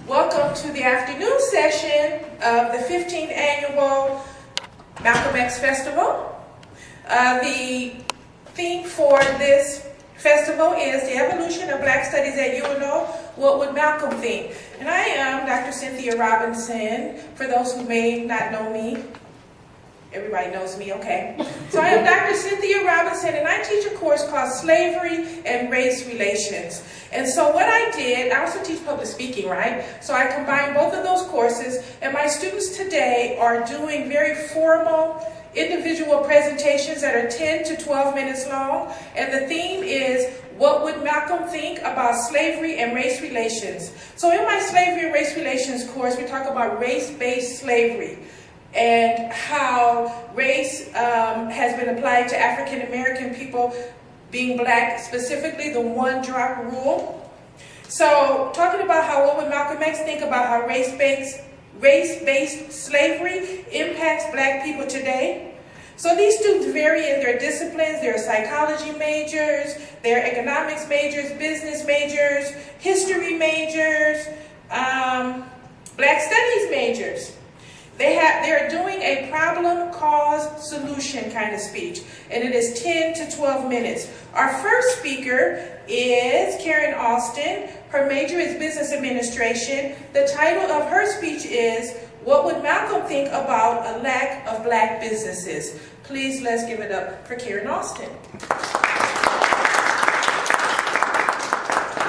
Welcome to the afternoon session of the 15th Annual Malcolm X Festival. The theme for this festival is the evolution of Black studies at UNO. What would Malcolm think? And I am Dr. Cynthia Robinson. For those who may not know me, everybody knows me, okay. So I am Dr. Cynthia Robinson, and I teach a course called Slavery and Race Relations. And so what I did, I also teach public speaking, right? So I combined both of those courses, and my students today are doing very formal individual presentations that are 10 to 12 minutes long. And the theme is, what would Malcolm think about slavery and race relations? So in my Slavery and Race Relations course, we talk about race-based slavery and how race has been applied to African American people, being Black, specifically the one-drop rule. So talking about how what would Malcolm X think about how race-based slavery impacts Black people today. So these students vary in their disciplines. They're psychology majors, they're economics majors, business majors, history majors, Black studies majors. They're doing a problem, cause, solution kind of speech, and it is 10 to 12 minutes. Our first speaker is Karen Austin. Her major is business administration. The title of her speech is, what would Malcolm think about a lack of Black businesses? Please, let's give it up for Karen Austin.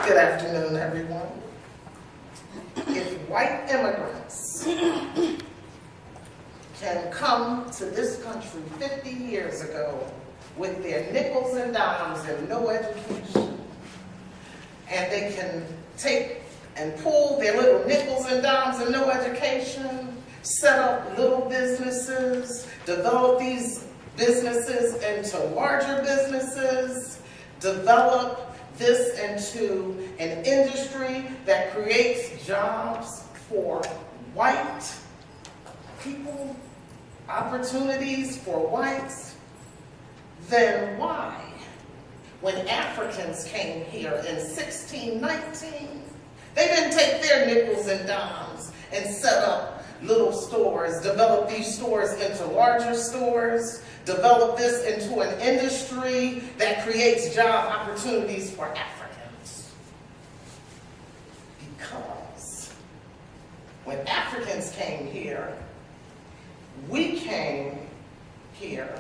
Good afternoon, everyone. If white immigrants can come to this country 50 years ago with their nickels and dimes and no education, and they can take and pull their little nickels and dimes and no education, set up little businesses, develop these businesses into larger businesses, develop this into an industry that creates jobs for white people, opportunities for whites, then why, when Africans came here in 1619, they didn't take their nickels and dimes and set up little stores, develop these stores into larger stores, develop this into an industry that creates job opportunities for Africans? Because when Africans came here, we came here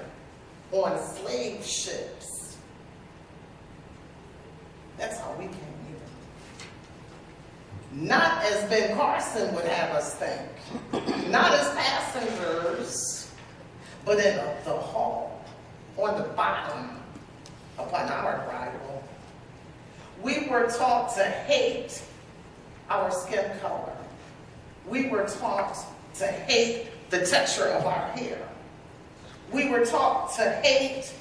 on slave ships. That's how we came here. Not as Ben Carson would have us think, not as passengers, but in the hull, on the bottom, upon our arrival. We were taught to hate our skin color. We were taught to hate the texture of our hair. We were taught to hate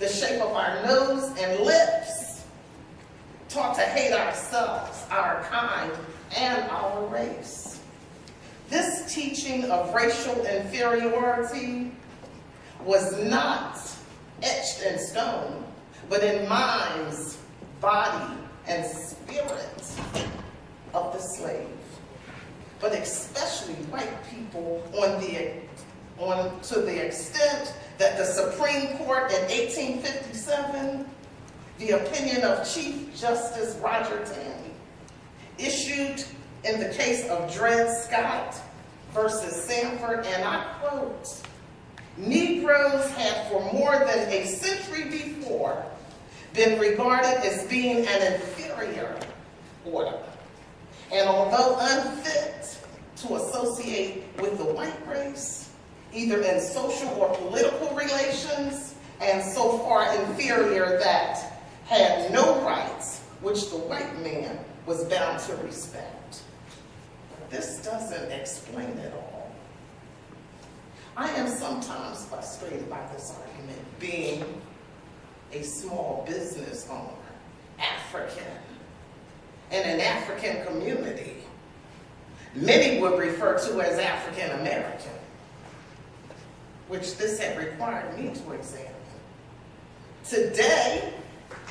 the shape of our nose and lips, taught to hate ourselves, our kind, and our race. This teaching of racial inferiority was not etched in stone, but in minds, body, and spirit of the slave. But especially white people to the extent that the Supreme Court in 1857, the opinion of Chief Justice Roger Taney, issued in the case of Dred Scott versus Sanford, and I quote, "Negroes had for more than a century before been regarded as being an inferior order, and although unfit to associate with the white race, either in social or political relations, and so far inferior that had no rights which the white man was bound to respect." But this doesn't explain it all. I am sometimes frustrated by this argument, being a small business owner, African, in an African community. Many would refer to as African American, which this had required me to examine. Today,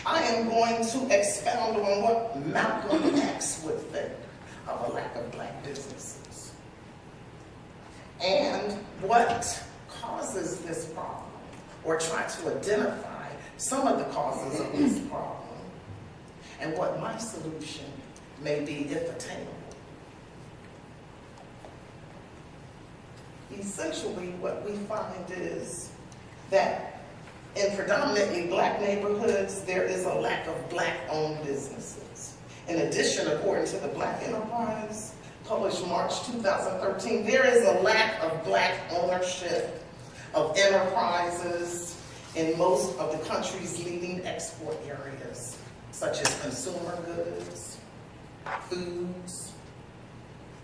I am going to expound on what Malcolm X would think of a lack of black businesses. And what causes this problem, or try to identify some of the causes of this problem, and what my solution may be if attainable. Essentially, what we find is that in predominantly black neighborhoods, there is a lack of black-owned businesses. In addition, according to the Black Enterprise, published March 2013, there is a lack of black ownership of enterprises in most of the country's leading export areas, such as consumer goods, foods,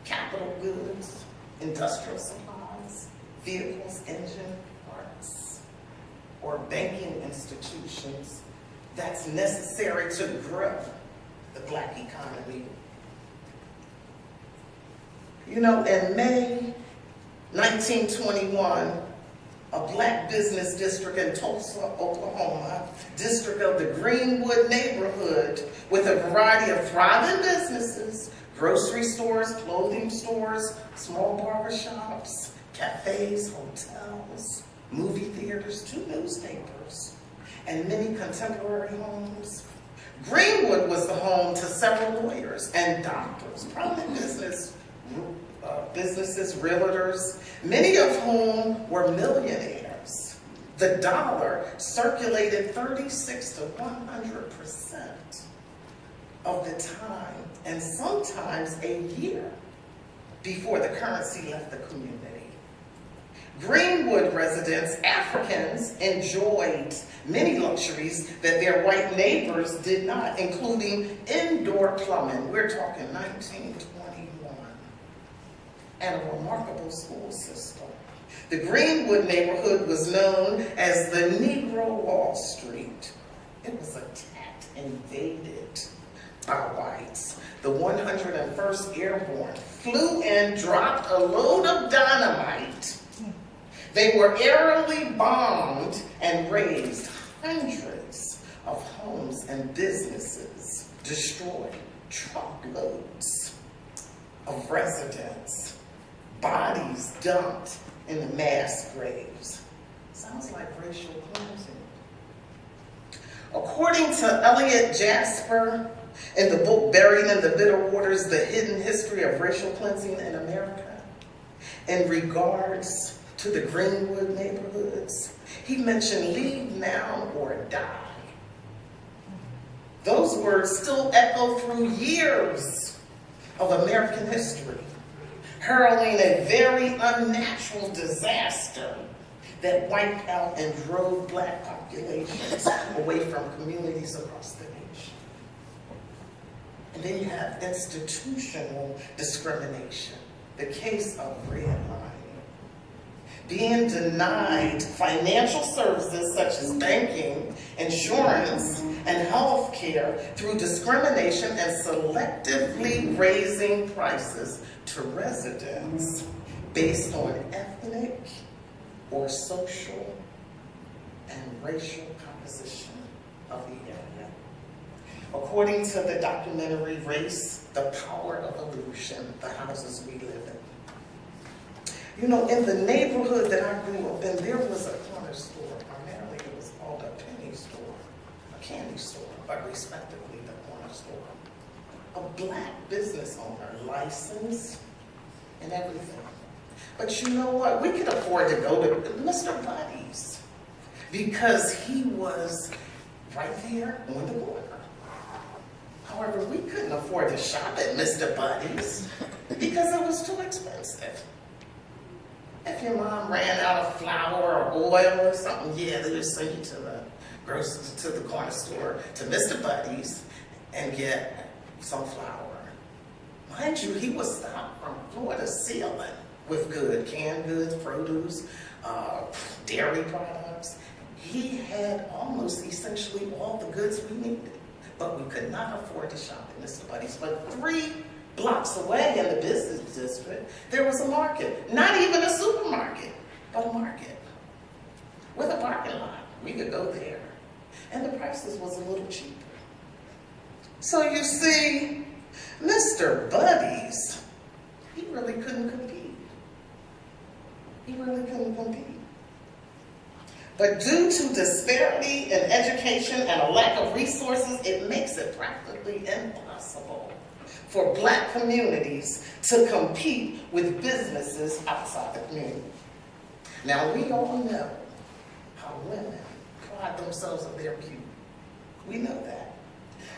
capital goods, industrial supplies, vehicles, engine parts, or banking institutions that's necessary to grow the black economy. You know, in May 1921, a black business district in Tulsa, Oklahoma, district of the Greenwood neighborhood, with a variety of thriving businesses, grocery stores, clothing stores, small barbershops, cafes, hotels, movie theaters, 2 newspapers, and many contemporary homes. Greenwood was the home to several lawyers and doctors, prominent businesses, realtors, many of whom were millionaires. The dollar circulated 36 to 100% of the time, and sometimes a year before the currency left the community. Greenwood residents, Africans, enjoyed many luxuries that their white neighbors did not, including indoor plumbing. We're talking 1921. And a remarkable school system. The Greenwood neighborhood was known as the Negro Wall Street. It was attacked, invaded by whites. The 101st Airborne flew and dropped a load of dynamite. They were aerially bombed and razed hundreds of homes and businesses, destroyed truckloads of residents, bodies dumped in the mass graves. Sounds like racial cleansing. According to Elliot Jasper, in the book Buried in the Bitter Waters, The Hidden History of Racial Cleansing in America, in regards to the Greenwood neighborhoods, he mentioned leave now or die. Those words still echo through years of American history, hurling a very unnatural disaster that wiped out and drove black populations away from communities across the nation. And then you have institutional discrimination, the case of redlining. Being denied financial services such as banking, insurance, and health care through discrimination and selectively raising prices to residents based on ethnic or social and racial composition of the area. According to the documentary Race, The Power of Illusion, the houses we live in. You know, in the neighborhood that I grew up in, there was a corner store. Primarily, it was called a penny store, a candy store, but respectively, the corner store. A black business owner, licensed and everything. But you know what? We could afford to go to Mr. Buddy's because he was right there on the border. However, we couldn't afford to shop at Mr. Buddy's because it was too expensive. If your mom ran out of flour or oil or something, yeah, they would send you to the corner store, to Mr. Buddy's, and get some flour. Mind you, he was stocked from floor to ceiling with canned goods, produce, dairy products. He had almost essentially all the goods we needed, but we could not afford to shop at Mr. Buddy's. But 3 blocks away in the business district, there was a market. Not even a supermarket, but a market with a parking lot. We could go there. And the prices was a little cheaper. So you see, Mr. gangster buddies, he really couldn't compete. He really couldn't compete. But due to disparity in education and a lack of resources, it makes it practically impossible for Black communities to compete with businesses outside the community. Now, we all know how women pride themselves on their beauty. We know that.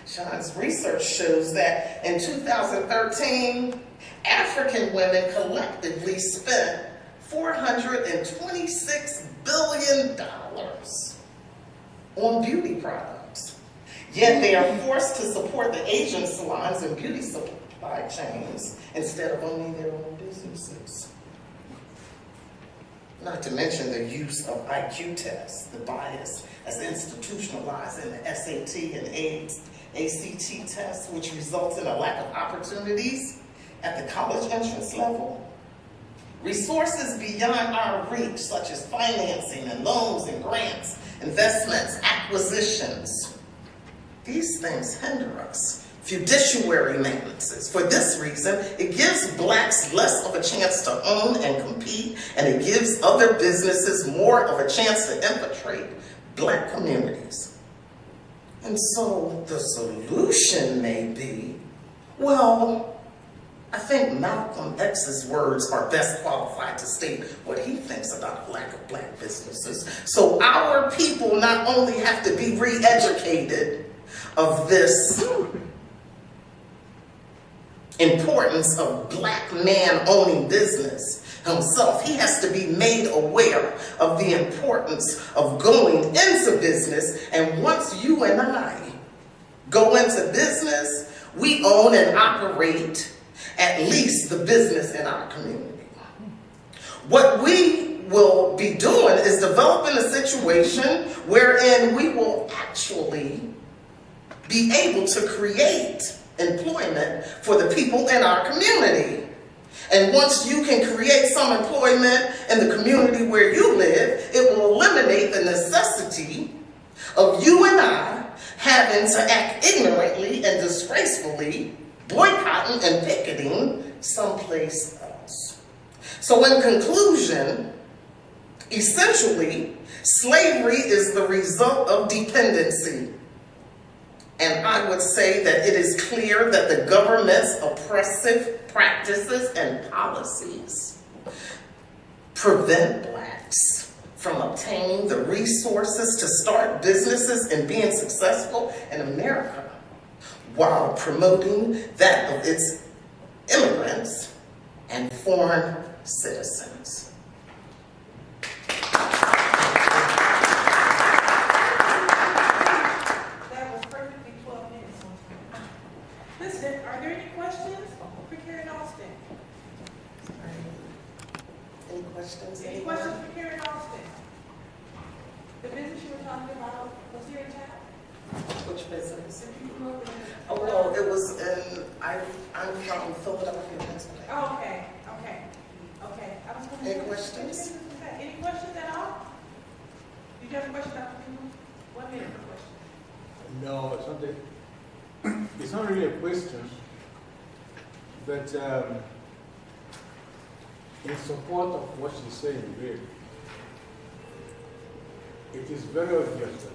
Sean's research shows that in 2013, African women collectively spent $426 billion on beauty products. Yet they are forced to support the Asian salons and beauty supply chains instead of owning their own businesses. Not to mention the use of IQ tests, the bias as institutionalized in the SAT and ACT tests, which results in a lack of opportunities at the college entrance level. Resources beyond our reach, such as financing and loans and grants, investments, acquisitions. These things hinder us. Fiduciary maintenances. For this reason, it gives Blacks less of a chance to own and compete, and it gives other businesses more of a chance to infiltrate Black communities. And so the solution may be, well, I think Malcolm X's words are best qualified to state what he thinks about a lack of Black businesses. So our people not only have to be re-educated of this importance of Black man owning business himself, he has to be made aware of the importance of going into business. And once you and I go into business, we own and operate at least the business in our community. What we will be doing is developing a situation wherein we will actually be able to create employment for the people in our community. And once you can create some employment in the community where you live, it will eliminate the necessity of you and I having to act ignorantly and disgracefully, boycotting and picketing someplace else. So in conclusion, essentially, slavery is the result of dependency. And I would say that it is clear that the government's oppressive practices and policies prevent Blacks from obtaining the resources to start businesses and being successful in America, while promoting that of its immigrants and foreign citizens. That was perfectly 12 minutes on time. Listen, are there any questions for Karen Austin? Any questions? Any questions for Karen Austin? The business you were talking about was here in town? Which business? If you grew up in Oh, well, it was in, I'm from Philadelphia, Pennsylvania. Oh, okay. I was gonna Any say, questions? which business was that? Any questions at all? Did you have a question, Dr. Pugh? 1 minute for question. No, it's not really a question, but in support of what she's saying, really, it is very obvious that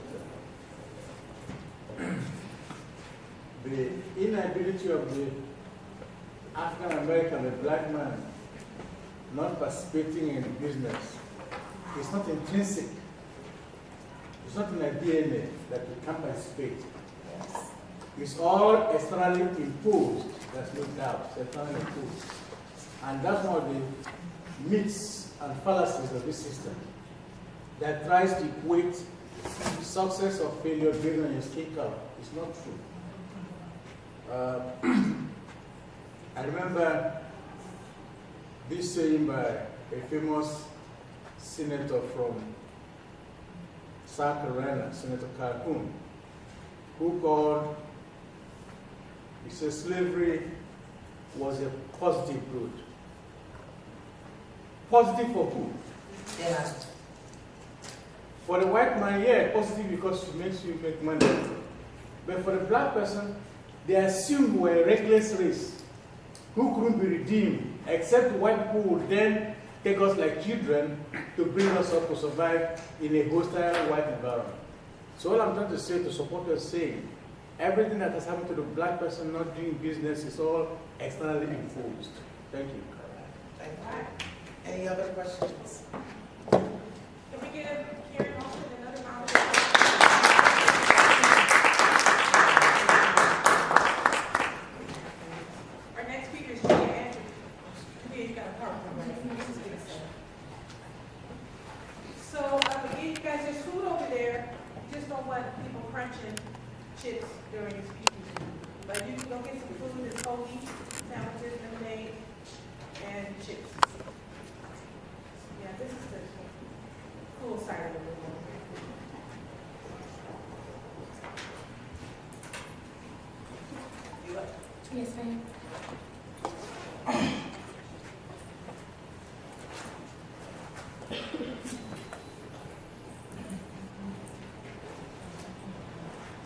the inability of the African American, the Black man, not participating in business is not intrinsic. It's not in the DNA that we can participate. It's all externally imposed. There's no doubt. It's externally imposed. And that's one of the myths and fallacies of this system that tries to equate success or failure based on your skin color. It's not true. I remember this saying by a famous senator from South Carolina, Senator Calhoun, who called, he said, slavery was a positive good. Positive for who? Yeah. For the white man, yeah, positive because it makes you make money. But for the Black person, they assume we're a reckless race. who couldn't be redeemed, except white people would then take us like children to bring us up to survive in a hostile white environment. So all I'm trying to say to support what you're saying, everything that has happened to the black person not doing business is all externally imposed. Thank you. Thank you. Any other questions? Can we get a Karen Austin another round? Our next speaker is Julia Andrews. Julia, you got a PowerPoint, right? So, again, you guys, there's food over there. You just don't want people crunching chips during your speeches. But you can go get some food, there's hoagie, sandwiches, lemonade, and chips. Yeah, this is the cool side of the room. You up? Yes, ma'am.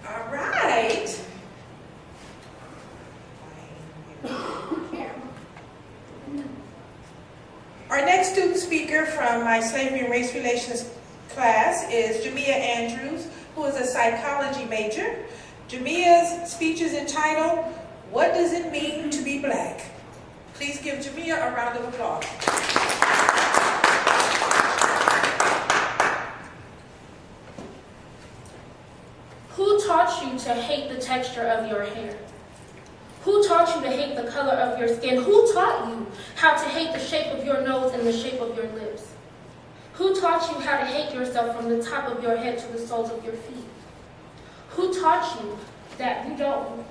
All right. Our next student speaker from my Slavery and Race Relations class is Jamia Andrews, who is a psychology major. Jamia's speech is entitled, "What Does It Mean to Be Black?" Please give Jamia a round of applause. Who taught you to hate the texture of your hair? Who taught you to hate the color of your skin? Who taught you how to hate the shape of your nose and the shape of your lips? Who taught you how to hate yourself from the top of your head to the soles of your feet? Who taught you that you don't?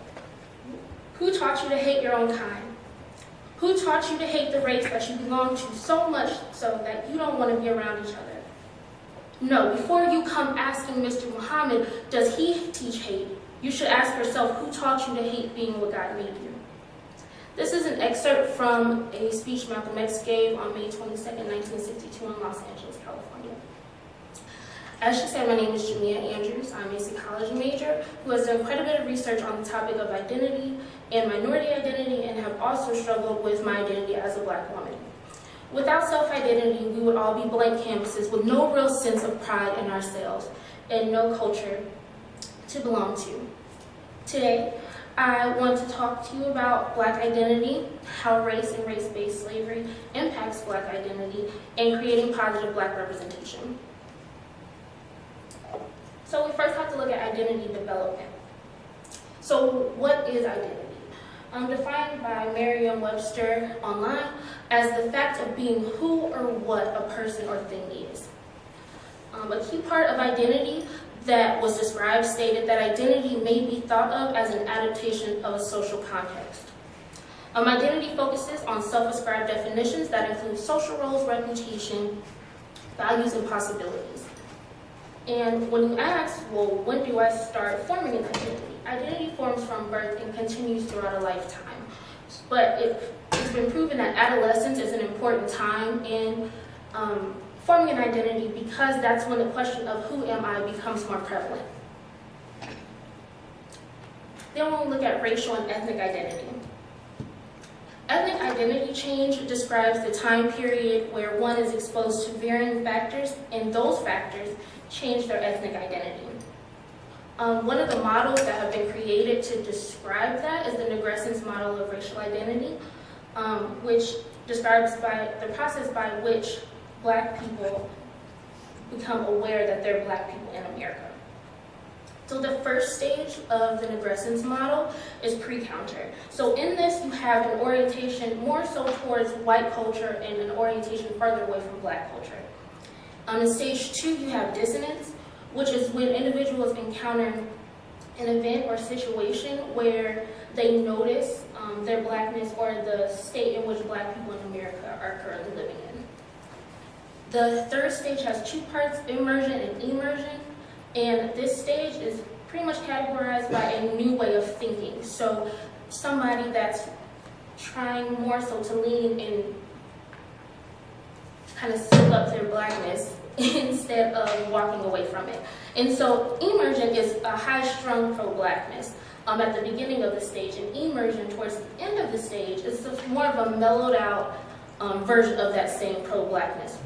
Who taught you to hate your own kind? Who taught you to hate the race that you belong to so much so that you don't want to be around each other? No, before you come asking Mr. Muhammad, does he teach hate? You should ask yourself, who taught you to hate being what God made you? This is an excerpt from a speech Malcolm X gave on May 22nd, 1962 in Los Angeles, California. As she said, my name is Jamia Andrews. I'm a psychology major who has done quite a bit of research on the topic of identity and minority identity, and have also struggled with my identity as a black woman. Without self-identity, we would all be blank canvases with no real sense of pride in ourselves and no culture to belong to. Today, I want to talk to you about Black identity, how race and race-based slavery impacts Black identity, and creating positive Black representation. So we first have to look at identity development. So what is identity? Defined by Merriam-Webster online as the fact of being who or what a person or thing is. A key part of identity that was described stated that identity may be thought of as an adaptation of a social context. Identity focuses on self-ascribed definitions that include social roles, reputation, values, and possibilities. And when you ask, well, when do I start forming an identity? Identity forms from birth and continues throughout a lifetime. But it's been proven that adolescence is an important time in forming an identity, because that's when the question of who am I becomes more prevalent. Then when we look at racial and ethnic identity. Ethnic identity change describes the time period where one is exposed to varying factors, and those factors change their ethnic identity. One of the models that have been created to describe that is the Negressen's model of racial identity, which describes the process by which Black people become aware that they're Black people in America. So the first stage of the Negressen's model is pre-counter. So in this, you have an orientation more so towards white culture and an orientation further away from Black culture. In stage 2, you have dissonance, which is when individuals encounter an event or situation where they notice their Blackness or the state in which Black people in America are currently living in. The third stage has 2 parts, immersion and immersion, and this stage is pretty much categorized by a new way of thinking. So somebody that's trying more so to lean and kind of seal up their Blackness instead of walking away from it. And so immersion is a high-strung pro-Blackness. at the beginning of the stage, and immersion towards the end of the stage is more of a mellowed out version of that same pro-blackness.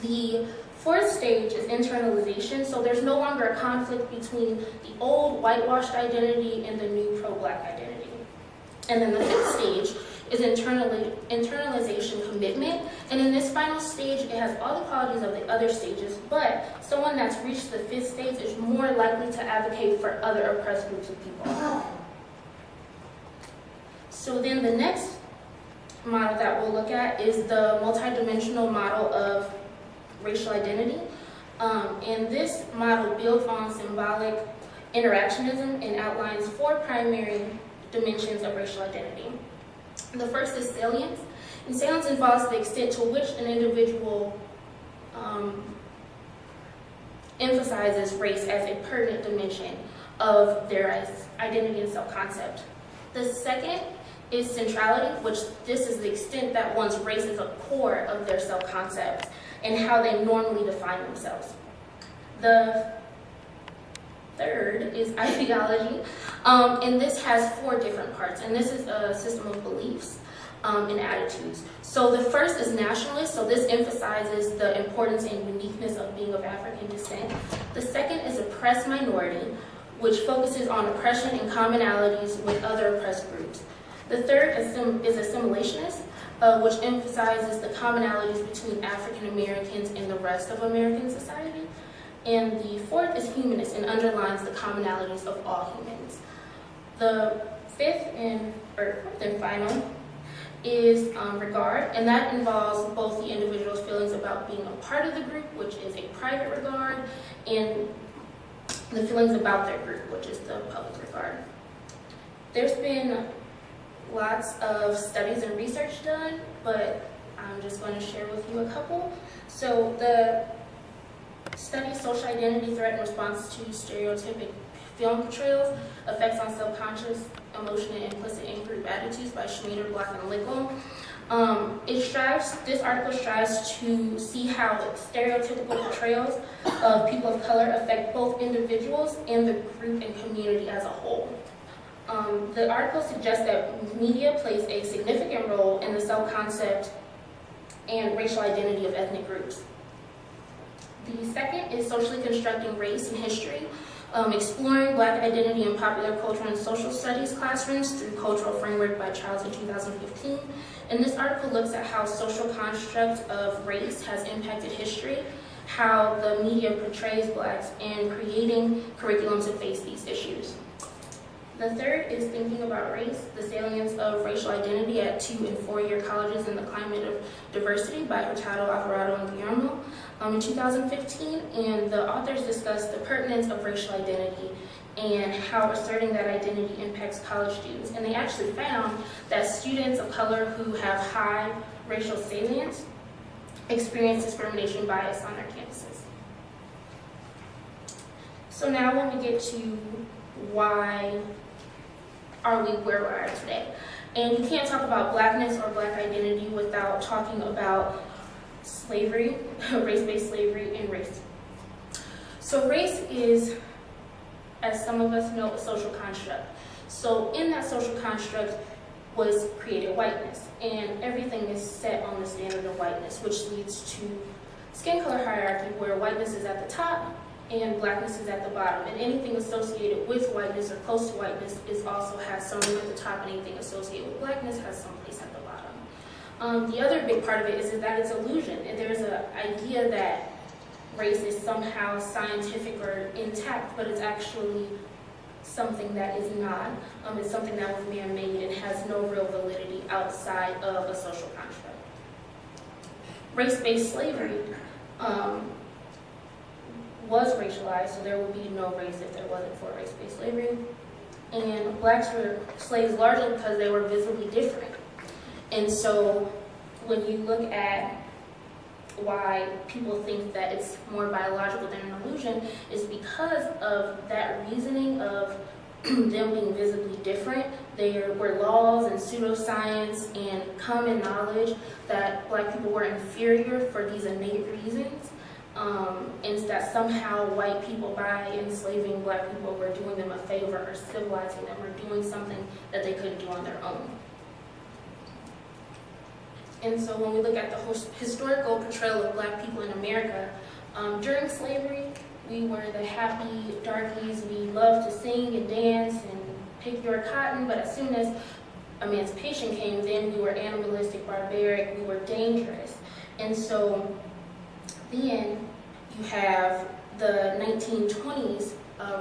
The fourth stage is internalization, so there's no longer a conflict between the old whitewashed identity and the new pro-black identity. And then the fifth stage is internalization commitment, and in this final stage, it has all the qualities of the other stages, but someone that's reached the fifth stage is more likely to advocate for other oppressed groups of people. So then the next model that we'll look at is the multidimensional model of racial identity. And this model builds on symbolic interactionism and outlines 4 primary dimensions of racial identity. The first is salience, and salience involves the extent to which an individual emphasizes race as a pertinent dimension of their identity and self-concept. The second is centrality, which this is the extent that one's race is a core of their self-concept and how they normally define themselves. The third is ideology, and this has 4 different parts, and this is a system of beliefs and attitudes. So the first is nationalist, so this emphasizes the importance and uniqueness of being of African descent. The second is oppressed minority, which focuses on oppression and commonalities with other oppressed groups. The third is assimilationist, which emphasizes the commonalities between African Americans and the rest of American society. And the fourth is humanist and underlines the commonalities of all humans. The fifth and final is regard, and that involves both the individual's feelings about being a part of the group, which is a private regard, and the feelings about their group, which is the public regard. There's been lots of studies and research done, but I'm just going to share with you a couple. So the study Social Identity, Threat, and Response to Stereotypic Film Portrayals, Effects on Subconscious, Emotion, and Implicit In-Group Attitudes by Schmieder, Black, and Lickle. This article strives to see how stereotypical portrayals of people of color affect both individuals and the group and community as a whole. The article suggests that media plays a significant role in the self-concept and racial identity of ethnic groups. The second is socially constructing race and history, exploring Black identity in popular culture and social studies classrooms through Cultural Framework by Childs in 2015. And this article looks at how social construct of race has impacted history, how the media portrays Blacks, and creating curriculums to face these issues. The third is Thinking About Race, the Salience of Racial Identity at 2- and 4-year colleges in the Climate of Diversity by Hurtado, Alvarado, and Guillermo in 2015. And the authors discuss the pertinence of racial identity and how asserting that identity impacts college students. And they actually found that students of color who have high racial salience experience discrimination bias on their campuses. So now when we get to why are we where we are today? And you can't talk about Blackness or Black identity without talking about slavery, race-based slavery, and race. So race is, as some of us know, a social construct. So in that social construct was created whiteness, and everything is set on the standard of whiteness, which leads to skin color hierarchy, where whiteness is at the top and Blackness is at the bottom, and anything associated with whiteness or close to whiteness also has some room at the top, and anything associated with Blackness has some place at the bottom. The other big part of it is that it's illusion, and there's an idea that race is somehow scientific or intact, but it's actually something that is not. It's something that was man-made and has no real validity outside of a social construct. Race-based slavery was racialized, so there would be no race if there wasn't for race-based slavery. And Blacks were slaves largely because they were visibly different. And so when you look at why people think that it's more biological than an illusion, is because of that reasoning of them being visibly different. There were laws and pseudoscience and common knowledge that Black people were inferior for these innate reasons. and that somehow white people, by enslaving black people, were doing them a favor or civilizing them or doing something that they couldn't do on their own. And so when we look at the historical portrayal of black people in America, during slavery, we were the happy darkies. We loved to sing and dance and pick your cotton, but as soon as emancipation came, then we were animalistic, barbaric, we were dangerous. And so then you have the 1920s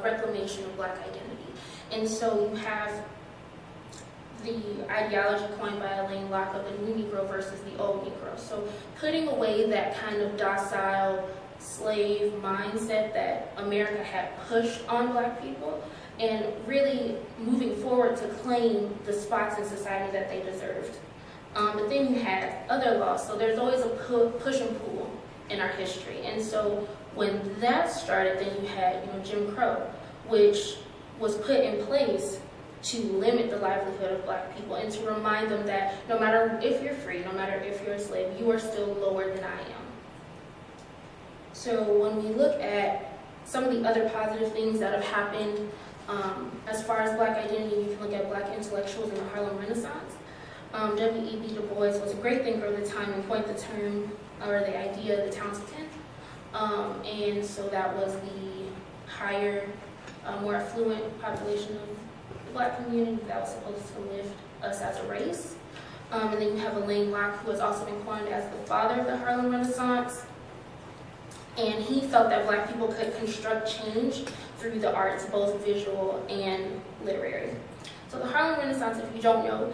reclamation of black identity. And so you have the ideology coined by Elaine Locke of the new Negro versus the old Negro. So putting away that kind of docile slave mindset that America had pushed on black people and really moving forward to claim the spots in society that they deserved. But then you had other laws. So there's always a push and pull in our history. And so when that started, then you had Jim Crow, which was put in place to limit the livelihood of black people and to remind them that no matter if you're free, no matter if you're a slave, you are still lower than I am. So when we look at some of the other positive things that have happened as far as black identity, you can look at black intellectuals in the Harlem Renaissance. W.E.B. Du Bois was a great thinker of the time and coined the term or the idea of the town to 10. And so that was the higher, more affluent population of the black community that was supposed to lift us as a race. And then you have Elaine Locke, who has also been coined as the father of the Harlem Renaissance. And he felt that black people could construct change through the arts, both visual and literary. So the Harlem Renaissance, if you don't know,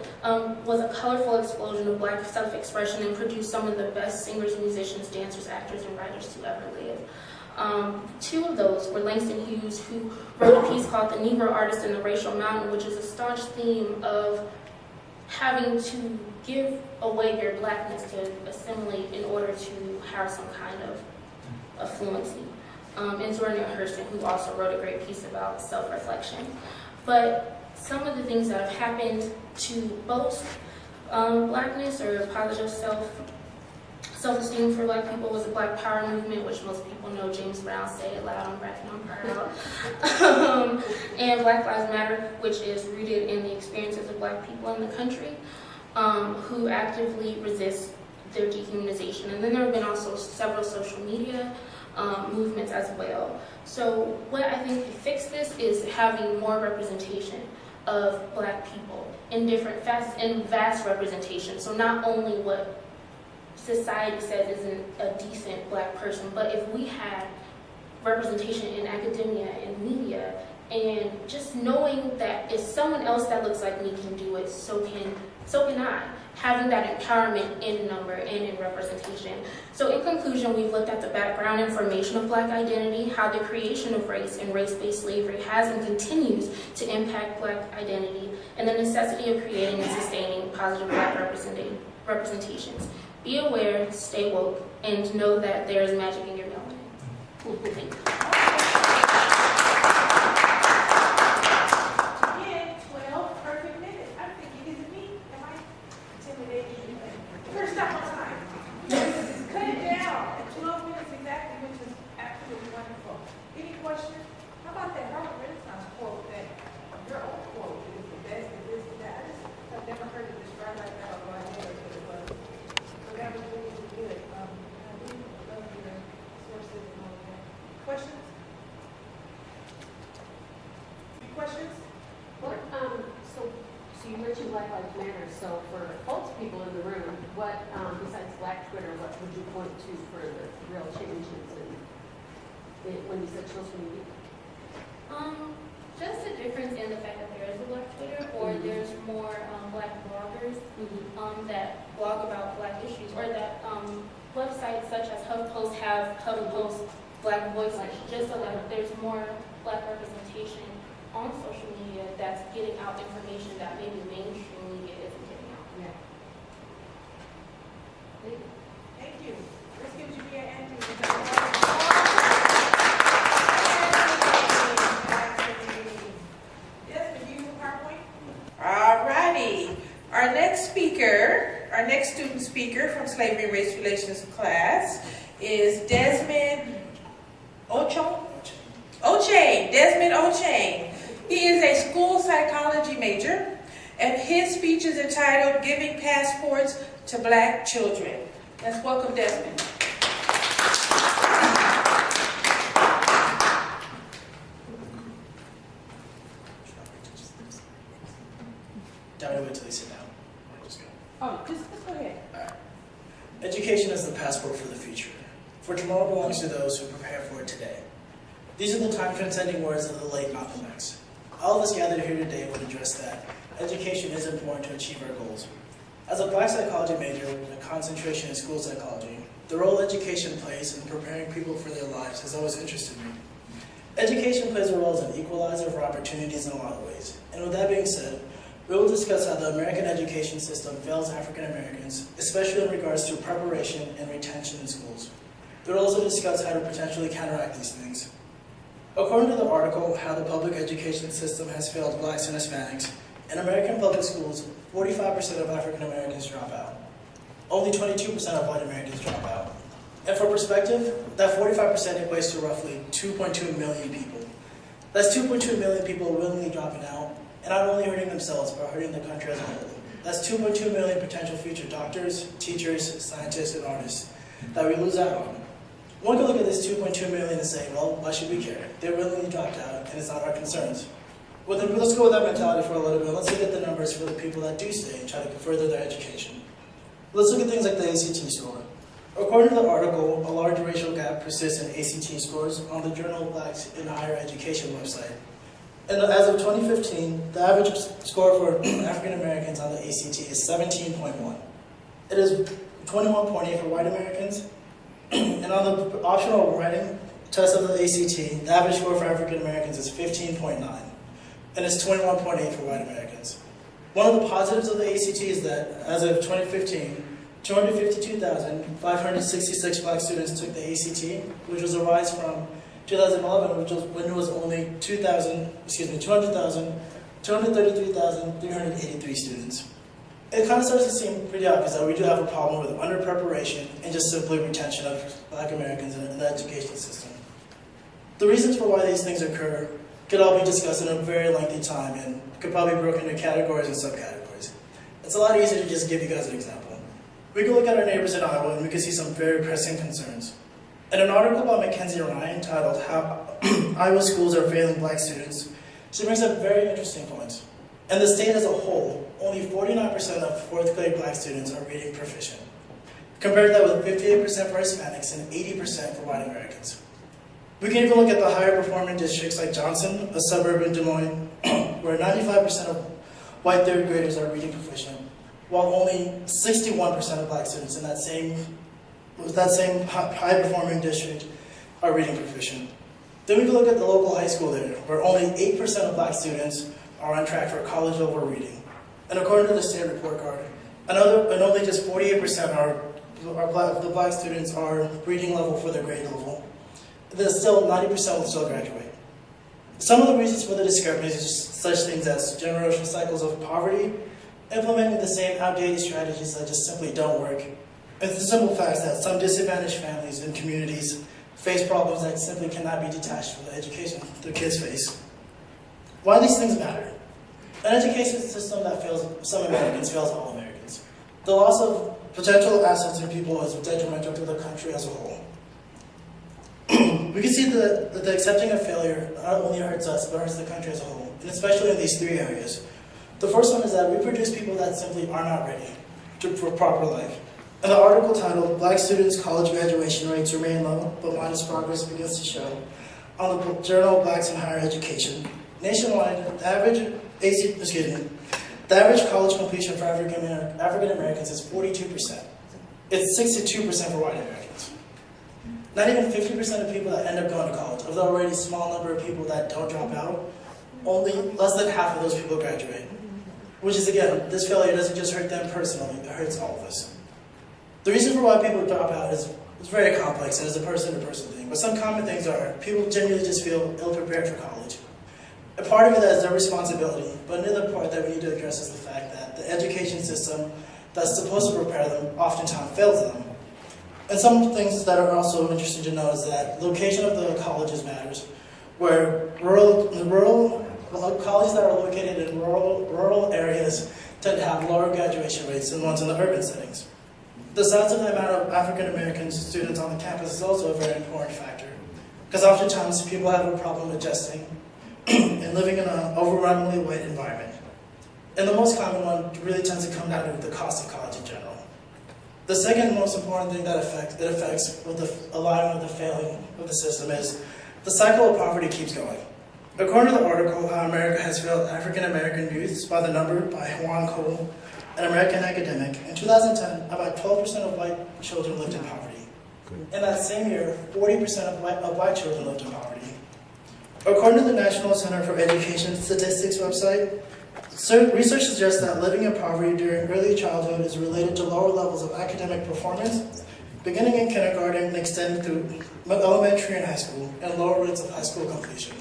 was a colorful explosion of black self-expression and produced some of the best singers, musicians, dancers, actors, and writers to ever live. Two of those were Langston Hughes, who wrote a piece called The Negro Artist and the Racial Mountain, which is a staunch theme of having to give away your blackness to assimilate in order to have some kind of affluency. And Zora Neale Hurston, who also wrote a great piece about self-reflection. But some of the things that have happened to boast blackness or positive self-esteem for black people was the Black Power movement, which most people know. James Brown, Say It Loud, I'm rapping, I'm proud. And Black Lives Matter, which is rooted in the experiences of black people in the country who actively resist their dehumanization. And then there have been also several social media movements as well. So what I think to fix this is having more representation of black people in different facets and vast representation. So not only what society says isn't a decent black person, but if we had representation in academia and media, and just knowing that if someone else that looks like me can do it, so can I. Having that empowerment in number and in representation. So in conclusion, we've looked at the background information of black identity, how the creation of race and race-based slavery has and continues to impact black identity, and the necessity of creating and sustaining positive black representations. Be aware, stay woke, and know that there is magic in your melanin. Thank you. So you mentioned Black Lives Matter. So for folks, people in the room, what besides Black Twitter, what would you point to for the real changes when you said social media? Just a difference in the fact that there is a Black Twitter, or there's more black bloggers that blog about black issues, or that websites such as HuffPost have HuffPost Black Voices, just so that there's more black representation on social media that's getting out information that maybe mainstream media isn't getting out. Yeah. Thank you. Let's give Julia Andrews Alrighty. Our next student speaker from Slavery and Race Relations class is Desmond Ochain, Desmond Ochain. He is a school psychology major, and his speech is entitled Giving Passports to Black Children. Let's welcome Desmond. Down to wait till they sit down. Just go. Oh, just go ahead. Education is the passport for the future. For tomorrow belongs to those who prepare for it today. These are the time-transcending words of the late Malcolm X. All of us gathered here today would address that. Education is important to achieve our goals. As a Black psychology major with a concentration in school psychology, the role education plays in preparing people for their lives has always interested me. Education plays a role as an equalizer for opportunities in a lot of ways. And with that being said, we will discuss how the American education system fails African Americans, especially in regards to preparation and retention in schools. We will also discuss how to potentially counteract these things. According to the article, How the Public Education System Has Failed Blacks and Hispanics, in American public schools, 45% of African Americans drop out. Only 22% of white Americans drop out. And for perspective, that 45% equates to roughly 2.2 million people. That's 2.2 million people willingly dropping out, and not only hurting themselves, but hurting the country as a whole. That's 2.2 million potential future doctors, teachers, scientists, and artists that we lose out on. One could look at this 2.2 million and say, well, why should we care? They willingly dropped out, and it's not our concerns. Well, then let's go with that mentality for a little bit. Let's look at the numbers for the people that do stay and try to further their education. Let's look at things like the ACT score. According to the article, a large racial gap persists in ACT scores on the Journal of Blacks in Higher Education website. And as of 2015, the average score for African Americans on the ACT is 17.1. It is 21.8 for white Americans. And on the optional writing test of the ACT, the average score for African Americans is 15.9. And it's 21.8 for white Americans. One of the positives of the ACT is that as of 2015, 252,566 black students took the ACT, which was a rise from 2011, which was when it was only 233,383 students. It kind of starts to seem pretty obvious that we do have a problem with under-preparation and just simply retention of black Americans in the education system. The reasons for why these things occur could all be discussed in a very lengthy time and could probably be broken into categories and subcategories. It's a lot easier to just give you guys an example. We can look at our neighbors in Iowa and we can see some very pressing concerns. In an article by Mackenzie Ryan titled How Iowa Schools Are Failing Black Students, she brings up very interesting points. In the state as a whole, only 49% of fourth grade black students are reading proficient. Compare that with 58% for Hispanics and 80% for white Americans. We can even look at the higher performing districts like Johnson, a suburb in Des Moines, where 95% of white third graders are reading proficient, while only 61% of black students in that same high performing district are reading proficient. Then we can look at the local high school there, where only 8% of black students are on track for college level reading. And according to the state report card, and only just 48% the black students are reading level for their grade level. Then still 90% will still graduate. Some of the reasons for the discrepancies are such things as generational cycles of poverty, implementing the same outdated strategies that just simply don't work, and the simple fact that some disadvantaged families and communities face problems that simply cannot be detached from the education their kids face. Why these things matter? An education system that fails some Americans fails all Americans. The loss of potential assets and people is detrimental to the country as a whole. We can see that the accepting of failure not only hurts us, but hurts the country as a whole, and especially in these three areas. The first one is that we produce people that simply are not ready for proper life. In the article titled, Black Students' College Graduation Rates Remain Low, but Modest Progress Begins to Show, on the Journal of Blacks in Higher Education, nationwide, the average college completion for African Americans is 42%. It's 62% for white Americans. Not even 50% of people that end up going to college, of the already small number of people that don't drop out, only less than half of those people graduate. Which is, again, this failure doesn't just hurt them personally, it hurts all of us. The reason for why people drop out is very complex and is a person-to-person thing, but some common things are people genuinely just feel ill-prepared for college. A part of it is their responsibility, but another part that we need to address is the fact that the education system that's supposed to prepare them oftentimes fails them. And some things that are also interesting to know is that location of the colleges matters, where colleges that are located in rural areas tend to have lower graduation rates than ones in the urban settings. The size of the amount of African American students on the campus is also a very important factor, because oftentimes people have a problem adjusting and living in an overwhelmingly white environment. And the most common one really tends to come down to the cost of college in general. The second most important thing that affects with a lot of the failing of the system is the cycle of poverty keeps going. According to the article, How America Has Failed African American Youths by The Number by Juan Cole, an American academic, in 2010, about 12% of white children lived in poverty. In that same year, 40% of white children lived in poverty. According to the National Center for Education Statistics website, research suggests that living in poverty during early childhood is related to lower levels of academic performance, beginning in kindergarten and extending through elementary and high school, and lower rates of high school completion.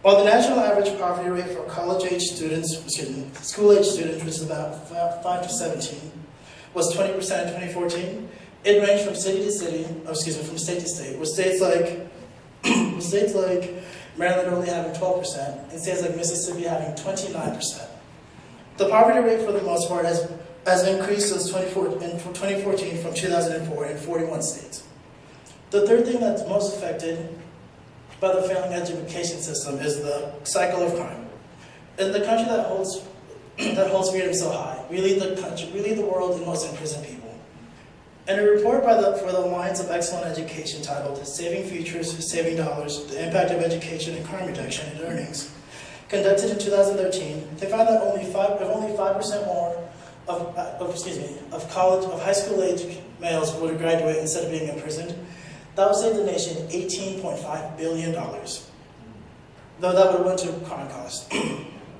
While the national average poverty rate for school-age students, which is about 5 to 17, was 20% in 2014, it ranged from state to state, with states like Maryland only having 12%, and states like Mississippi having 29%. The poverty rate, for the most part, has increased since 2014 from 2004 in 41 states. The third thing that's most affected by the failing education system is the cycle of crime. In the country that holds freedom so high, we lead the world in most imprisoned people. In a report for the Alliance of Excellent Education titled Saving Futures, Saving Dollars, The Impact of Education and Crime Reduction and Earnings, conducted in 2013, they found that only 5% more of high school age males would graduate instead of being imprisoned. That would save the nation $18.5 billion, though that would went to crime costs.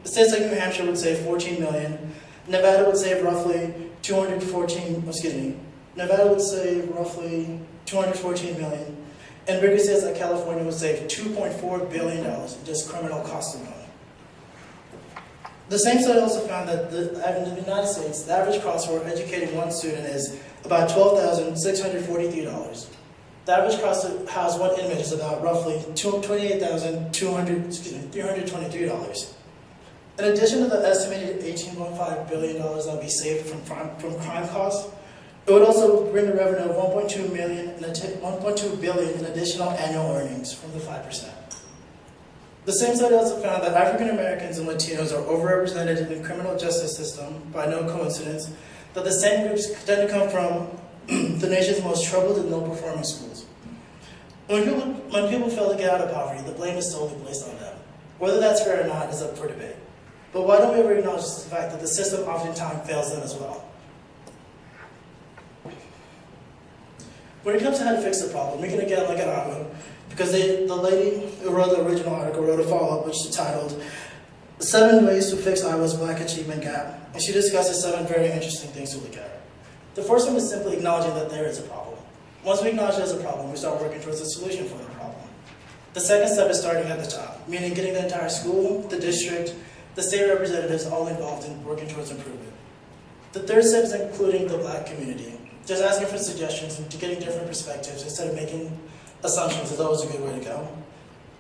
States like New Hampshire would save $14 million, Nevada would save roughly $214 million, and bigger states like California would save $2.4 billion in just criminal costs alone. The same study also found that in the United States, the average cost for educating one student is about $12,643. The average cost to house one inmate is about roughly $323. In addition to the estimated $18.5 billion that would be saved from crime costs, it would also bring a revenue of $1.2 billion in additional annual earnings from the 5%. The same study also found that African Americans and Latinos are overrepresented in the criminal justice system by no coincidence, that the same groups tend to come from the nation's most troubled and low-performing schools. When people fail to get out of poverty, the blame is solely placed on them. Whether that's fair or not is up for debate. But why don't we ever acknowledge the fact that the system oftentimes fails them as well? When it comes to how to fix the problem, we can again look at Agua, because the lady who wrote the original article wrote a follow-up which is titled 7 Ways to Fix Iowa's Black Achievement Gap, and she discusses 7 very interesting things to look at. The first one is simply acknowledging that there is a problem. Once we acknowledge there's a problem, we start working towards a solution for the problem. The second step is starting at the top, meaning getting the entire school, the district, the state representatives all involved in working towards improvement. The third step is including the Black community. Just asking for suggestions and getting different perspectives instead of making assumptions is always a good way to go.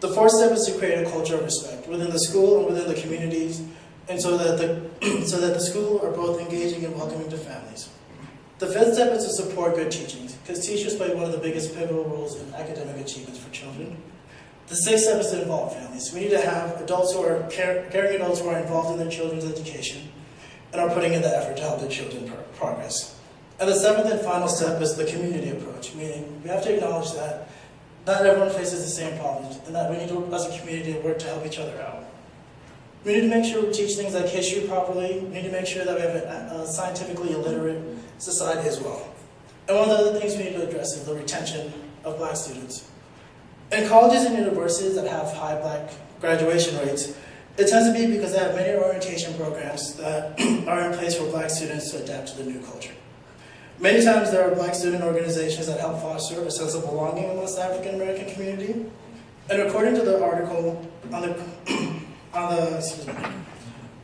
The fourth step is to create a culture of respect within the school and within the communities, and so that the school are both engaging and welcoming to families. The fifth step is to support good teaching, because teachers play one of the biggest pivotal roles in academic achievements for children. The sixth step is to involve families. We need to have adults who are caring adults who are involved in their children's education and are putting in the effort to help their children progress. And the seventh and final step is the community approach, meaning we have to acknowledge that not everyone faces the same problems, and that we need to, as a community, work to help each other out. We need to make sure we teach things like history properly. We need to make sure that we have a scientifically illiterate society as well. And one of the other things we need to address is the retention of Black students. In colleges and universities that have high Black graduation rates, it tends to be because they have many orientation programs that are in place for Black students to adapt to the new culture. Many times there are Black student organizations that help foster a sense of belonging amongst the African American community. And according to the article on the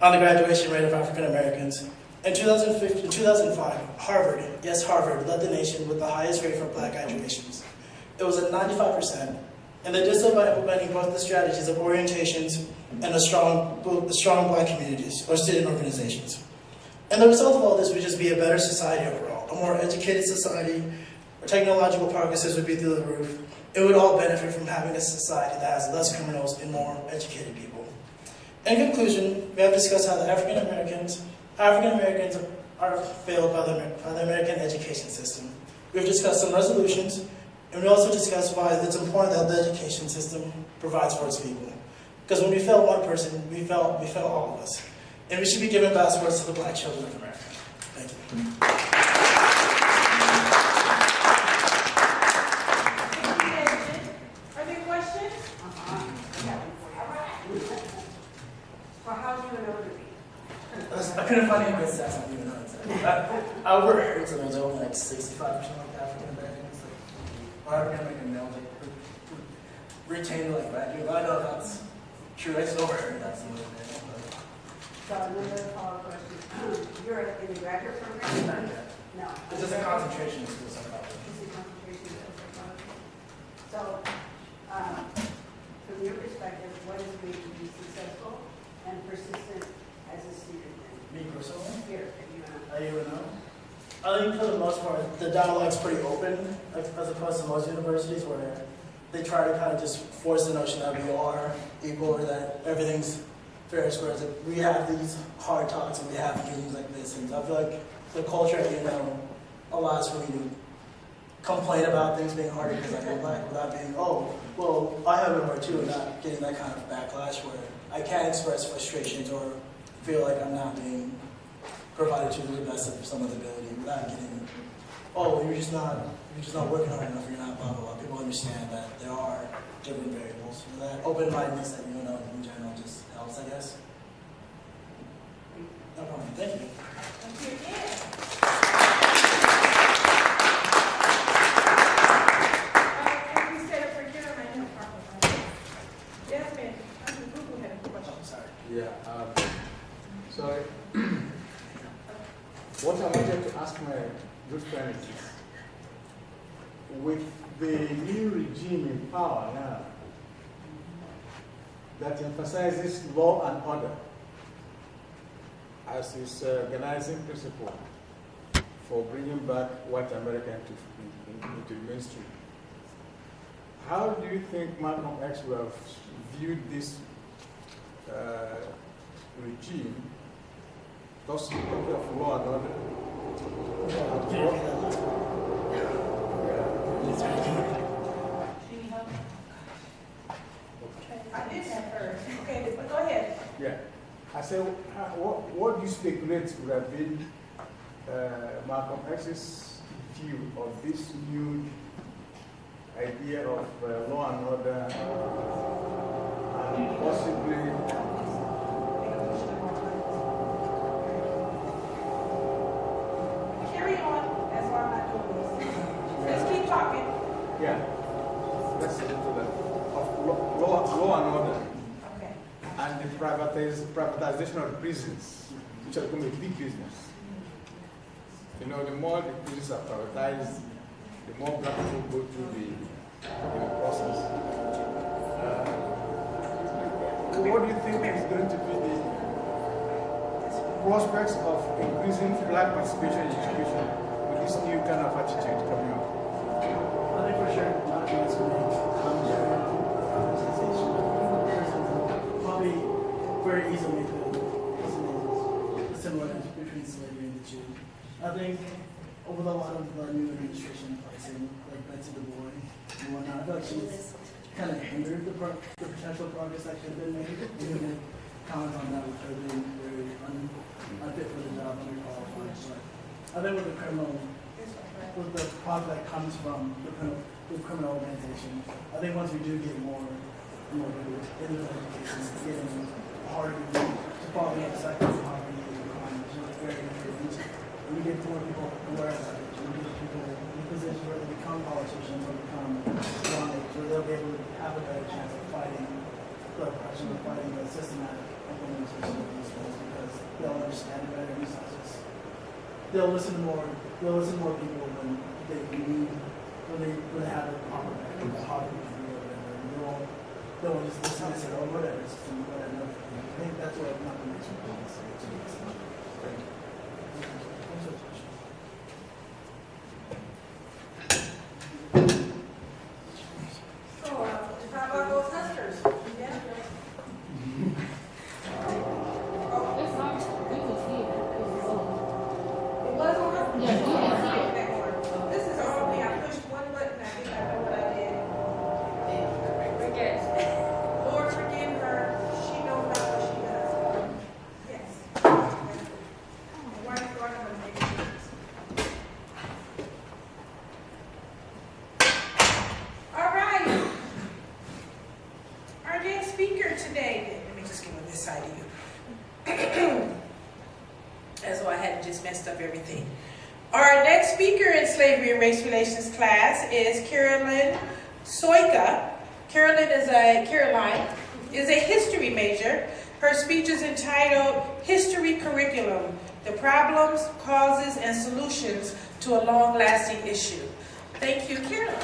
graduation rate of African Americans, In 2005, Harvard, yes, Harvard, led the nation with the highest rate for black graduations. It was at 95%, and they did so by implementing both the strategies of orientations and strong black communities or student organizations. And the result of all this would just be a better society overall, a more educated society, where technological progresses would be through the roof. It would all benefit from having a society that has less criminals and more educated people. In conclusion, we have discussed how the African Americans are failed by the American education system. We've discussed some resolutions, and we also discussed why it's important that the education system provides for its people. Because when we fail one person, we fail all of us. And we should be giving passports to the black children of America. Thank you. Are there questions? Well, how do you know to be? I couldn't find any good stats on even though I overheard something that was only like 65% of African Americans, or African American males, who retain like graduate. I know that's true. I just overheard that somewhere. So another follow-up question. You're in the graduate program? Not yet. No. It's just a concentration in school psychology. It's a concentration in psychology. So, from your perspective, what is going to be successful and persistent as a student? Me personally, Here, I even know. I think for the most part, the dialogue's pretty open, as opposed to most universities where they try to kind of just force the notion that we are equal or that everything's fair and square. We have these hard talks and we have meetings like this, and I feel like the culture at allows for me to complain about things being harder because I go black without being, oh, well, I have it hard too, and not getting that kind of backlash where I can express frustrations or feel like I'm not being provided to the best of someone's ability without getting, oh, you're just not working hard enough, you're not blah, blah, blah. People understand that there are different variables. So that open-mindedness that in general just helps, I guess. No problem. Thank you. Thank you again. As we set up for Jeremy, I have a problem. Yes, ma'am. Google had a question. Oh, sorry. Yeah, sorry. What I wanted to ask my good friend is this. With the new regime in power now that emphasizes law and order as its organizing principle for bringing back white America into the mainstream, how do you think Malcolm X would have viewed this regime, thus of law and order? I did have hers. Okay, but go ahead. Yeah. I said, what do you speculate would have been Malcolm X's view of this new idea of law and order and possibly Carry on. That's why I'm not doing this. Let's keep talking. yeah, let's get into that of law and order Okay. and the privatization of the prisons, which has become a big business. The more the prisons are privatized, the more black people go through the process. What do you think is going to be the prospects of increasing black participation in education with this new kind of attitude coming up? I think for sure, not going to probably very easily the similarities between slavery and the Jew. I think over a lot of the new administration placing, like Betsy DuBois and whatnot, I feel like she's kind of hindered the potential progress that could have been made. Even comment on that with her being very unfit for the job, underqualified. But I think with the profit that comes from the criminal organization, I think once we do get more individual education, it's getting harder to follow the cycle of poverty and crime. It's very important. And we get more people aware of that. We get people in positions where they become politicians or become lawmakers, where they'll be able to have a better chance of fighting the oppression, of fighting the systematic implementation of these things because they'll understand better. And it's not just they'll listen to more people when they have a problem, like a hobby or whatever. They won't just listen and say, oh, whatever, it's just whatever. I think that's what Malcolm X was saying. Thank you. So, how about those Huskers? Yeah. It's hard to, we can see it. It was on Huskers? Yeah, you can see it. That one. This is all me. I pushed one button. I think I know what I did. Forget. Lord forgive her. She knows not what she does. Yes. And why is God going to make sense? All right. Our next speaker today. Let me just get on this side of you. As though I hadn't just messed up everything. Our next speaker in Slavery and Race Relations class is Caroline Soika. Caroline is a history major. Her speech is entitled History Curriculum, the Problems, Causes, and Solutions to a Long-Lasting Issue. Thank you, Caroline.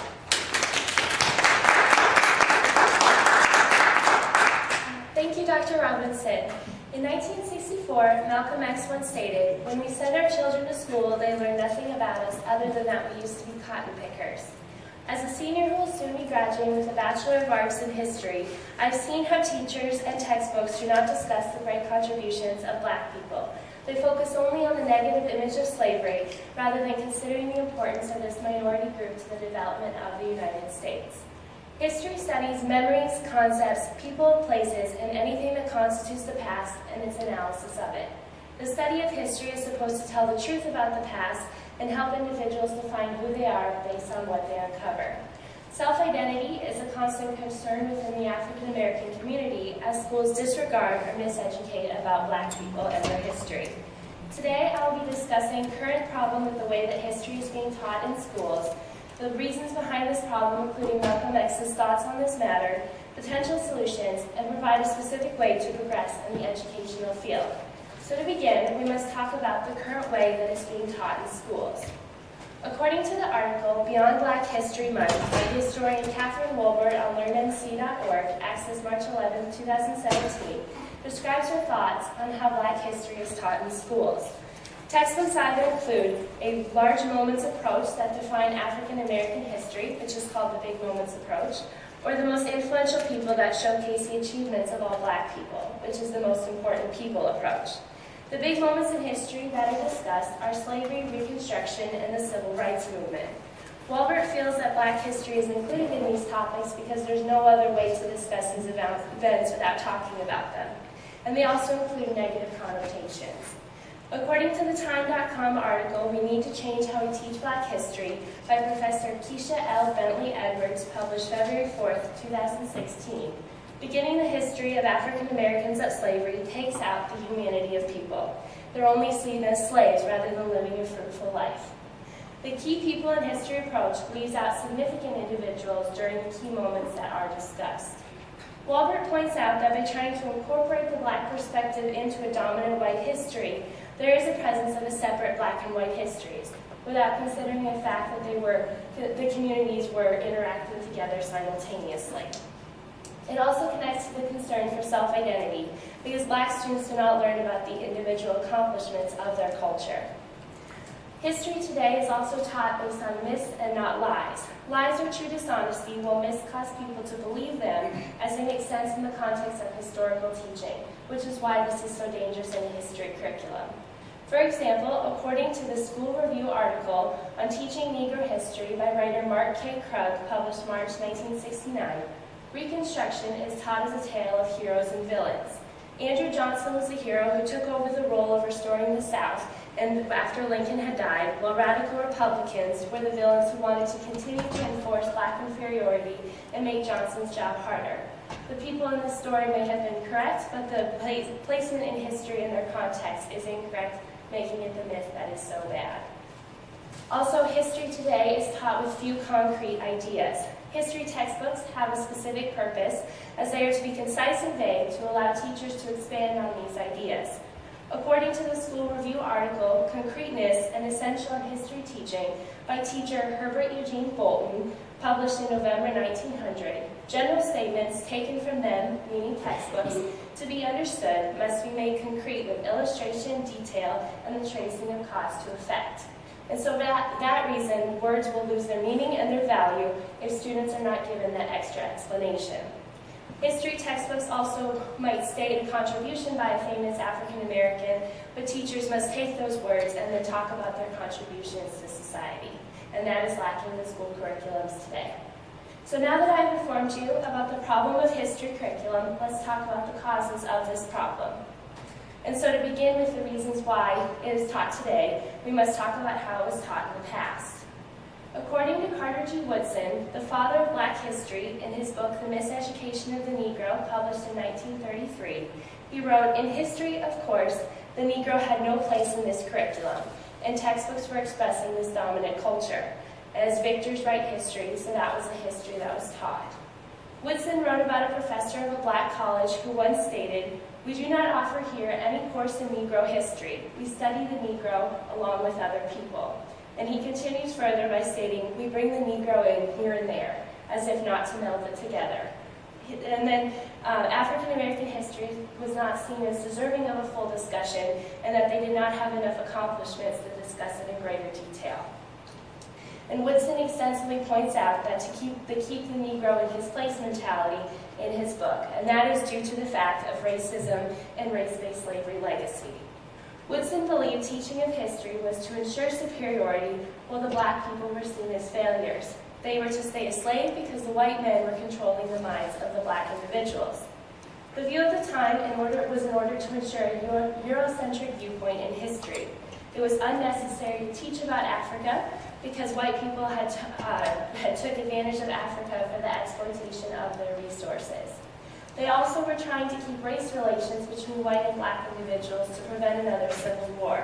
Thank you, Dr. Robinson. In 1964, Malcolm X once stated, "When we send our children to school, they learn nothing about us other than that we used to be cotton pickers." As a senior who will soon be graduating with a Bachelor of Arts in History, I've seen how teachers and textbooks do not discuss the great contributions of Black people. They focus only on the negative image of slavery, rather than considering the importance of this minority group to the development of the United States. History studies memories, concepts, people, places, and anything that constitutes the past and its analysis of it. The study of history is supposed to tell the truth about the past and help individuals define who they are based on what they uncover. Self-identity is a constant concern within the African American community as schools disregard or miseducate about Black people and their history. Today, I will be discussing current problem with the way that history is being taught in schools, the reasons behind this problem, including Malcolm X's thoughts on this matter, potential solutions, and provide a specific way to progress in the educational field. So to begin, we must talk about the current way that is being taught in schools. According to the article, Beyond Black History Month, by historian Catherine Wolbert on LearnMC.org, accessed March 11, 2017, describes her thoughts on how Black history is taught in schools. Textbooks either include a large moments approach that define African American history, which is called the Big Moments approach, or the most influential people that showcase the achievements of all Black people, which is the most important people approach. The big moments in history that are discussed are slavery, Reconstruction, and the Civil Rights Movement. Wolbert feels that Black history is included in these topics because there's no other way to discuss these events without talking about them. And they also include negative connotations. According to the Time.com article, We Need to Change How We Teach Black History by Professor Keisha L. Bentley Edwards, published February 4th, 2016, beginning the history of African Americans at slavery takes out the humanity of people. They're only seen as slaves rather than living a fruitful life. The key people in history approach leaves out significant individuals during the key moments that are discussed. Wolbert points out that by trying to incorporate the Black perspective into a dominant white history, there is a presence of a separate Black and white histories, without considering the fact that the communities were interacting together simultaneously. It also connects to the concern for self-identity, because Black students do not learn about the individual accomplishments of their culture. History today is also taught based on myths and not lies. Lies are true dishonesty, while myths cause people to believe them as they make sense in the context of historical teaching, which is why this is so dangerous in a history curriculum. For example, according to the School Review article on Teaching Negro History by writer Mark K. Krug, published March 1969, Reconstruction is taught as a tale of heroes and villains. Andrew Johnson was the hero who took over the role of restoring the South and after Lincoln had died, while radical Republicans were the villains who wanted to continue to enforce Black inferiority and make Johnson's job harder. The people in this story may have been correct, but the placement in history and their context is incorrect, making it the myth that is so bad. Also, history today is taught with few concrete ideas. History textbooks have a specific purpose, as they are to be concise and vague to allow teachers to expand on these ideas. According to the School Review article, Concreteness, an Essential in History Teaching, by teacher Herbert Eugene Bolton, published in November 1900, general statements taken from them, meaning textbooks, to be understood must be made concrete with illustration, detail, and the tracing of cause to effect. And so for that reason, words will lose their meaning and their value if students are not given that extra explanation. History textbooks also might state a contribution by a famous African American, but teachers must take those words and then talk about their contributions to society. And that is lacking in school curriculums today. So now that I've informed you about the problem of history curriculum, let's talk about the causes of this problem. And so to begin with the reasons why it is taught today, we must talk about how it was taught in the past. According to Carter G. Woodson, the father of Black history, in his book The Miseducation of the Negro, published in 1933, he wrote, "In history, of course, the Negro had no place in this curriculum, and textbooks were expressing this dominant culture. As victors write history, so that was the history that was taught." Woodson wrote about a professor of a Black college who once stated, "We do not offer here any course in Negro history. We study the Negro along with other people." And he continues further by stating, "We bring the Negro in here and there, as if not to meld it together." And then African American history was not seen as deserving of a full discussion, and that they did not have enough accomplishments to discuss it in greater detail. And Woodson extensively points out that to keep the Negro in his place mentality in his book, and that is due to the fact of racism and race-based slavery legacy. Woodson believed teaching of history was to ensure superiority, while the Black people were seen as failures. They were to stay a slave because the white men were controlling the minds of the Black individuals. The view of the time was in order to ensure a Eurocentric viewpoint in history. It was unnecessary to teach about Africa because white people had took advantage of Africa for the exploitation of their resources. They also were trying to keep race relations between white and Black individuals to prevent another civil war.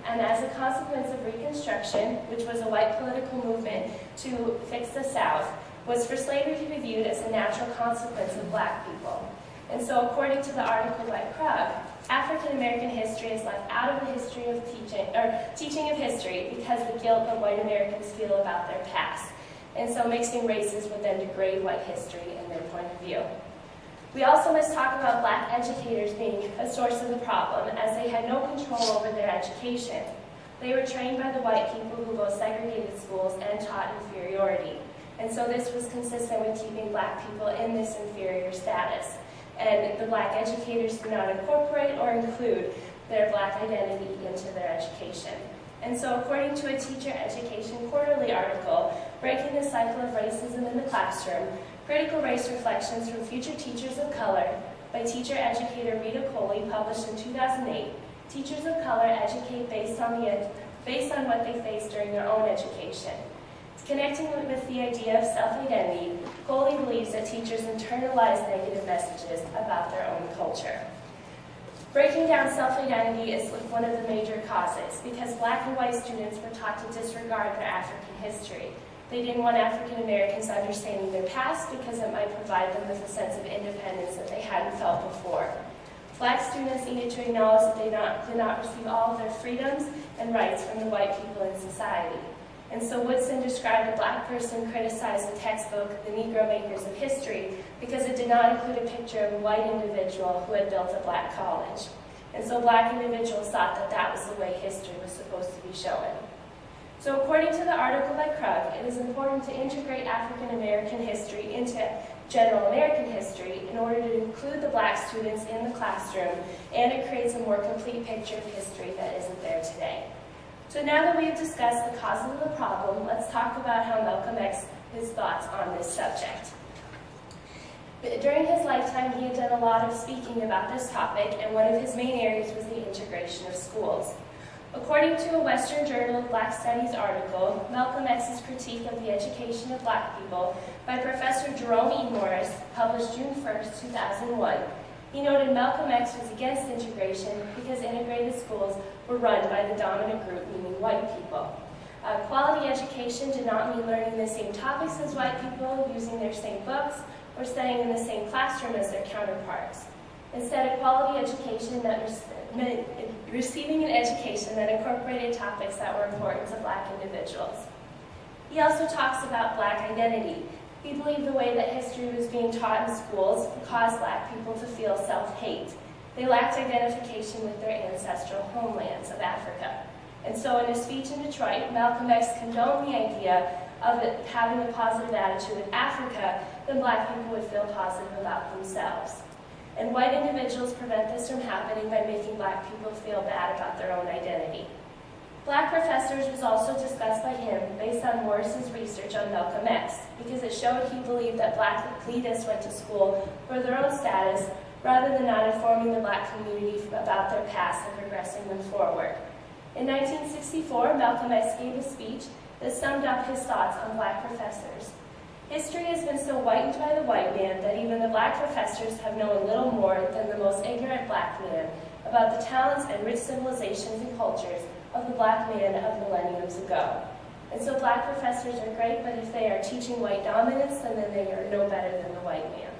And as a consequence of Reconstruction, which was a white political movement to fix the South, was for slavery to be viewed as a natural consequence of Black people. And so according to the article by Krug, African American history is left out of the history of teaching of history because of the guilt that white Americans feel about their past. And so mixing races would then degrade white history in their point of view. We also must talk about Black educators being a source of the problem, as they had no control over their education. They were trained by the white people who both segregated schools and taught inferiority. And so this was consistent with keeping Black people in this inferior status. And the Black educators did not incorporate or include their Black identity into their education. And so according to a Teacher Education Quarterly article, Breaking the Cycle of Racism in the Classroom, Critical Race Reflections from Future Teachers of Color by teacher educator Rita Coley, published in 2008, teachers of color educate based on what they face during their own education. Connecting with the idea of self-identity, Coley believes that teachers internalize negative messages about their own culture. Breaking down self-identity is one of the major causes because Black and white students were taught to disregard their African history. They didn't want African Americans understanding their past because it might provide them with a sense of independence that they hadn't felt before. Black students needed to acknowledge that they did not receive all of their freedoms and rights from the white people in society. And so Woodson described a Black person criticized the textbook, The Negro Makers of History, because it did not include a picture of a white individual who had built a Black college. And so Black individuals thought that that was the way history was supposed to be shown. So according to the article by Krug, it is important to integrate African American history into general American history in order to include the Black students in the classroom, and it creates a more complete picture of history that isn't there today. So now that we have discussed the causes of the problem, let's talk about how Malcolm X, his thoughts on this subject. During his lifetime, he had done a lot of speaking about this topic, and one of his main areas was the integration of schools. According to a Western Journal of Black Studies article, Malcolm X's critique of the education of Black people by Professor Jerome E. Morris, published June 1st, 2001, he noted Malcolm X was against integration because integrated schools were run by the dominant group, meaning white people. Quality education did not mean learning the same topics as white people, using their same books, or studying in the same classroom as their counterparts. Instead, a quality education receiving an education that incorporated topics that were important to Black individuals. He also talks about Black identity. He believed the way that history was being taught in schools caused Black people to feel self-hate. They lacked identification with their ancestral homelands of Africa. And so in his speech in Detroit, Malcolm X condoned the idea of it having a positive attitude with Africa, then Black people would feel positive about themselves. And white individuals prevent this from happening by making Black people feel bad about their own identity. Black professors was also discussed by him based on Morris's research on Malcolm X, because it showed he believed that Black elitists went to school for their own status rather than not informing the Black community about their past and progressing them forward. In 1964, Malcolm X gave a speech that summed up his thoughts on Black professors. History has been so whitened by the white man that even the Black professors have known little more than the most ignorant Black man about the talents and rich civilizations and cultures of the Black man of millenniums ago. And so Black professors are great, but if they are teaching white dominance, then they are no better than the white man.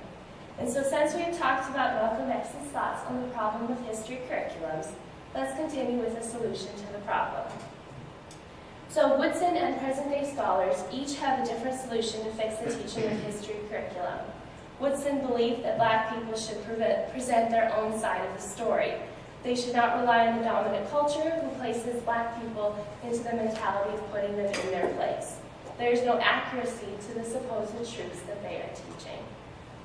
And so since we have talked about Malcolm X's thoughts on the problem of history curriculums, let's continue with a solution to the problem. So Woodson and present-day scholars each have a different solution to fix the teaching of history curriculum. Woodson believed that Black people should present their own side of the story. They should not rely on the dominant culture who places Black people into the mentality of putting them in their place. There is no accuracy to the supposed truths that they are teaching.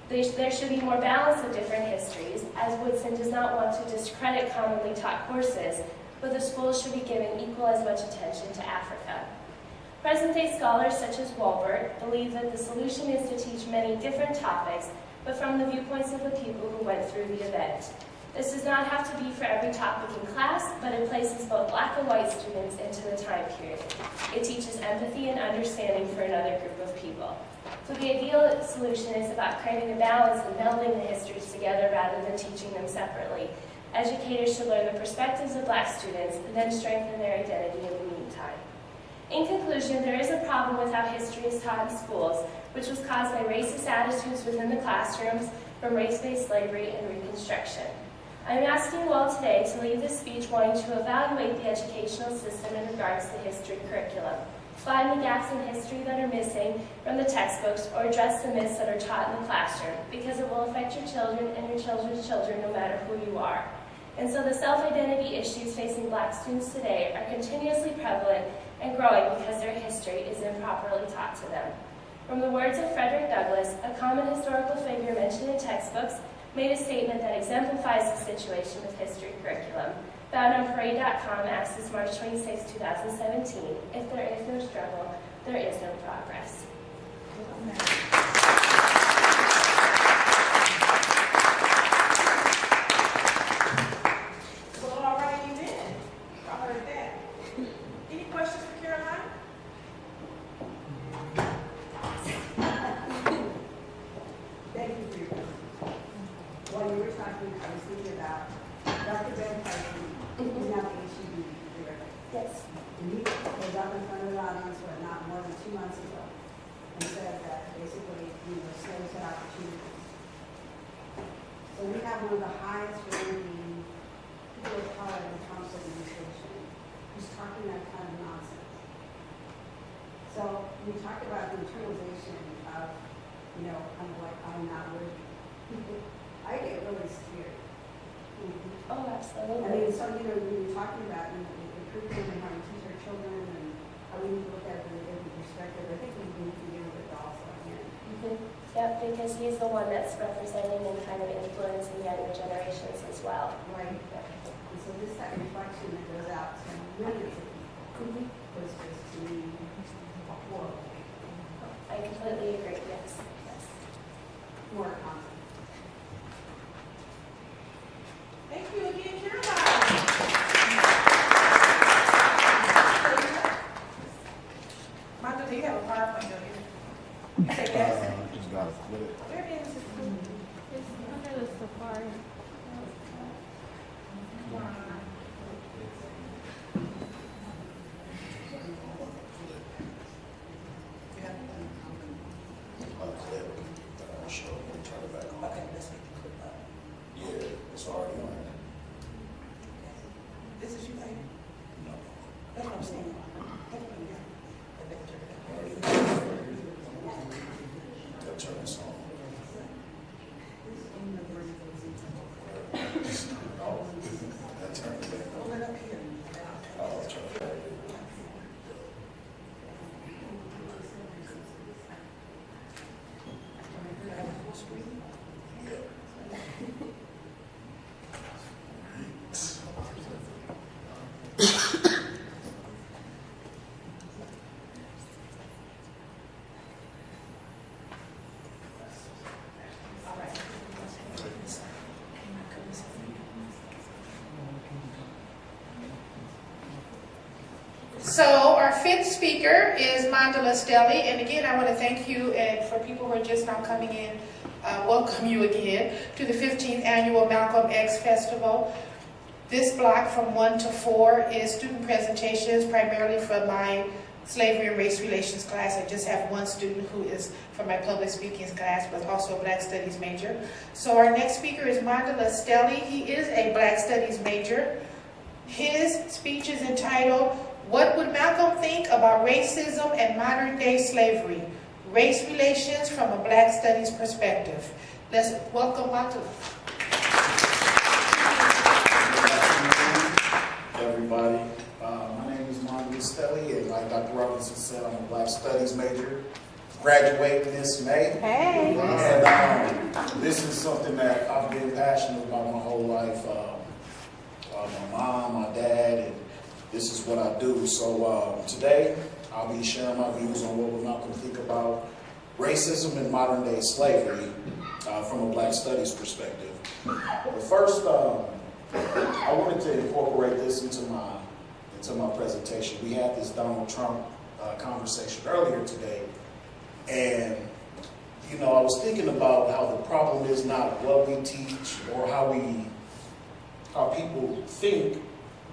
There should be more balance of different histories, as Woodson does not want to discredit commonly taught courses, but the schools should be given equal as much attention to Africa. Present-day scholars such as Walbert believe that the solution is to teach many different topics, but from the viewpoints of the people who went through the event. This does not have to be for every topic in class, but it places both Black and white students into the time period. It teaches empathy and understanding for another group of people. So the ideal solution is about creating a balance and melding the histories together rather than teaching them separately. Educators should learn the perspectives of Black students and then strengthen their identity in the meantime. In conclusion, there is a problem with how history is taught in schools, which was caused by racist attitudes within the classrooms from race-based slavery and Reconstruction. I am asking you all today to leave this speech wanting to evaluate the educational system in regards to history curriculum, find the gaps in history that are missing from the textbooks, or address the myths that are taught in the classroom, because it will affect your children and your children's children no matter who you are. And so the self-identity issues facing Black students today are continuously prevalent and growing because their history is improperly taught to them. From the words of Frederick Douglass, a common historical figure mentioned in textbooks, made a statement that exemplifies the situation with history curriculum. Found on Parade.com, access March 26, 2017. If there is no struggle, there is no progress. Well, all righty then. I heard that. Any questions for Caroline? Thank you for your question. While you were talking, I was thinking about Dr. Ben Tyson, who's now the HEB director. Yes. And he was up in front of the audience, not more than 2 months ago, and said that basically, slaves had opportunities. So we have one of the highest ranking people of color in the Trump administration who's talking that kind of nonsense. So we talked about the internalization of, kind of like, I'm not worthy. I get really scared. Oh, absolutely. I mean, so, when you're talking about, the curriculum and how we teach our children and how we need to look at it from a different perspective, I think we need to deal with it also again. Yep, because he's the one that's representing and kind of influencing younger generations as well. Right. And so this that reflection that goes out to millions of people was just to me horrible. I completely agree, yes. Yes. More content. Thank you again, Caroline. Michael, do you have a PowerPoint, don't you? You say yes? Just gotta quit it. Where is it? It's under the Safari. Clip. Show. Turn it back on. Okay, let's make it quick. Yeah. So our fifth speaker is Mandela Stelly, and again, I want to thank you, and for people who are just now coming in, welcome you again to the 15th Annual Malcolm X Festival. This block from 1 to 4 is student presentations, primarily from my Slavery and Race Relations class. I just have one student who is from my public speaking class, but also a Black Studies major. So our next speaker is Mandela Stelly. He is a Black Studies major. His speech is entitled, "What Would Malcolm Think About Racism and Modern Day Slavery? Race Relations from a Black Studies Perspective." Let's welcome Mandela. Everybody, my name is Mandela Stelly, and like Dr. Robinson said, I'm a Black Studies major, graduating this May. Hey. And this is something that I've been passionate about my whole life. My mom, my dad, and this is what I do. So today, I'll be sharing my views on what would Malcolm think about racism and modern day slavery from a Black Studies perspective. But first, I wanted to incorporate this into my presentation. We had this Donald Trump conversation earlier today, and you know, I was thinking about how the problem is not what we teach or how people think,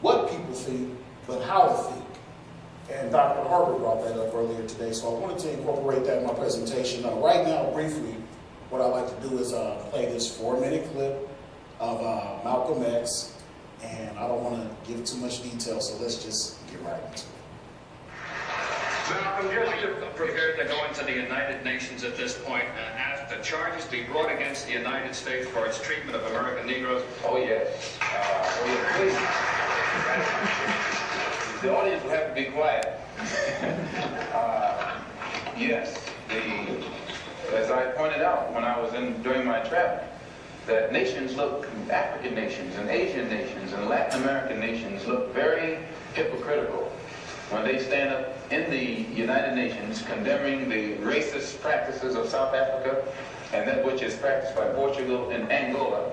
what people think, but how to think. And Dr. Harper brought that up earlier today, so I wanted to incorporate that in my presentation. Right now, briefly, what I like to do is play this 4-minute clip of Malcolm X, and I don't want to give too much detail, so let's just get right into it. Malcolm, you're prepared to go into the United Nations at this point and ask that charges be brought against the United States for its treatment of American Negroes? Oh, yes. Please. The audience will have to be quiet. Yes, as I pointed out when I was during my travel, that nations look, African nations and Asian nations and Latin American nations look very hypocritical when they stand up in the United Nations condemning the racist practices of South Africa and that which is practiced by Portugal and Angola,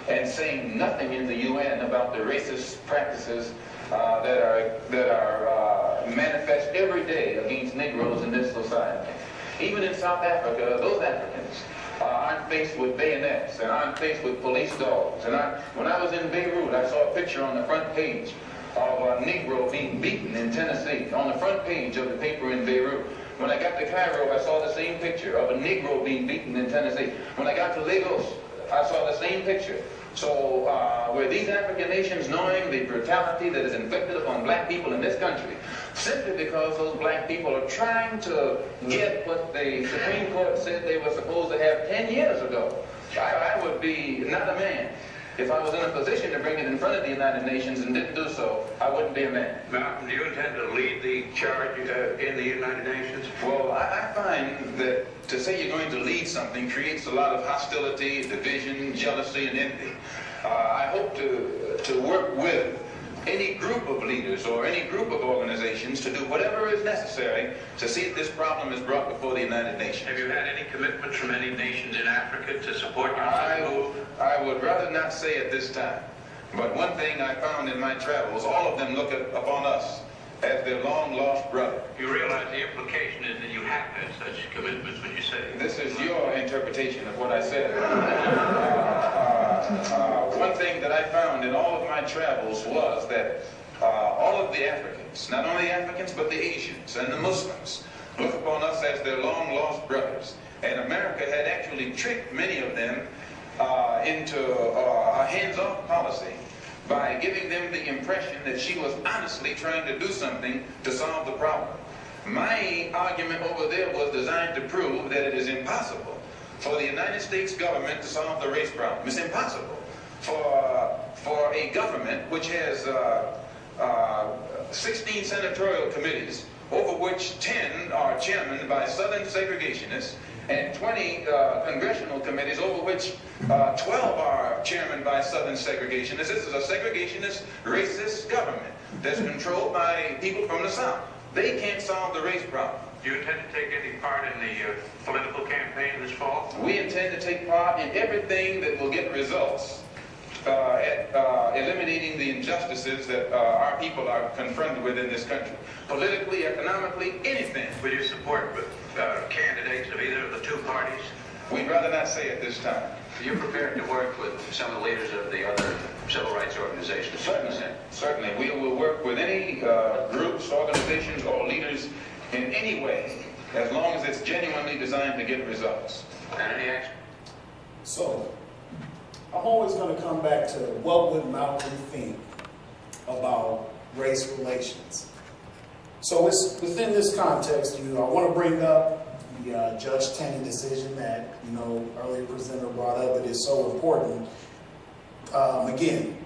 and saying nothing in the UN about the racist practices that are manifest every day against Negroes in this society. Even in South Africa, those Africans aren't faced with bayonets and aren't faced with police dogs. And when I was in Beirut, I saw a picture on the front page of a Negro being beaten in Tennessee, on the front page of the paper in Beirut. When I got to Cairo, I saw the same picture of a Negro being beaten in Tennessee. When I got to Lagos, I saw the same picture. So were these African nations knowing the brutality that is inflicted upon black people in this country, simply because those black people are trying to get what the Supreme Court said they were supposed to have 10 years ago? I would be not a man. If I was in a position to bring it in front of the United Nations and didn't do so, I wouldn't be a man. Malcolm, do you intend to lead the charge in the United Nations? Well, I find that to say you're going to lead something creates a lot of hostility, division, jealousy, and envy. I hope to work with any group of leaders or any group of organizations to do whatever is necessary to see that this problem is brought before the United Nations. Have you had any commitments from any nations in Africa to support your move? I would rather not say at this time. But one thing I found in my travels, all of them look upon us as their long-lost brother. You realize the implication is that you have had such commitments when you say... This is your interpretation of what I said. One thing that I found in all of my travels was that all of the Africans, not only Africans, but the Asians and the Muslims, look upon us as their long-lost brothers. And America had actually tricked many of them into a hands-off policy by giving them the impression that she was honestly trying to do something to solve the problem. My argument over there was designed to prove that it is impossible for the United States government to solve the race problem. It's impossible for a government which has 16 senatorial committees, over which 10 are chairmaned by Southern segregationists, and 20 congressional committees, over which 12 are chairmaned by Southern segregationists. This is a segregationist, racist government that's controlled by people from the South. They can't solve the race problem. Do you intend to take any part in the political campaign this fall? We intend to take part in everything that will get results at eliminating the injustices that our people are confronted with in this country. Politically, economically, anything. Will you support candidates of either of the two parties? We'd rather not say at this time. Are you prepared to work with some of the leaders of the other civil rights organizations? Certainly. We will work with any groups, organizations, or leaders in any way, as long as it's genuinely designed to get results. And any action? So, I'm always going to come back to what would Malcolm think about race relations. So it's within this context, I want to bring up the Judge Taney decision that, earlier presenter brought up. It is so important. Again,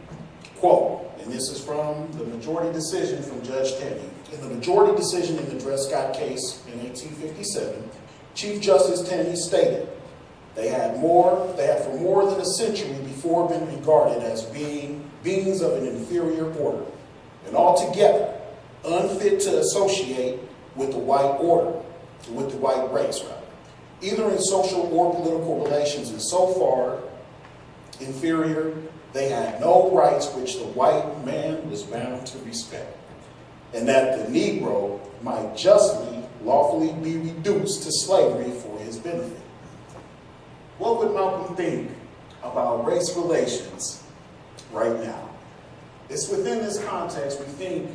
quote, and this is from the majority decision from Judge Taney. In the majority decision in the Dred Scott case in 1857, Chief Justice Taney stated, they had for more than a century before been regarded as beings of an inferior order, and altogether unfit to associate with the white order, with the white race, rather, either in social or political relations, and so far inferior, they had no rights which the white man was bound to respect, and that the Negro might justly, lawfully be reduced to slavery for his benefit. What would Malcolm think about race relations right now? It's within this context we think,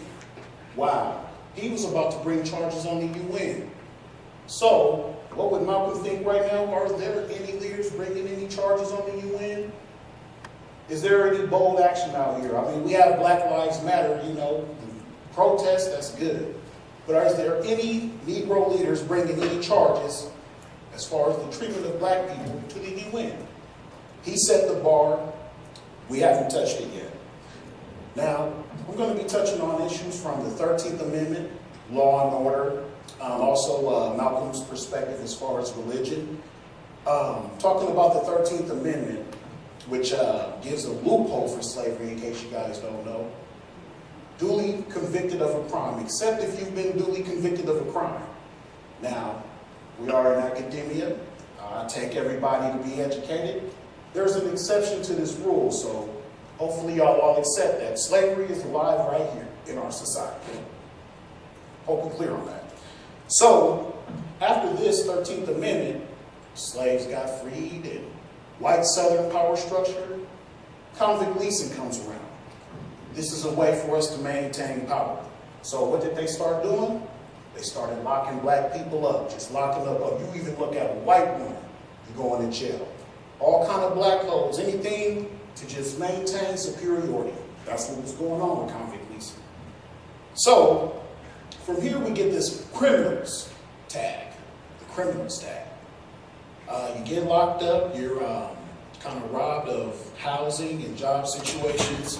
wow, he was about to bring charges on the UN. So, what would Malcolm think right now? Are there any leaders bringing any charges on the UN? Is there any bold action out here? I mean, we have Black Lives Matter, protests, that's good. But is there any Negro leaders bringing any charges as far as the treatment of black people to the UN? He set the bar. We haven't touched it yet. Now, I'm going to be touching on issues from the 13th Amendment, law and order, also Malcolm's perspective as far as religion. Talking about the 13th Amendment, which gives a loophole for slavery, in case you guys don't know. Duly convicted of a crime, except if you've been duly convicted of a crime. Now, we are in academia. I take everybody to be educated. There's an exception to this rule, so hopefully y'all all accept that. Slavery is alive right here in our society. Hope we're clear on that. So, after this 13th Amendment, slaves got freed and white Southern power structure, convict leasing comes around. This is a way for us to maintain power. So what did they start doing? They started locking black people up, just locking up. You even look at a white woman, you're going to jail. All kind of black codes, anything to just maintain superiority. That's what was going on with convict leasing. So, from here we get this criminals tag, the criminals tag. You get locked up, you're kind of robbed of housing and job situations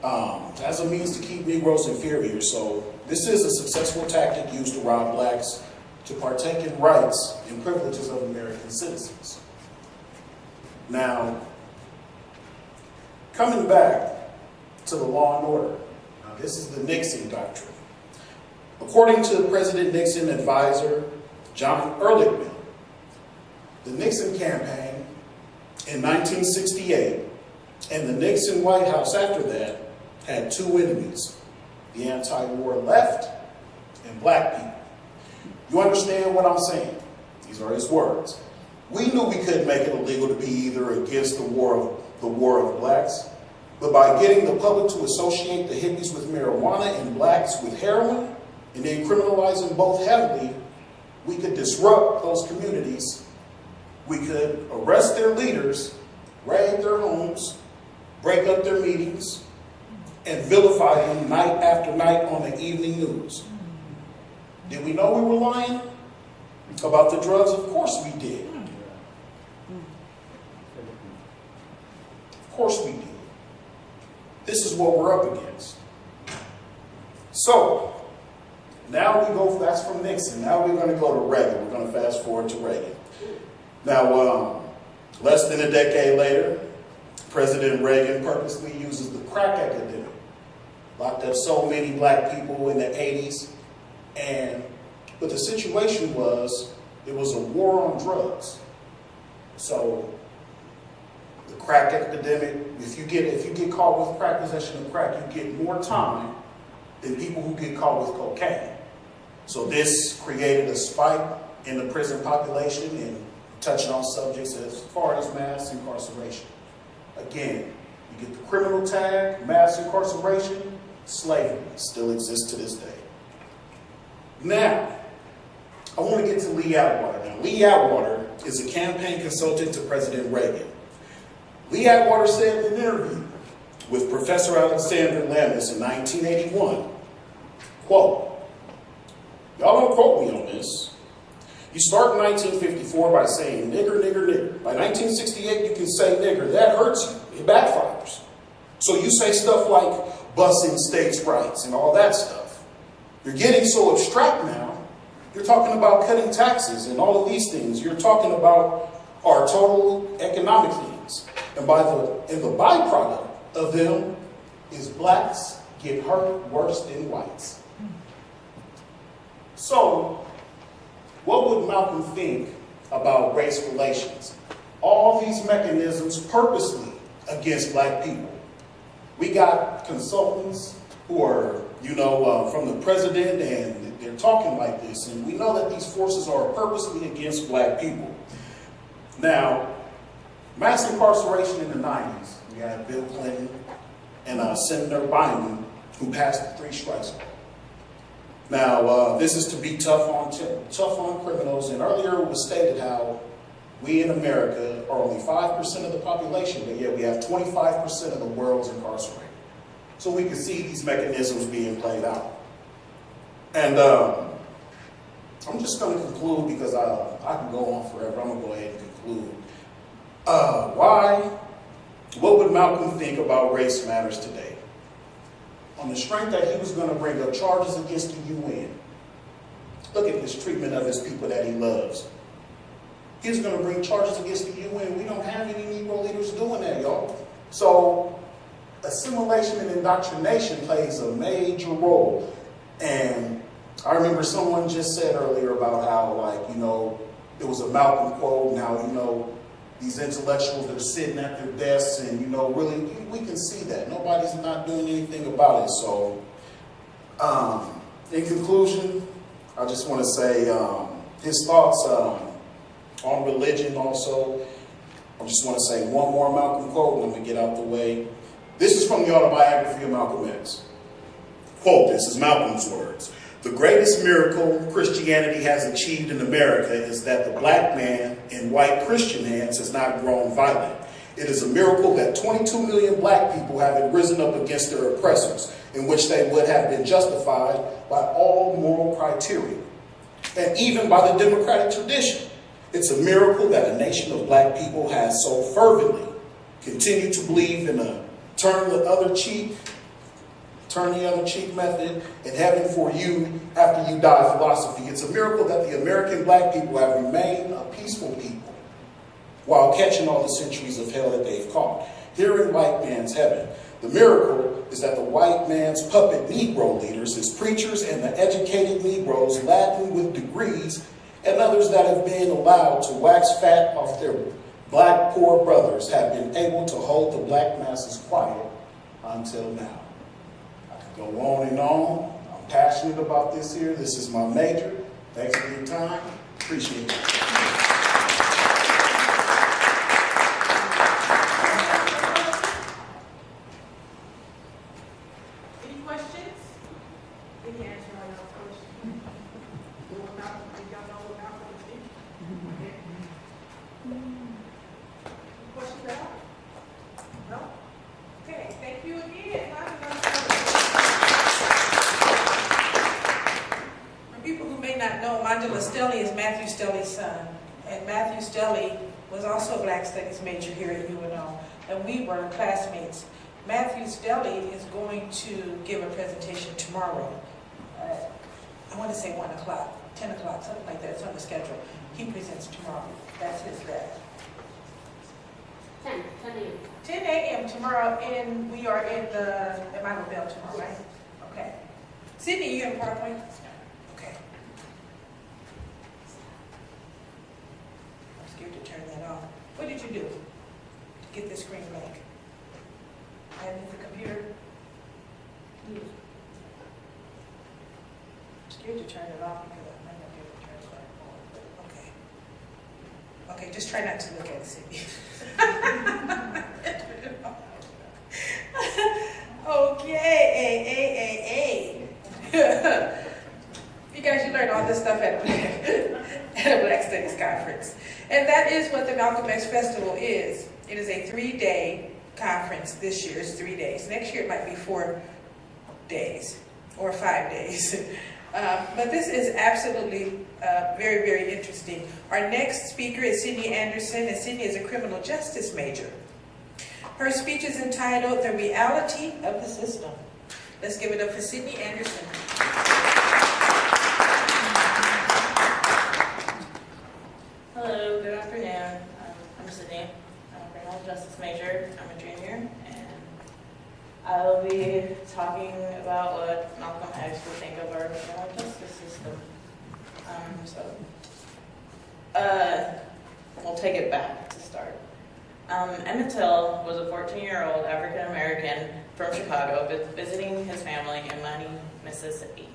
as a means to keep Negroes inferior. So this is a successful tactic used to rob blacks to partake in rights and privileges of American citizens. Now, coming back to the law and order, now this is the Nixon doctrine. According to President Nixon advisor John Ehrlichman, the Nixon campaign in 1968 and the Nixon White House after that had two enemies, the anti-war left and black people. You understand what I'm saying? These are his words. We knew we couldn't make it illegal to be either against the war of blacks, but by getting the public to associate the hippies with marijuana and blacks with heroin, and then criminalizing both heavily, we could disrupt those communities. We could arrest their leaders, raid their homes, break up their meetings, and vilify them night after night on the evening news. Did we know we were lying about the drugs? Of course we did. Of course we did. This is what we're up against. So, now we go, that's from Nixon. Now we're going to go to Reagan. We're going to fast forward to Reagan. Now, less than a decade later, President Reagan purposely uses the crack epidemic. Locked up so many black people in the 80s. But the situation was, it was a war on drugs. So, the crack epidemic. If you get caught with crack, possession of crack, you get more time than people who get caught with cocaine. So this created a spike in the prison population and touching on subjects as far as mass incarceration. Again, you get the criminal tag, mass incarceration, slavery still exists to this day. Now, I want to get to Lee Atwater. Now, Lee Atwater is a campaign consultant to President Reagan. Lee Atwater said in an interview with Professor Alexander Lamis in 1981, quote, y'all don't quote me on this. You start in 1954 by saying nigger, nigger, nigger. By 1968, you can say nigger. That hurts you. It backfires. So you say stuff like busing states' rights and all that stuff. You're getting so abstract now. You're talking about cutting taxes and all of these things. You're talking about our total economic things. And the byproduct of them is blacks get hurt worse than whites. So, what would Malcolm think about race relations? All these mechanisms purposely against black people. We got consultants who are, from the president, and they're talking like this, and we know that these forces are purposely against black people. Now, mass incarceration in the 90s, we had Bill Clinton and Senator Bynum, who passed the 3 strikes law. Now, this is to be tough on criminals, and earlier it was stated how we in America are only 5% of the population, but yet we have 25% of the world's incarcerated. So we can see these mechanisms being played out. And I'm just going to conclude because I can go on forever. I'm going to go ahead and conclude. What would Malcolm think about race matters today? On the strength that he was going to bring up charges against the UN. Look at this treatment of his people that he loves. He's going to bring charges against the UN. We don't have any Negro leaders doing that, y'all. So assimilation and indoctrination plays a major role. And I remember someone just said earlier about how, it was a Malcolm quote. Now, these intellectuals that are sitting at their desks and, really, we can see that. Nobody's not doing anything about it. So, in conclusion, I just want to say his thoughts on religion also. I just want to say one more Malcolm quote and I'm going to get out the way. This is from the autobiography of Malcolm X. Quote, this is Malcolm's words. The greatest miracle Christianity has achieved in America is that the black man in white Christian hands has not grown violent. It is a miracle that 22 million black people haven't risen up against their oppressors, in which they would have been justified by all moral criteria, and even by the democratic tradition. It's a miracle that a nation of black people has so fervently continued to believe in a turn the other cheek method and heaven for you after you die philosophy. It's a miracle that the American black people have remained a peaceful people while catching all the centuries of hell that they've caught. Here in white man's heaven, the miracle is that the white man's puppet Negro leaders, his preachers and the educated Negroes laden with degrees and others that have been allowed to wax fat off their black poor brothers have been able to hold the black masses quiet until now. I could go on and on. I'm passionate about this here. This is my major. Thanks for your time. Appreciate it. Any questions? Any answer on your question? Y'all know what Malcolm was thinking? Questions at all? No? Okay, thank you again. For people who may not know, Mandela Stelly is Matthew Stelly's son. And Matthew Stelly was also a Black Studies major here at UNO. And we were classmates. Matthew Stelly is going to give a presentation tomorrow. I want to say 1 o'clock, 10 o'clock, something like that. It's on the schedule. He presents tomorrow. That's his dad. 10 a.m. 10 a.m. tomorrow, and we are in the Michael Bell tomorrow, right? Okay. Sydney, you in Parkway? Okay. I'm scared to turn that off. What did you do to get this scared to turn it off because I might not be able to turn it back on, but okay. Okay, just try not to look at it, Sydney. Okay, you guys, you learned all this stuff at a Black Studies conference. And that is what the Malcolm X Festival is. It is a 3-day conference. This year it's 3 days. Next year it might be 4 days or 5 days. But this is absolutely very, very interesting. Our next speaker is Sydney Anderson, and Sydney is a criminal justice major. Her speech is entitled, "The Reality of the System." Let's give it up for Sydney Anderson. Hello, good afternoon. I'm Sydney. I'm a criminal justice major. I'm a junior, and I will be talking about what Malcolm X would think of our criminal justice system. We'll take it back to start. Emmett Till was a 14-year-old African-American from Chicago visiting his family in Money, Mississippi.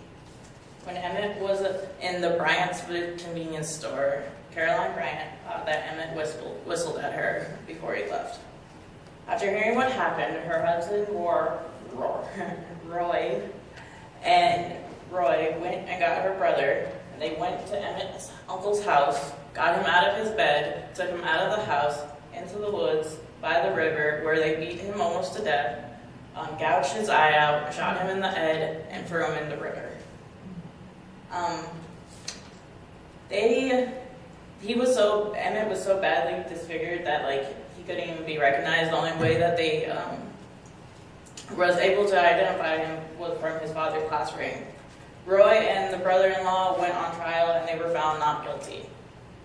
When Emmett was in the Bryant's convenience store, Caroline Bryant thought that Emmett whistled at her before he left. After hearing what happened, her husband, Roy went and got her brother. They went to Emmett's uncle's house, got him out of his bed, took him out of the house, into the woods by the river, where they beat him almost to death, gouged his eye out, shot him in the head, and threw him in the river. Emmett was so badly disfigured that he couldn't even be recognized. The only way that they was able to identify him was from his father's class ring. Roy and the brother-in-law went on trial and they were found not guilty.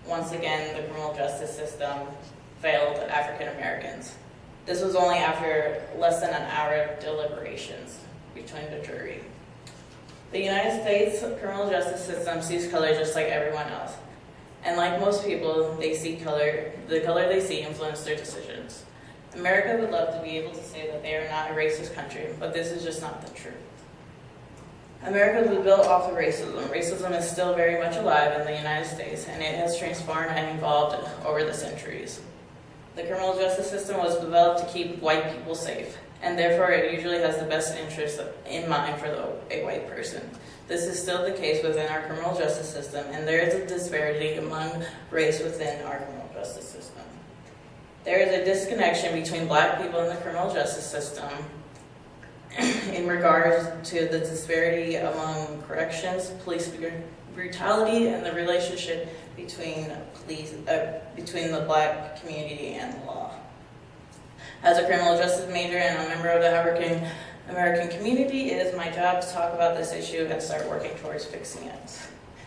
Once again, the criminal justice system failed African Americans. This was only after less than an hour of deliberations between the jury. The United States criminal justice system sees color just like everyone else. And like most people, they see color. The color they see influences their decisions. America would love to be able to say that they are not a racist country, but this is just not the truth. America was built off of racism. Racism is still very much alive in the United States, and it has transformed and evolved over the centuries. The criminal justice system was developed to keep white people safe, and therefore it usually has the best interest in mind for a white person. This is still the case within our criminal justice system, and there is a disparity among race within our criminal justice system. There is a disconnection between black people in the criminal justice system in regards to the disparity among corrections, police brutality, and the relationship between the black community and the law. As a criminal justice major and a member of the African American community, it is my job to talk about this issue and start working towards fixing it.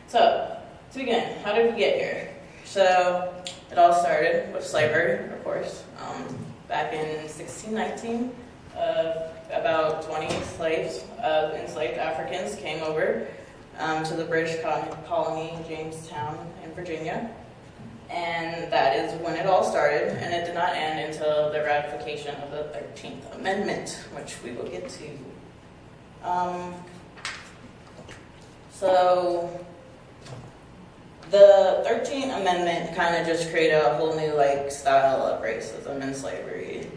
So, to begin, how did we get here? So, it all started with slavery, of course. Back in 1619, about 20 enslaved Africans came over to the British colony Jamestown in Virginia. And that is when it all started, and it did not end until the ratification of the 13th Amendment, which we will get to. So the 13th Amendment kind of just created a whole new style of racism and slavery.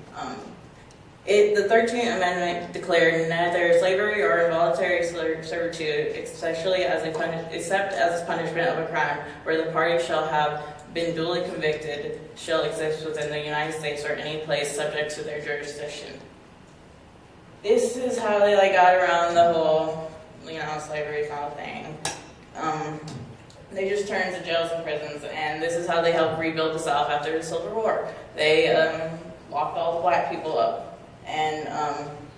The 13th Amendment declared neither slavery or involuntary servitude, especially except as a punishment of a crime, where the party shall have been duly convicted, shall exist within the United States or any place subject to their jurisdiction. This is how they got around the whole, slavery is not a thing. They just turned to jails and prisons, and this is how they helped rebuild the South after the Civil War. They locked all the black people up, and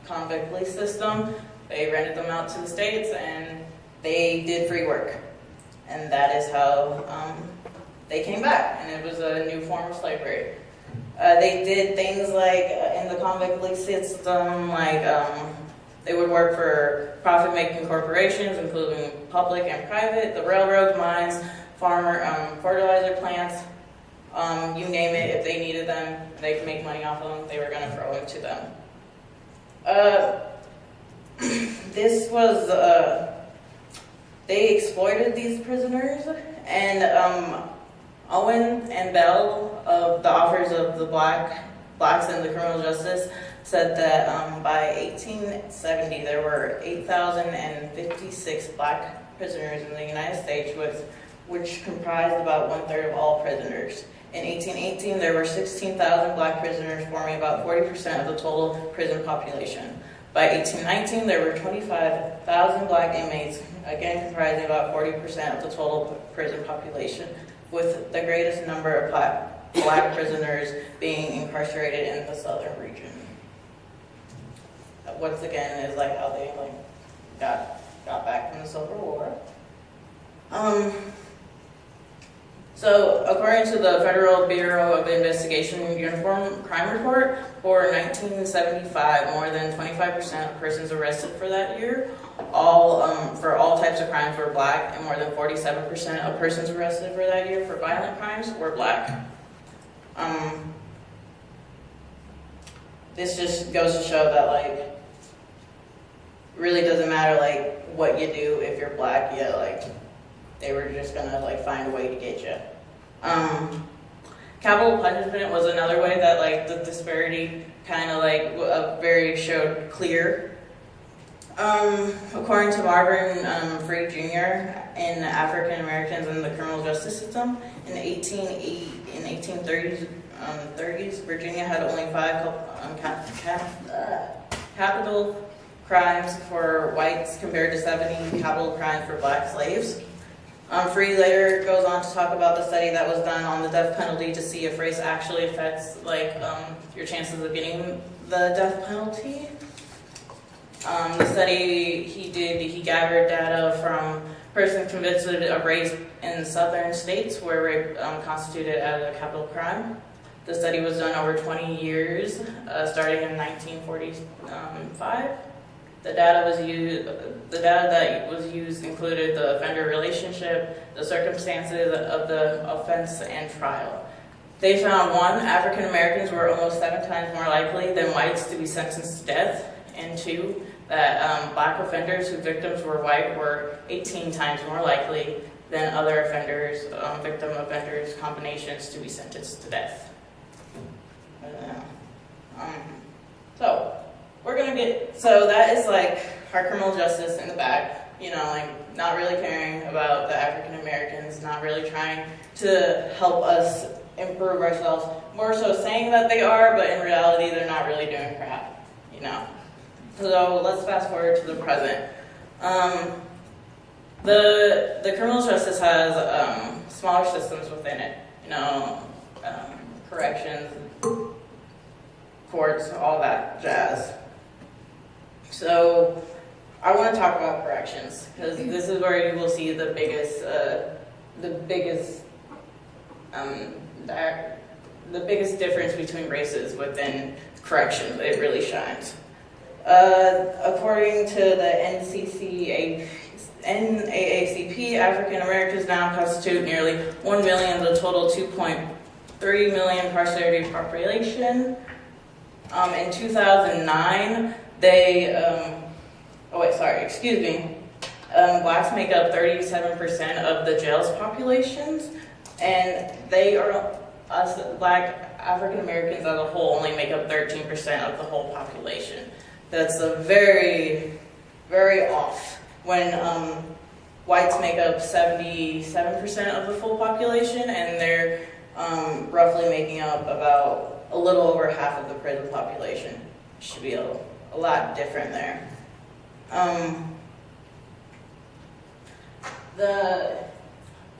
convict police system, they rented them out to the states, and they did free work. And that is how they came back, and it was a new form of slavery. They did things in the convict police system, they would work for profit-making corporations, including public and private, the railroads, mines, fertilizer plants, you name it. If they needed them, they could make money off of them, they were going to throw it to them. they exploited these prisoners, and Owen and Bell, the authors of the Blacks in the Criminal Justice, said that by 1870 there were 8,056 black prisoners in the United States, which comprised about 1/3 of all prisoners. In 1818, there were 16,000 black prisoners, forming about 40% of the total prison population. By 1819, there were 25,000 black inmates, again comprising about 40% of the total prison population, with the greatest number of black prisoners being incarcerated in the southern region. Once again, is like how they got back from the Civil War. So, according to the Federal Bureau of Investigation Uniform Crime Report, for 1975, more than 25% of persons arrested for that year, for all types of crimes, were black, and more than 47% of persons arrested for that year for violent crimes were black. This just goes to show that, like, really doesn't matter, like, what you do if you're black, yeah, like, they were just gonna, like, find a way to get you. Capital punishment was another way that, like, the disparity kind of, like, very showed clear. According to Marvin Freed Jr. in African Americans in the criminal justice system, in 1830s, Virginia had only 5 capital crimes for whites compared to 70 capital crimes for black slaves. Freed later goes on to talk about the study that was done on the death penalty to see if race actually affects, like, your chances of getting the death penalty. The study he did, he gathered data from persons convicted of rape in southern states where rape constituted as a capital crime. The study was done over 20 years, starting in 1945. The data that was used included the offender relationship, the circumstances of the offense, and trial. They found 1, African Americans were almost 7 times more likely than whites to be sentenced to death, and 2, that black offenders whose victims were white were 18 times more likely than other offenders, victim offenders combinations to be sentenced to death. So that is like our criminal justice in the back, you know, like not really caring about the African Americans, not really trying to help us improve ourselves, more so saying that they are, but in reality they're not really doing crap, you know. So let's fast forward to the present. The criminal justice has smaller systems within it, you know, corrections, courts, all that jazz. So I want to talk about corrections because this is where you will see the biggest difference between races within corrections. It really shines. According to the NAACP, African Americans now constitute nearly 1 million of the total 2.3 million incarcerated population. In 2009, blacks make up 37% of the jail's populations, and black African Americans as a whole only make up 13% of the whole population. That's a very, very off. When whites make up 77% of the full population, and they're roughly making up about a little over half of the prison population. Should be a lot different there.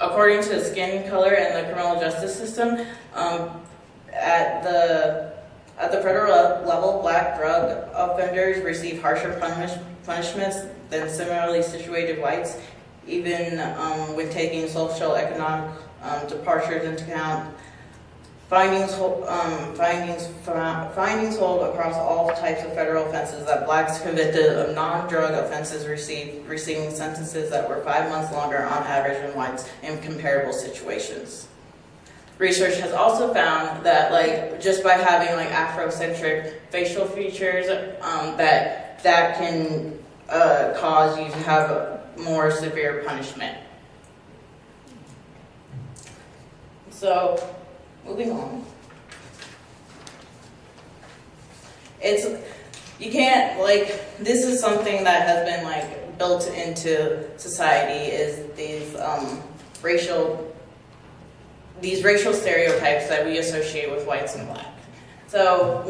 According to skin color and the criminal justice system, at the federal level, black drug offenders receive harsher punishments than similarly situated whites, even when taking social economic departures into account. Findings hold across all types of federal offenses that blacks convicted of non-drug offenses receiving sentences that were 5 months longer on average than whites in comparable situations. Research has also found that, like, just by having like Afrocentric facial features, that can cause you to have more severe punishment. So, moving on. You can't, this is something that has been, built into society, is these racial stereotypes that we associate with whites and black. So,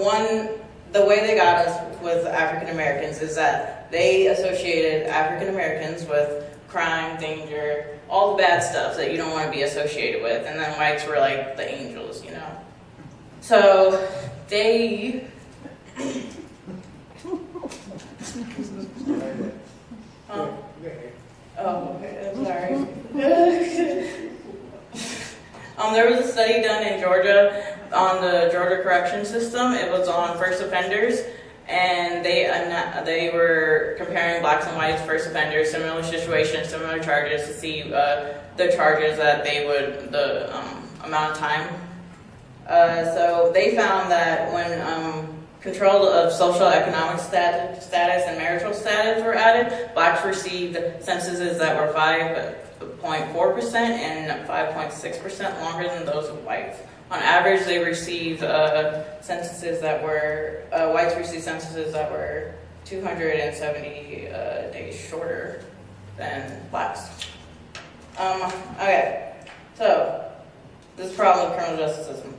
the way they got us with African Americans is that they associated African Americans with crime, danger, all the bad stuff that you don't want to be associated with, and then whites were like the angels, you know? So, they... Oh, okay, I'm sorry. There was a study done in Georgia on the Georgia correction system. It was on first offenders, and they were comparing blacks and whites first offenders, similar situations, similar charges, to see the charges that the amount of time. So they found that when control of social economic status and marital status were added, blacks received sentences that were 5.4% and 5.6% longer than those of whites. On average, they received sentences that were, whites received sentences that were 270 days shorter than blacks. Okay, so this problem with criminal justice system.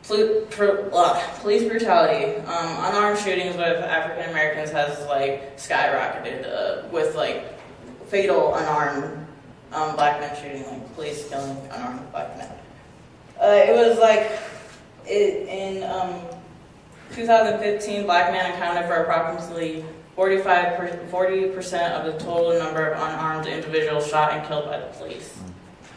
Police brutality. Unarmed shootings with African Americans has skyrocketed with fatal unarmed black men shooting, police killing unarmed black men. It was in 2015, black men accounted for approximately 40% of the total number of unarmed individuals shot and killed by the police.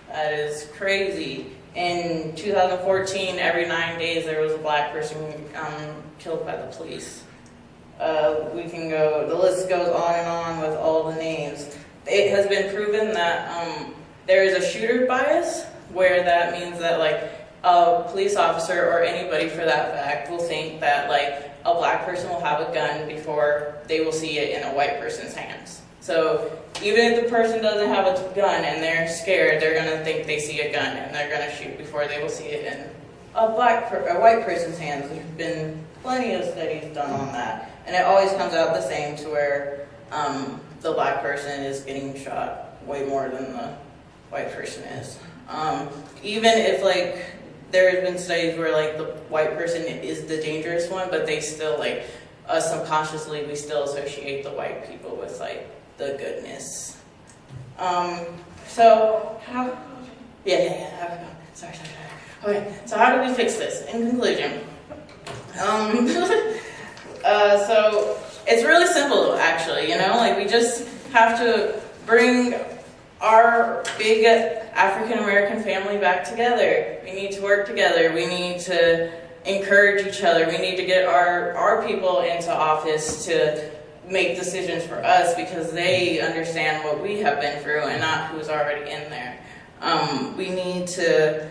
That is crazy. In 2014, every 9 days there was a black person killed by the police. The list goes on and on with all the names. It has been proven that there is a shooter bias, where that means that a police officer or anybody for that fact will think that a black person will have a gun before they will see it in a white person's hands. So even if the person doesn't have a gun and they're scared, they're going to think they see a gun and they're going to shoot before they will see it in a white person's hands. There's been plenty of studies done on that. And it always comes out the same, to where the black person is getting shot way more than the white person is. Even if there have been studies where the white person is the dangerous one, but they still subconsciously we still associate the white people with the goodness. So how? Yeah. Sorry. Okay. So how do we fix this? In conclusion, so it's really simple, actually. We just have to bring our big African American family back together. We need to work together. We need to encourage each other. We need to get our people into office to make decisions for us, because they understand what we have been through and not who's already in there. We need to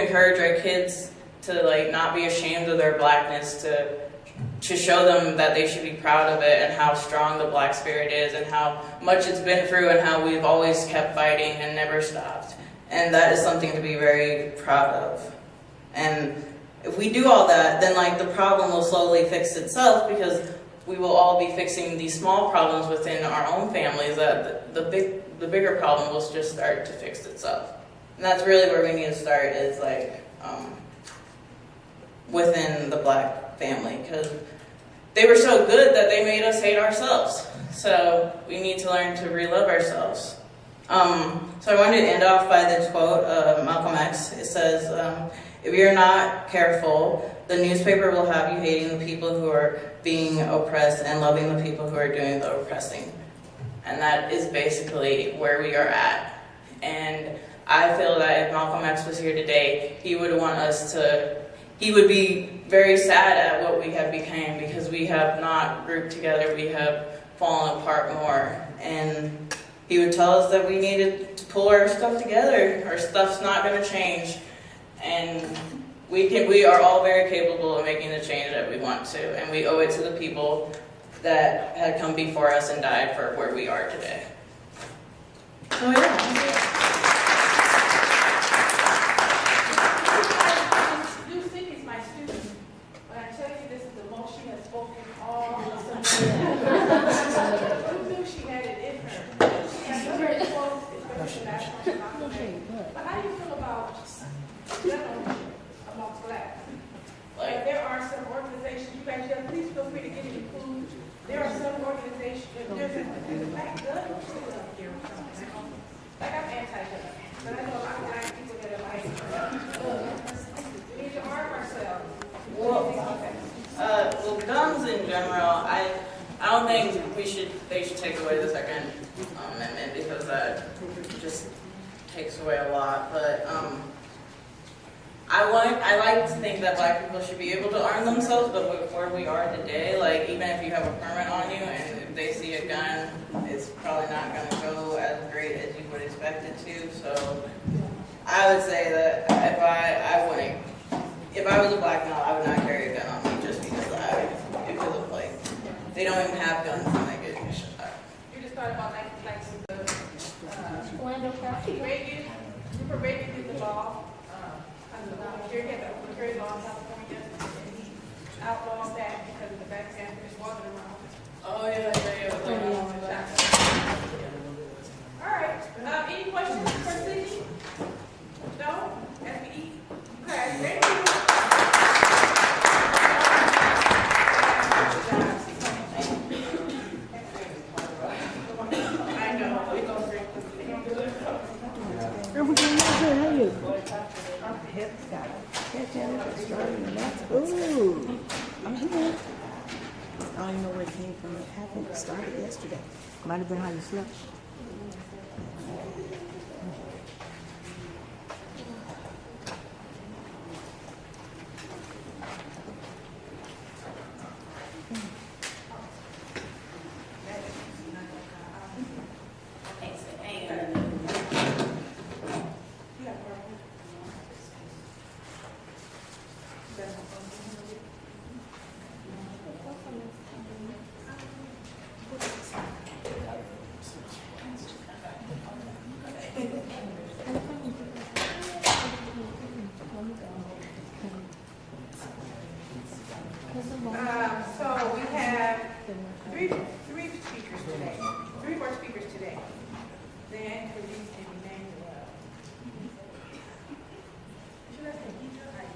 encourage our kids to not be ashamed of their blackness, to show them that they should be proud of it, and how strong the black spirit is, and how much it's been through, and how we've always kept fighting and never stopped. And that is something to be very proud of. And if we do all that, then the problem will slowly fix itself, because we will all be fixing these small problems within our own families, that the bigger problem will just start to fix itself. And that's really where we need to start, is within the black family, because they were so good that they made us hate ourselves. So we need to learn to re-love ourselves. So I wanted to end off by this quote of Malcolm X. It says, if you're not careful, the newspaper will have you hating the people who are being oppressed and loving the people who are doing the oppressing. And that is basically where we are at. And I feel that if Malcolm X was here today, he would be very sad at what we have become, because we have not grouped together, we have fallen apart more. And he would tell us that we needed to pull our stuff together. Our stuff's not going to change. And we are all very capable of making the change that we want to. And we owe it to the people that had come before us and died for where we are today. Oh New City's my student, but I tell you, this is the most she has spoken all the time. Who knew she had it in her? She has very close, especially national documentary. But how do you feel about general amongst blacks? Like, there are some organizations, you guys, please feel free to get any clues. There are some organizations, there's a black gun still up here or something. Like, I'm anti-gun, but I know a lot of black people that are like, we need to arm ourselves. Well, guns in general, I don't think they should take away the Second Amendment because that just takes away a lot. But I like to think that black people should be able to arm themselves, but with where we are today, like even if you have a permit on you and if they see a gun, it's probably not going to go as great as you would expect it to. So I would say that if I was a black male, I would not carry a gun on me just because of like they don't even have guns and they get shot. You just thought about like the Reagan did the law. The carry law in California, and he outlawed that because of the Black Panthers walking around. Oh yeah. All right. Any questions for Sydney? No? As we eat? Okay. Thank you. I know. We go very quickly. Ooh, I'm here. I don't even know where it came from. It happened. It started yesterday. Might have been how you slept. So we have three speakers today, three more speakers today. Then Khalees and Emmanuel. Should I say Deidre?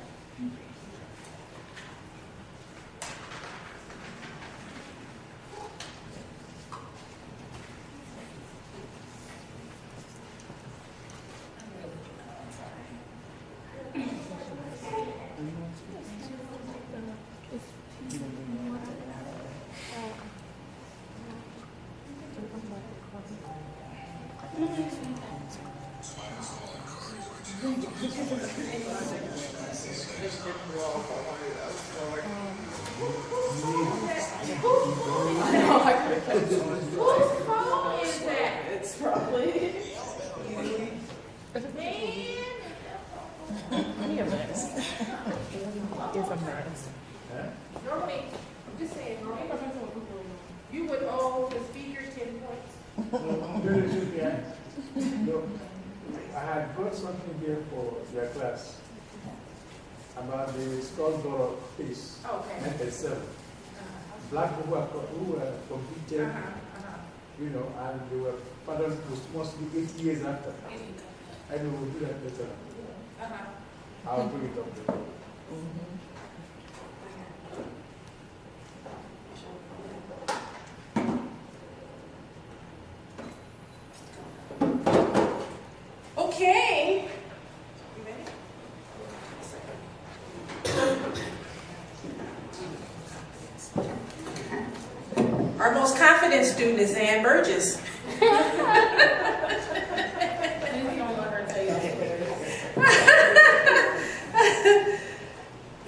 Whose phone is that? It's probably It's a mess. Normally, I'm just saying, normally, you would owe the speaker 10 points. Look, I had brought something here for their class about the Scottsboro case, Okay. 1987. Black people who were convicted, you know, and they were pardoned mostly 8 years after. I know we'll do that later. I'll bring it up later. Okay. You ready? Our most confident student is Ann Burgess.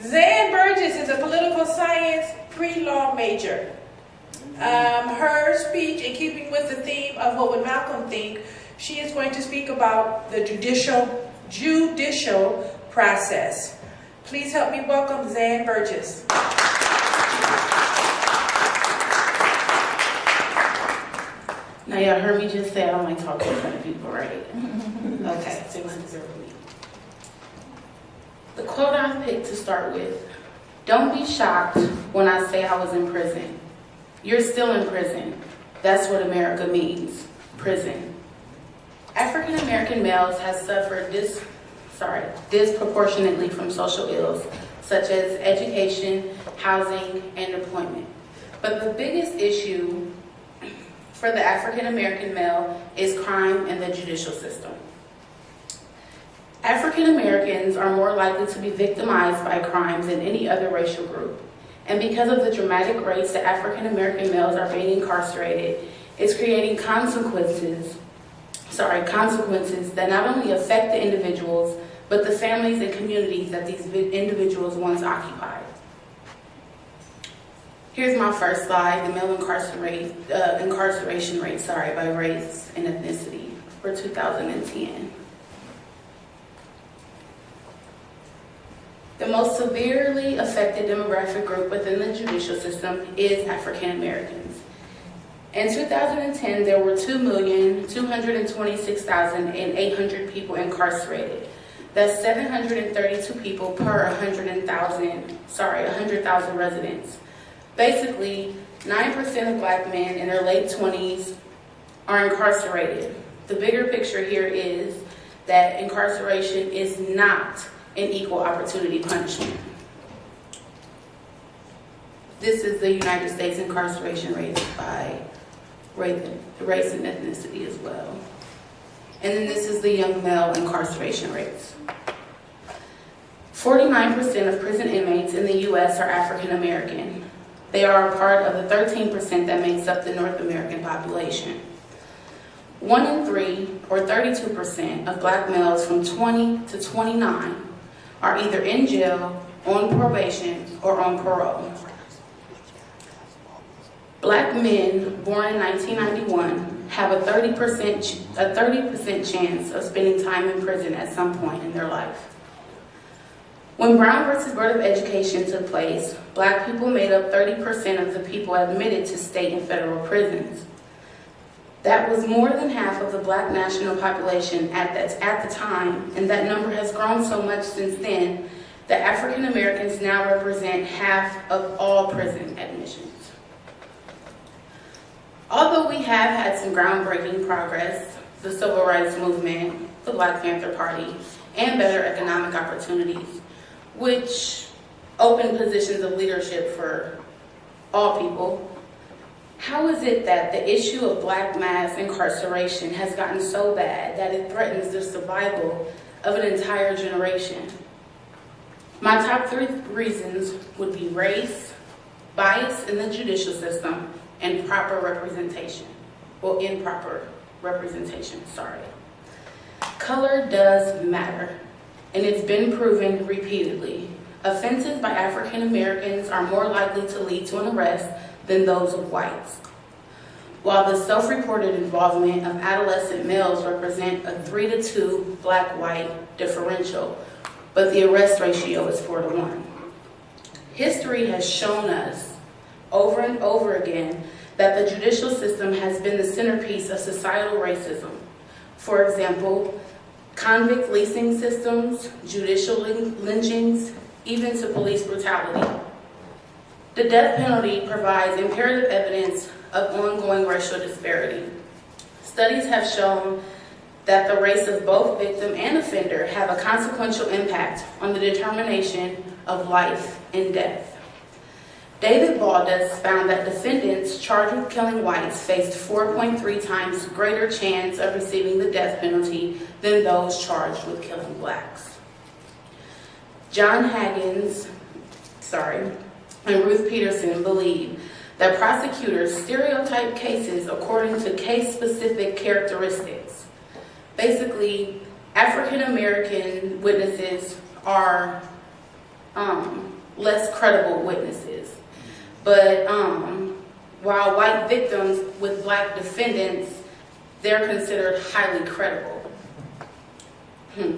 Zan Burgess is a political science pre-law major. Her speech, in keeping with the theme of what would Malcolm think, she is going to speak about the judicial process. Please help me welcome Zan Burgess. Now y'all heard me just say I don't like talking in front of people, right? Okay, so you have to bear with me. The quote I picked to start with: don't be shocked when I say I was in prison. You're still in prison. That's what America means, prison. African American males have suffered disproportionately from social ills, such as education, housing, and employment. But the biggest issue for the African American male is crime in the judicial system. African Americans are more likely to be victimized by crimes than any other racial group. And because of the dramatic rates that African American males are being incarcerated, it's creating consequences that not only affect the individuals, but the families and communities that these individuals once occupied. Here's my first slide, the male incarceration rate by race and ethnicity for 2010. The most severely affected demographic group within the judicial system is African Americans. In 2010, there were 2,226,800 people incarcerated. That's 732 people per 100,000 residents. Basically, 9% of black men in their late 20s are incarcerated. The bigger picture here is that incarceration is not an equal opportunity punishment. This is the United States incarceration rate by race and ethnicity as well. And then this is the young male incarceration rates. 49% of prison inmates in the U.S. are African American. They are a part of the 13% that makes up the North American population. 1 in 3, or 32%, of black males from 20 to 29 are either in jail, on probation, or on parole. Black men born in 1991 have a 30% chance of spending time in prison at some point in their life. When Brown versus Board of Education took place, black people made up 30% of the people admitted to state and federal prisons. That was more than half of the black national population at the time, and that number has grown so much since then that African Americans now represent half of all prison admissions. Although we have had some groundbreaking progress, the Civil Rights Movement, the Black Panther Party, and better economic opportunities, which open positions of leadership for all people, how is it that the issue of black mass incarceration has gotten so bad that it threatens the survival of an entire generation? My top 3 reasons would be race, bias in the judicial system, and improper representation. Color does matter, and it's been proven repeatedly. Offenses by African Americans are more likely to lead to an arrest than those of whites. While the self-reported involvement of adolescent males represent a 3-to-2 black-white differential, but the arrest ratio is 4-to-1. History has shown us over and over again that the judicial system has been the centerpiece of societal racism. For example, convict leasing systems, judicial lynchings, even to police brutality. The death penalty provides imperative evidence of ongoing racial disparity. Studies have shown that the race of both victim and offender have a consequential impact on the determination of life and death. David Baldas found that defendants charged with killing whites faced 4.3 times greater chance of receiving the death penalty than those charged with killing blacks. John Haggins, and Ruth Peterson believe that prosecutors stereotype cases according to case-specific characteristics. Basically, African American witnesses are less credible witnesses. But while white victims with black defendants, they're considered highly credible.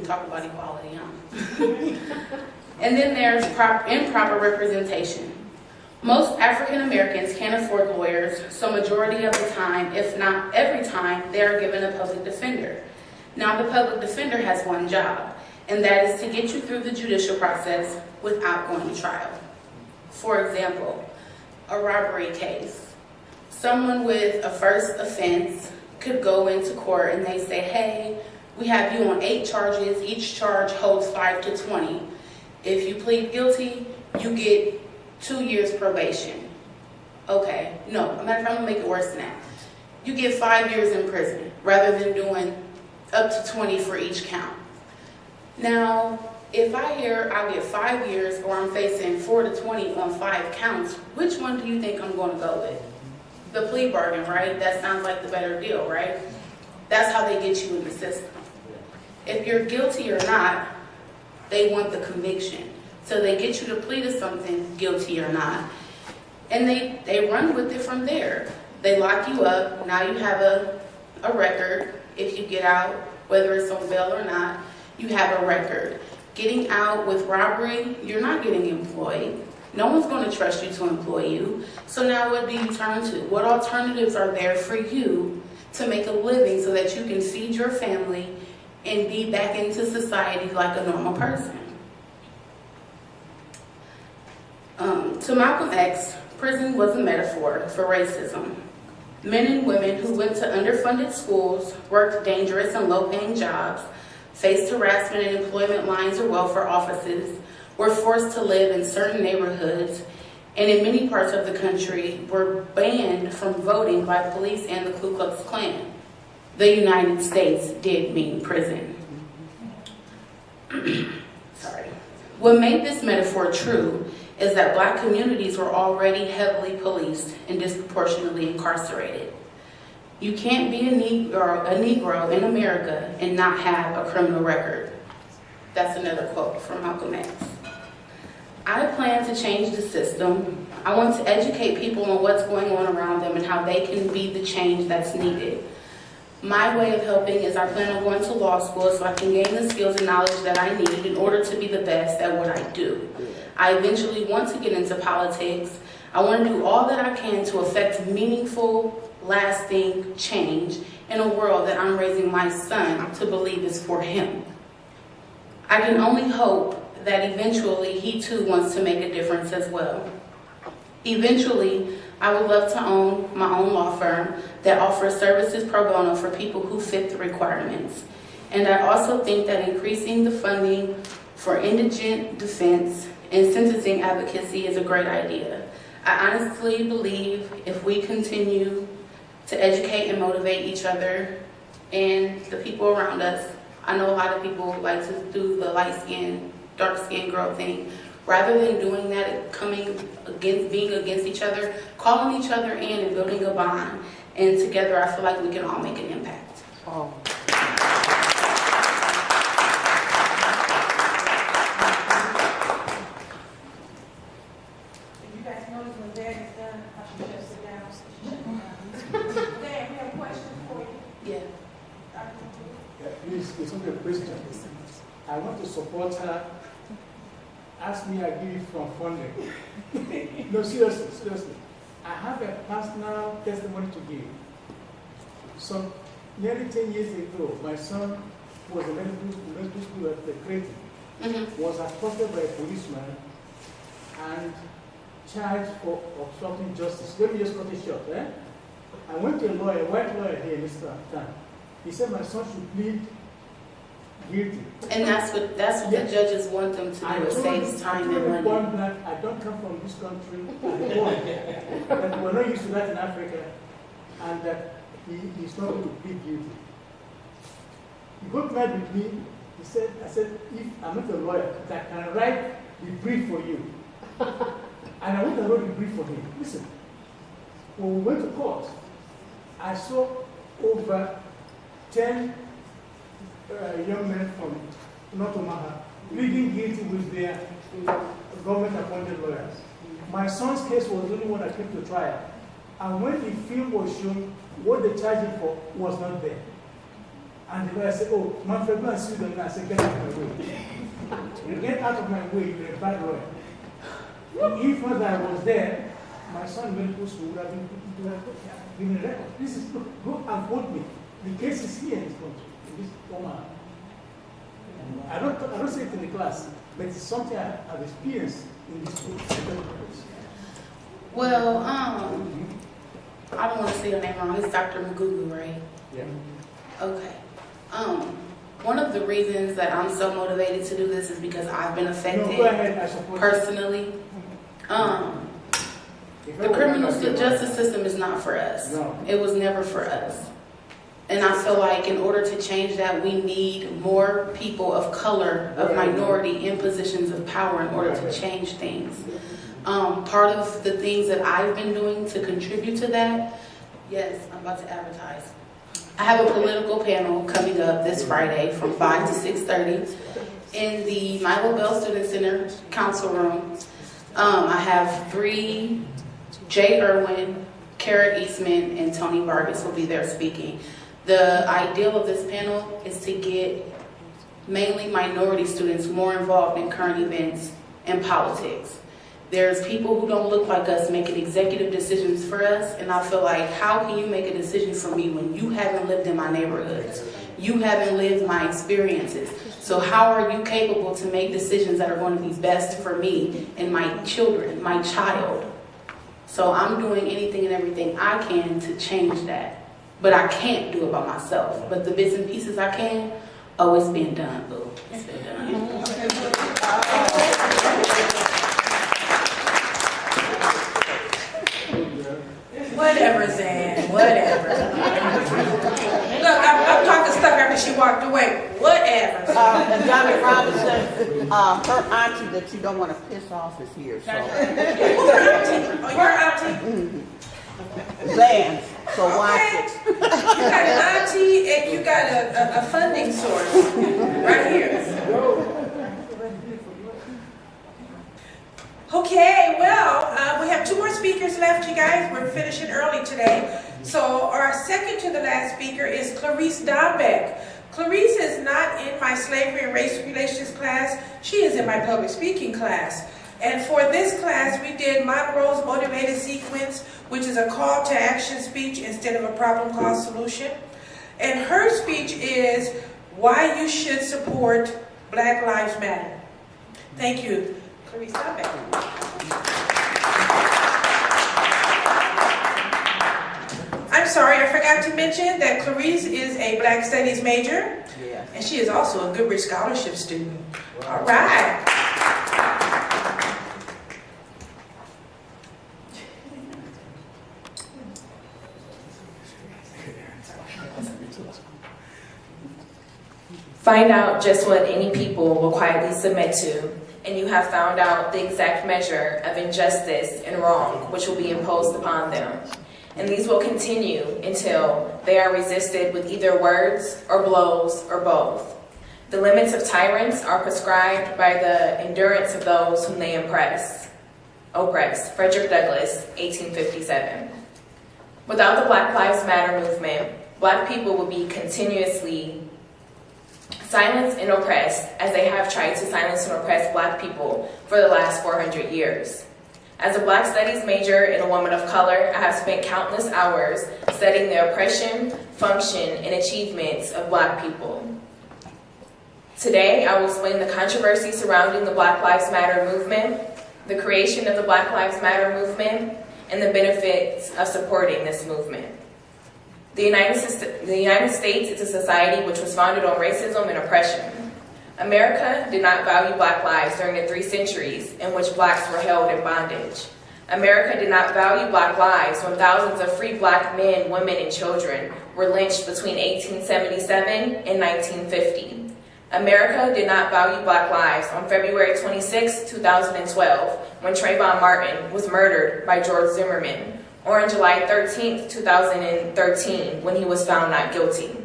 Talk about equality, huh? And then there's improper representation. Most African Americans can't afford lawyers, so majority of the time, if not every time, they are given a public defender. Now the public defender has one job, and that is to get you through the judicial process without going to trial. For example, a robbery case. Someone with a first offense could go into court and they say, hey, we have you on 8 charges. Each charge holds 5 to 20. If you plead guilty, you get 2 years probation. Okay, no, I'm gonna make it worse than that. You get 5 years in prison rather than doing up to 20 for each count. Now, if I hear I get 5 years or I'm facing 4 to 20 on 5 counts, which one do you think I'm going to go with? The plea bargain, right? That sounds like the better deal, right? That's how they get you in the system. If you're guilty or not, they want the conviction. So they get you to plead to something, guilty or not. And they run with it from there. They lock you up. Now you have a record. If you get out, whether it's on bail or not, you have a record. Getting out with robbery, you're not getting employed. No one's going to trust you to employ you. So now what do you turn to? What alternatives are there for you to make a living so that you can feed your family and be back into society like a normal person? To Malcolm X, prison was a metaphor for racism. Men and women who went to underfunded schools, worked dangerous and low-paying jobs, faced harassment in employment lines or welfare offices, were forced to live in certain neighborhoods, and in many parts of the country were banned from voting by police and the Ku Klux Klan. The United States did mean prison. Sorry. What made this metaphor true is that Black communities were already heavily policed and disproportionately incarcerated. You can't be a Negro in America and not have a criminal record. That's another quote from Malcolm X. I plan to change the system. I want to educate people on what's going on around them and how they can be the change that's needed. My way of helping is I plan on going to law school so I can gain the skills and knowledge that I need in order to be the best at what I do. I eventually want to get into politics. I want to do all that I can to affect meaningful, lasting change in a world that I'm raising my son to believe is for him. I can only hope that eventually he too wants to make a difference as well. Eventually, I would love to own my own law firm that offers services pro bono for people who fit the requirements. And I also think that increasing the funding for indigent defense and sentencing advocacy is a great idea. I honestly believe if we continue to educate and motivate each other and the people around us, I know a lot of people like to do the light skin, dark skin girl thing. Rather than doing that, being against each other, calling each other in and building a bond. And together, I feel like we can all make an impact. Oh. You guys notice when Dad is done, I should just sit down. Dan, we have a question for you. Yeah. Yeah, please, it's only a question. I want to support her. Ask me, I give you from funding. No, seriously. I have a personal testimony to give. So, nearly 10 years ago, my son was in medical school at the Creighton, was accosted by a policeman and charged for obstructing justice. Let me just cut it short. I went to a lawyer, a white lawyer here, Mr. Tan. He said my son should plead guilty. And that's what the judges want them to do. It saves time and money. One black, I don't come from this country. That we're not used to that in Africa, and that he's not going to plead guilty. He got mad with me. I said, if I'm not a lawyer, that I can write the brief for you. And I went and wrote the brief for him. Listen, when we went to court, I saw over 10 young men from North Omaha pleading guilty with their government-appointed lawyers. My son's case was the only one that came to trial. And when the film was shown, what they charged him for was not there. And the lawyer said, oh, Manfred, go and sue them now. I said, get out of my way. You get out of my way, you're a bad lawyer. If not that I was there, my son medical school would have been given a record. This is, go and quote me. The case is here in this country, in this format. I don't say it in the class, but it's something I've experienced in this school. Well, I don't want to say your name wrong. It's Dr. Magugu, right? Yeah. Okay. One of the reasons that I'm so motivated to do this is because I've been affected Go ahead, I support personally. The criminal justice system is not for us. No. It was never for us. And I feel like in order to change that, we need more people of color, of minority in positions of power in order to change things. Part of the things that I've been doing to contribute to that, yes, I'm about to advertise. I have a political panel coming up this Friday from 5 to 6:30 in the Milo Bell Student Center council room. I have 3, Jay Irwin, Kara Eastman, and Tony Vargas will be there speaking. The ideal of this panel is to get mainly minority students more involved in current events and politics. There's people who don't look like us making executive decisions for us, and I feel like, how can you make a decision for me when you haven't lived in my neighborhoods? You haven't lived my experiences. So how are you capable to make decisions that are going to be best for me and my children, my child? So I'm doing anything and everything I can to change that. But I can't do it by myself. But the bits and pieces I can, it's been done, boo. It's been done. Whatever, Zan, whatever. Look, I'm talking stuff after she walked away. Whatever. And Dr. Robinson, her auntie that you don't want to piss off is here. So. Who's auntie? Oh, your auntie? Zan, so watch it. You got an auntie and you got a funding source right here. Okay, well, we have 2 more speakers left, you guys. We're finishing early today. So our second to the last speaker is Clarice Dombeck. Clarice is not in my slavery and race relations class. She is in my public speaking class. And for this class, we did Monroe's Motivated Sequence, which is a call to action speech instead of a problem called solution. And her speech is why you should support Black Lives Matter. Thank you. Clarice Dombeck. I'm sorry, I forgot to mention that Clarice is a Black Studies major, and she is also a Goodrich Scholarship student. All right. Find out just what any people will quietly submit to, and you have found out the exact measure of injustice and wrong which will be imposed upon them. And these will continue until they are resisted with either words or blows or both. The limits of tyrants are prescribed by the endurance of those whom they oppress. Frederick Douglass, 1857. Without the Black Lives Matter movement, Black people would be continuously silenced and oppressed as they have tried to silence and oppress Black people for the last 400 years. As a Black Studies major and a woman of color, I have spent countless hours studying the oppression, function, and achievements of Black people. Today, I will explain the controversy surrounding the Black Lives Matter movement, the creation of the Black Lives Matter movement, and the benefits of supporting this movement. The United States is a society which was founded on racism and oppression. America did not value Black lives during the 3 centuries in which Blacks were held in bondage. America did not value Black lives when thousands of free Black men, women, and children were lynched between 1877 and 1950. America did not value Black lives on February 26, 2012, when Trayvon Martin was murdered by George Zimmerman, or on July 13, 2013, when he was found not guilty.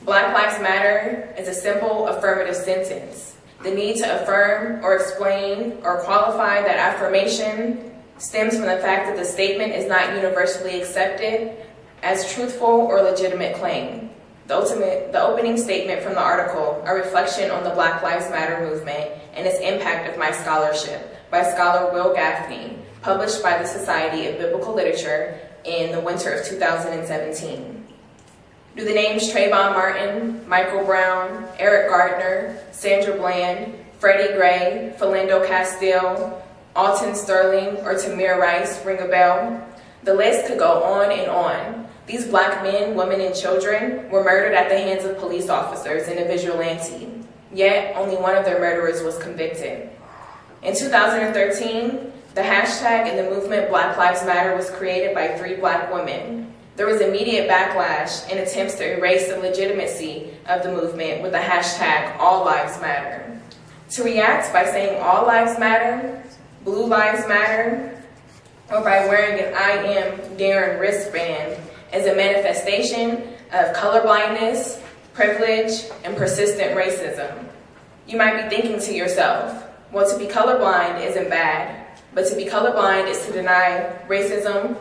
Black Lives Matter is a simple affirmative sentence. The need to affirm or explain or qualify that affirmation stems from the fact that the statement is not universally accepted as truthful or legitimate claim. The opening statement from the article, A Reflection on the Black Lives Matter Movement and its Impact of My Scholarship, by scholar Will Gaffney, published by the Society of Biblical Literature in the winter of 2017. Do the names Trayvon Martin, Michael Brown, Eric Gardner, Sandra Bland, Freddie Gray, Philando Castile, Alton Sterling, or Tamir Rice ring a bell? The list could go on and on. These black men, women, and children were murdered at the hands of police officers in a vigilante, yet only one of their murderers was convicted. In 2013, the hashtag in the movement Black Lives Matter was created by 3 black women. There was immediate backlash and attempts to erase the legitimacy of the movement with the hashtag All Lives Matter. To react by saying All Lives Matter, Blue Lives Matter, or by wearing an I Am Darren wristband is a manifestation of colorblindness, privilege, and persistent racism. You might be thinking to yourself, well, to be colorblind isn't bad, but to be colorblind is to deny racism,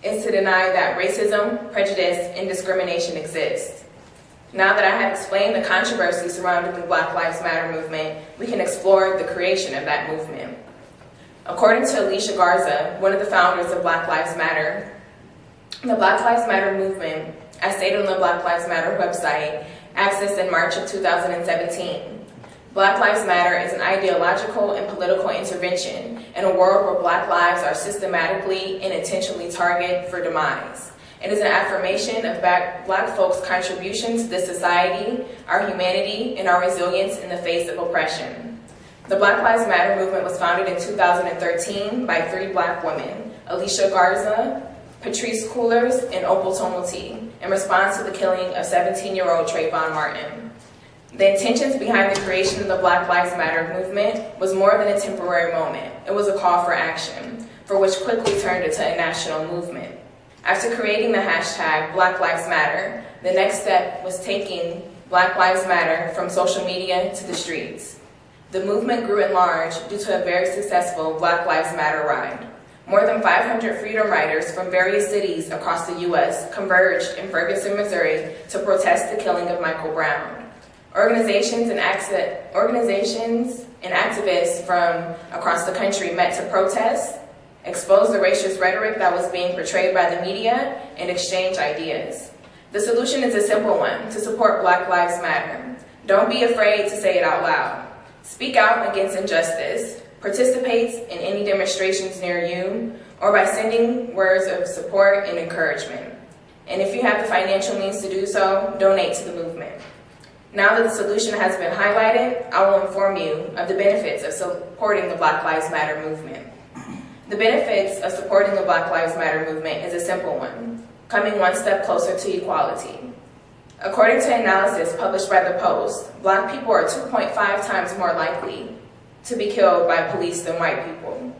that racism, prejudice, and discrimination exist. Now that I have explained the controversy surrounding the Black Lives Matter movement, we can explore the creation of that movement. According to Alicia Garza, one of the founders of Black Lives Matter, the Black Lives Matter movement, as stated on the Black Lives Matter website, accessed in March of 2017. Black Lives Matter is an ideological and political intervention in a world where black lives are systematically and intentionally targeted for demise. It is an affirmation of black folks' contribution to this society, our humanity, and our resilience in the face of oppression. The Black Lives Matter movement was founded in 2013 by 3 black women, Alicia Garza, Patrice Coolers, and Opal Tumulty, in response to the killing of 17-year-old Trayvon Martin. The intentions behind the creation of the Black Lives Matter movement was more than a temporary moment. It was a call for action, for which quickly turned into a national movement. After creating the hashtag Black Lives Matter, the next step was taking Black Lives Matter from social media to the streets. The movement grew at large due to a very successful Black Lives Matter ride. More than 500 freedom riders from various cities across the U.S. converged in Ferguson, Missouri to protest the killing of Michael Brown. Organizations and activists from across the country met to protest, expose the racist rhetoric that was being portrayed by the media, and exchange ideas. The solution is a simple one: to support Black Lives Matter. Don't be afraid to say it out loud. Speak out against injustice. Participate in any demonstrations near you, or by sending words of support and encouragement. And if you have the financial means to do so, donate to the movement. Now that the solution has been highlighted, I will inform you of the benefits of supporting the Black Lives Matter movement. The benefits of supporting the Black Lives Matter movement is a simple one: coming one step closer to equality. According to analysis published by The Post, black people are 2.5 times more likely to be killed by police than white people.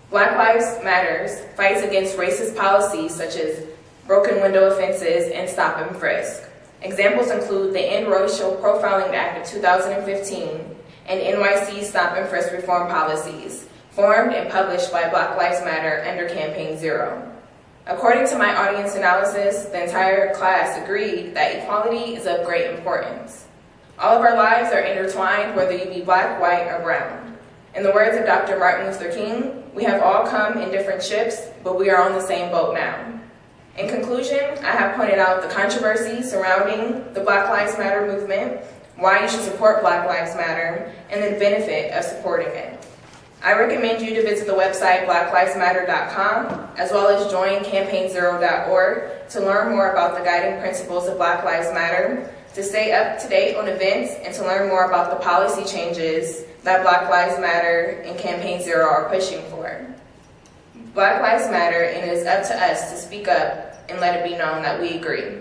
Black Lives Matter fights against racist policies such as broken window offenses and stop and frisk. Examples include the End Racial Profiling Act of 2015 and NYC Stop and Frisk reform policies, formed and published by Black Lives Matter under Campaign Zero. According to my audience analysis, the entire class agreed that equality is of great importance. All of our lives are intertwined, whether you be black, white, or brown. In the words of Dr. Martin Luther King, we have all come in different ships, but we are on the same boat now. In conclusion, I have pointed out the controversy surrounding the Black Lives Matter movement, why you should support Black Lives Matter, and the benefit of supporting it. I recommend you to visit the website blacklivesmatter.com, as well as join campaignzero.org to learn more about the guiding principles of Black Lives Matter, to stay up to date on events, and to learn more about the policy changes that Black Lives Matter and Campaign Zero are pushing for. Black Lives Matter, and it is up to us to speak up and let it be known that we agree.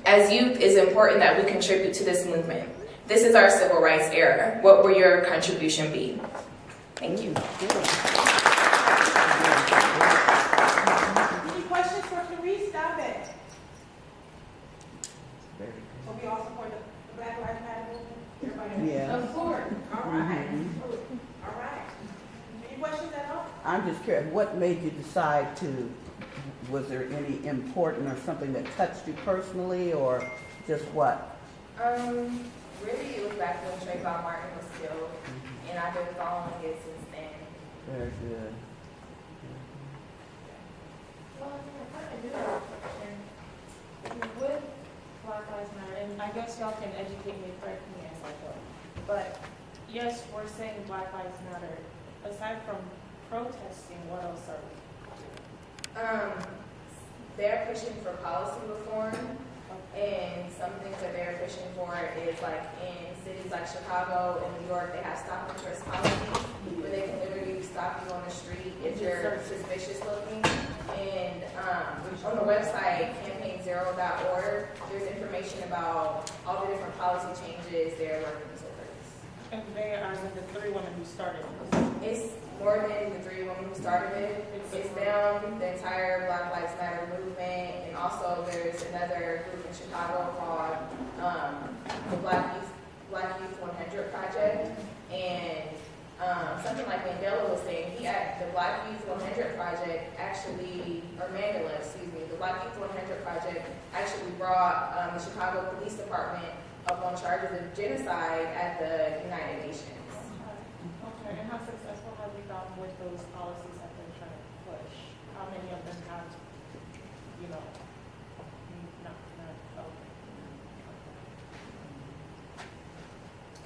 As youth, it is important that we contribute to this movement. This is our civil rights era. What will your contribution be? Thank you. Any questions for Clarice down there? So we all support the Black Lives Matter movement? Everybody? Yeah. Of course. All right. All right. Any questions at all? I'm just curious, what made you decide to, was there any important or something that touched you personally, or just what? Really, it was back when Trayvon Martin was killed, and I've been following it since then. Very good. I do have a question. With Black Lives Matter, and I guess y'all can educate me, correct me as I go, but yes, we're saying Black Lives Matter. Aside from protesting, what else are we? They're pushing for policy reform, and some things that they're pushing for is like in cities like Chicago and New York, they have stop and frisk policies where they can literally stop you on the street if you're suspicious looking. And on the website campaignzero.org, there's information about all the different policy changes they're working towards. And they are the three women who started this. It's more than the three women who started it. It's them, the entire Black Lives Matter movement, and also there's another group in Chicago called the Black Youth 100 Project. And something like Mandela was saying, the Black Youth 100 Project the Black Youth 100 Project actually brought the Chicago Police Department up on charges of genocide at the United Nations. Okay, and how successful have we gotten with those policies that they're trying to push? How many of them have, not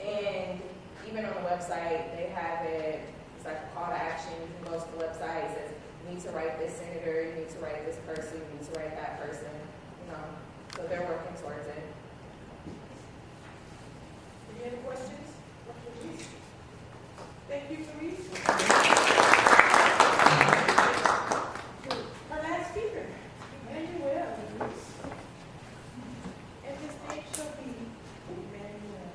And even on the website, they have it's like a call to action. You can go to the website, it says, you need to write this senator, you need to write this person, you need to write that person, so they're working towards it. Any other questions? Thank you, Louise. Our last speaker, Emmanuel. And his name shall be Emmanuel.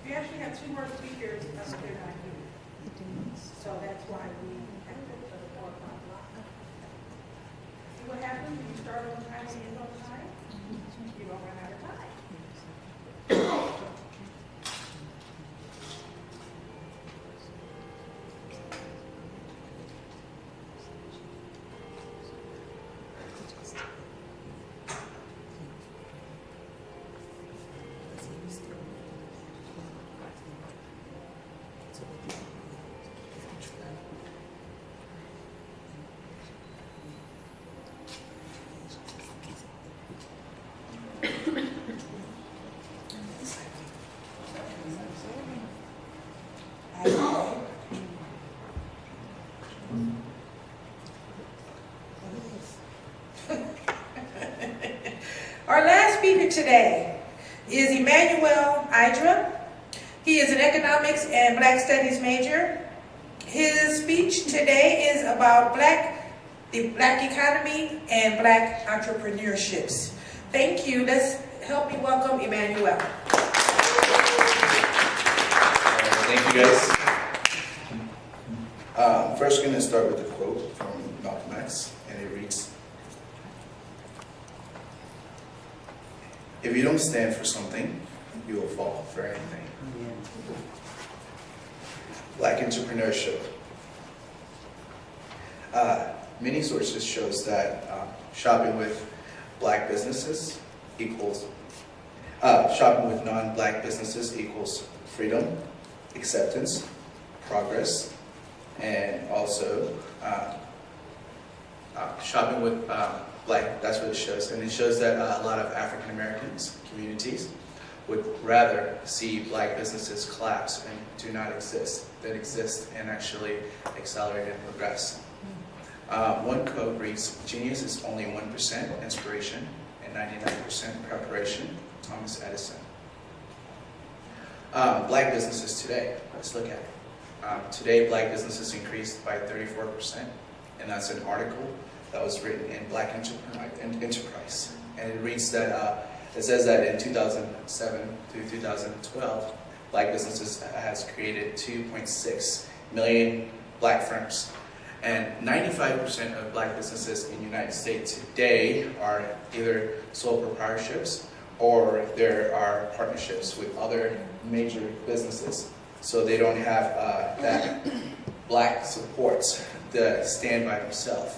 We actually have two more speakers, but they're not here. So that's why we have to go to the 4 o'clock block. See what happens when you start on time and end on time? You don't run out of time. Our last speaker today is Emmanuel Idra. He is an economics and Black Studies major. His speech today is about the Black economy and Black entrepreneurships. Thank you. Let's help me welcome Emmanuel. Thank you, guys. First, going to start with a quote from Malcolm X, and it reads, "If you don't stand for something, you will fall for anything." Black entrepreneurship. Many sources shows that shopping with Black businesses equals shopping with non-Black businesses equals freedom, acceptance, progress, and also shopping with Black, that's what it shows. And it shows that a lot of African Americans communities would rather see Black businesses collapse and do not exist than exist and actually accelerate and progress. One quote reads, "Genius is only 1% inspiration and 99% preparation." Thomas Edison. Black businesses today, let's look at it. Today, Black businesses increased by 34%, and that's an article that was written in Black Enterprise. And it reads that, it says that in 2007 through 2012, Black businesses has created 2.6 million Black firms. And 95% of Black businesses in the United States today are either sole proprietorships or there are partnerships with other major businesses. So they don't have that Black support to stand by themselves.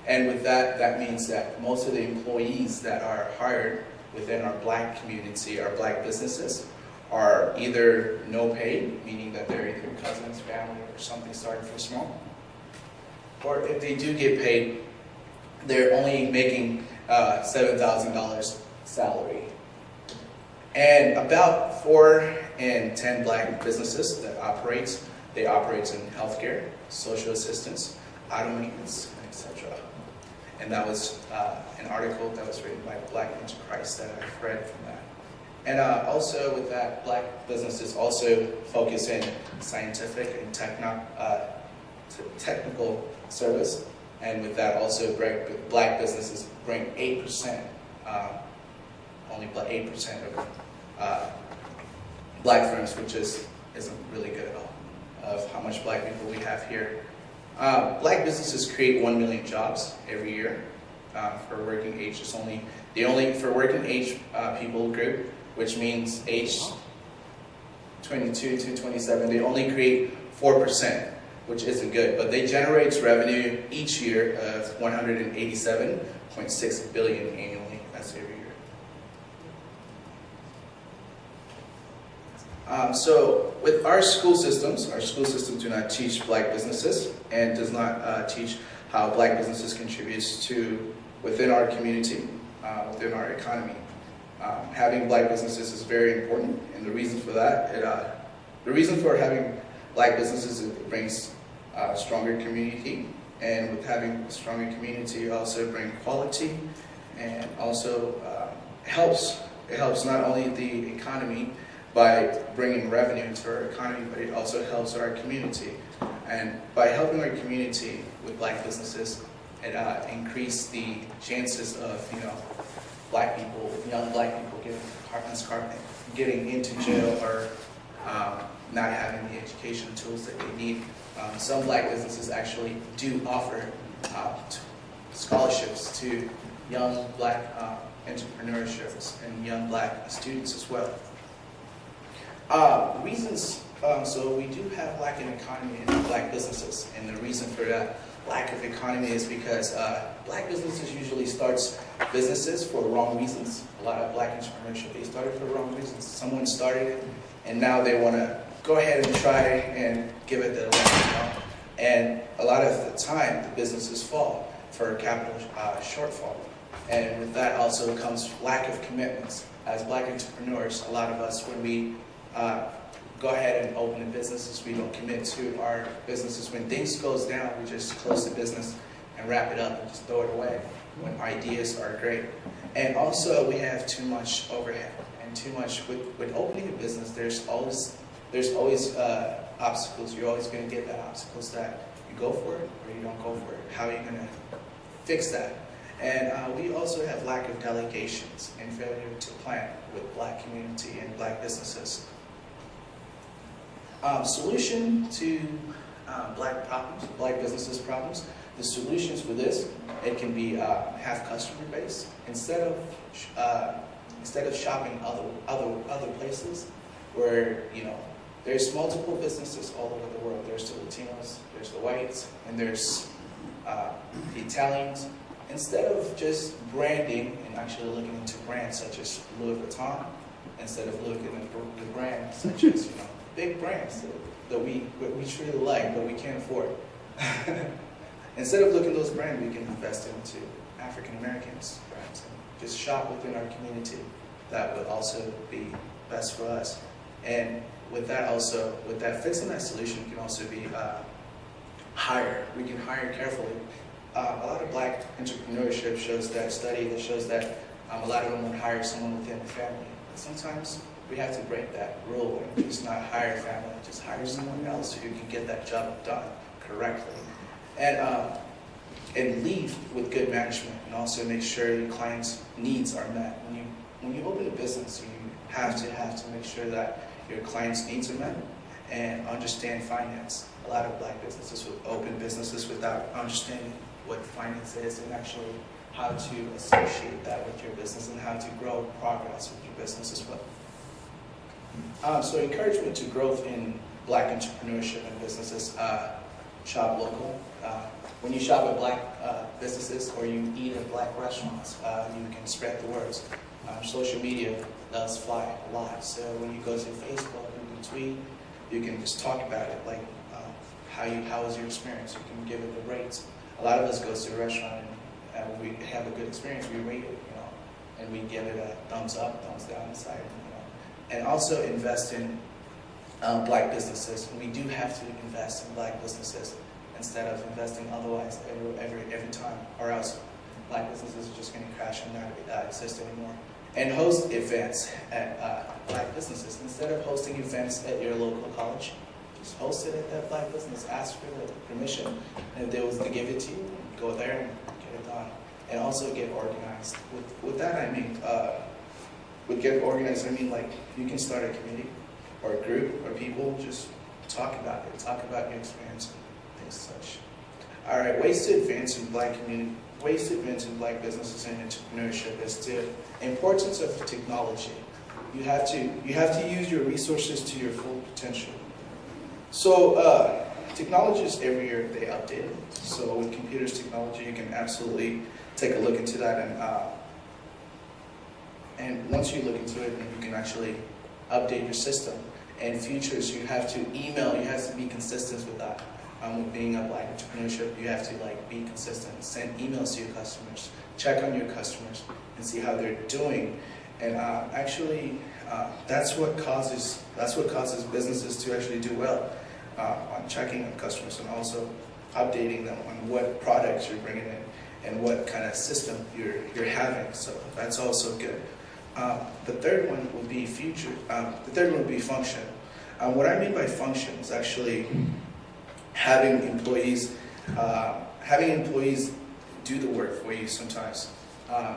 And with that, that means that most of the employees that are hired within our black community, our black businesses, are either no paid, meaning that they're either cousins, family, or something starting from small, or if they do get paid, they're only making $7,000 salary. And about 4 in 10 black businesses that they operate in healthcare, social assistance, auto maintenance, etc. And that was an article that was written by Black Enterprise that I've read from that. And also with that, black businesses also focus in scientific and technical service. And with that also, black businesses bring 8%, only 8% of black firms, which isn't really good at all, of how much black people we have here. Black businesses create 1 million jobs every year for working age. For working age people group, which means age 22 to 27, they only create 4%, which isn't good. But they generate revenue each year of $187.6 billion annually. That's every year. So with our school systems do not teach black businesses and does not teach how black businesses contributes to within our community, within our economy. Having black businesses is very important, and the reason for that, the reason for having black businesses, it brings a stronger community, and with having a stronger community, it also brings quality, and also it helps not only the economy by bringing revenue into our economy, but it also helps our community. And by helping our community with black businesses, it increases the chances of black people, young black people getting into jail or not having the education tools that they need. Some black businesses actually do offer scholarships to young black entrepreneurships and young black students as well. Reasons, so we do have lack in economy in black businesses, and the reason for that lack of economy is because black businesses usually starts businesses for wrong reasons. A lot of black entrepreneurship, they started for wrong reasons. Someone started it, and now they want to go ahead and try and give it the last. And a lot of the time, the businesses fall for capital shortfall. And with that also comes lack of commitments. As black entrepreneurs, a lot of us, when we go ahead and open the businesses, we don't commit to our businesses. When things goes down, we just close the business and wrap it up and just throw it away when ideas are great. And also we have too much overhead and too much, with opening a business, there's always obstacles. You're always going to get that obstacles that you go for it or you don't go for it. How are you going to fix that? And we also have lack of delegations and failure to plan with black community and black businesses. Solution to black problems, black businesses problems. The solutions for this, it can be have customer base instead of shopping other places where there's multiple businesses all over the world. There's the Latinos, there's the whites, and there's the Italians. Instead of just branding and actually looking into brands such as Louis Vuitton, instead of looking at the brands such as big brands that we truly like but we can't afford. Instead of looking at those brands, we can invest into African Americans brands and just shop within our community. That would also be best for us. And with that also, fixing that solution can also be hire. We can hire carefully. A lot of black entrepreneurship shows that a lot of them would hire someone within the family. But sometimes we have to break that rule and just not hire family, just hire someone else who can get that job done correctly. And leave with good management, and also make sure your clients' needs are met. When you open a business, you have to make sure that your clients' needs are met and understand finance. A lot of black businesses will open businesses without understanding what finance is and actually how to associate that with your business and how to grow progress with your business as well. So encouragement to growth in black entrepreneurship and businesses. Shop local. when you shop at black businesses or you eat at black restaurants, you can spread the words. Social media does fly a lot. So when you go to Facebook, you can tweet, you can just talk about it, like how was your experience? You can give it the rates. A lot of us go to a restaurant and when we have a good experience, we rate it, and we give it a thumbs up, thumbs down inside, And also invest in black businesses. We do have to invest in black businesses instead of investing otherwise every time, or else black businesses are just going to crash and not exist anymore. And host events at black businesses. Instead of hosting events at your local college, just host it at that black business. Ask for the permission, and if they was to give it to you, go there and get it done. And also get organized. With that, I mean, with get organized, I mean like you can start a committee or a group or people, just talk about it. Talk about your experience and things such. All right, ways to advance in black community. Ways to advance in black businesses and entrepreneurship is the importance of technology. You have to use your resources to your full potential. So technologies every year they update. So with computers technology, you can absolutely take a look into that, and once you look into it, you can actually update your system. And futures, you have to email. You have to be consistent with that. With being a black entrepreneurship, you have to be consistent. Send emails to your customers. Check on your customers and see how they're doing. And that's what causes businesses to actually do well on checking on customers and also updating them on what products you're bringing in and what kind of system you're having. So that's also good. The third one would be future. The third one would be function. What I mean by function is actually having employees do the work for you sometimes.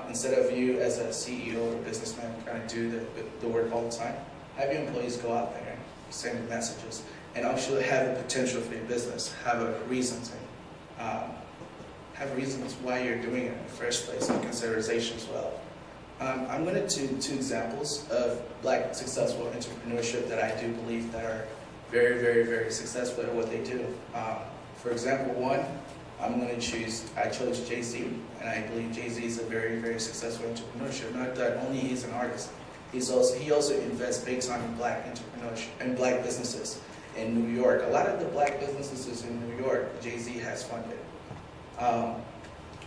Instead of you as a CEO or businessman trying to do the work all the time, have your employees go out there and send messages and actually have a potential for your business, have a reason have reasons why you're doing it in the first place and consideration as well. I'm going to do two examples of black successful entrepreneurship that I do believe that are very, very, very successful at what they do. For example, one, I chose Jay-Z, and I believe Jay-Z is a very, very successful entrepreneurship. Not that only he's an artist, he also invests big time in black entrepreneurship and black businesses in New York. A lot of the black businesses in New York, Jay-Z has funded.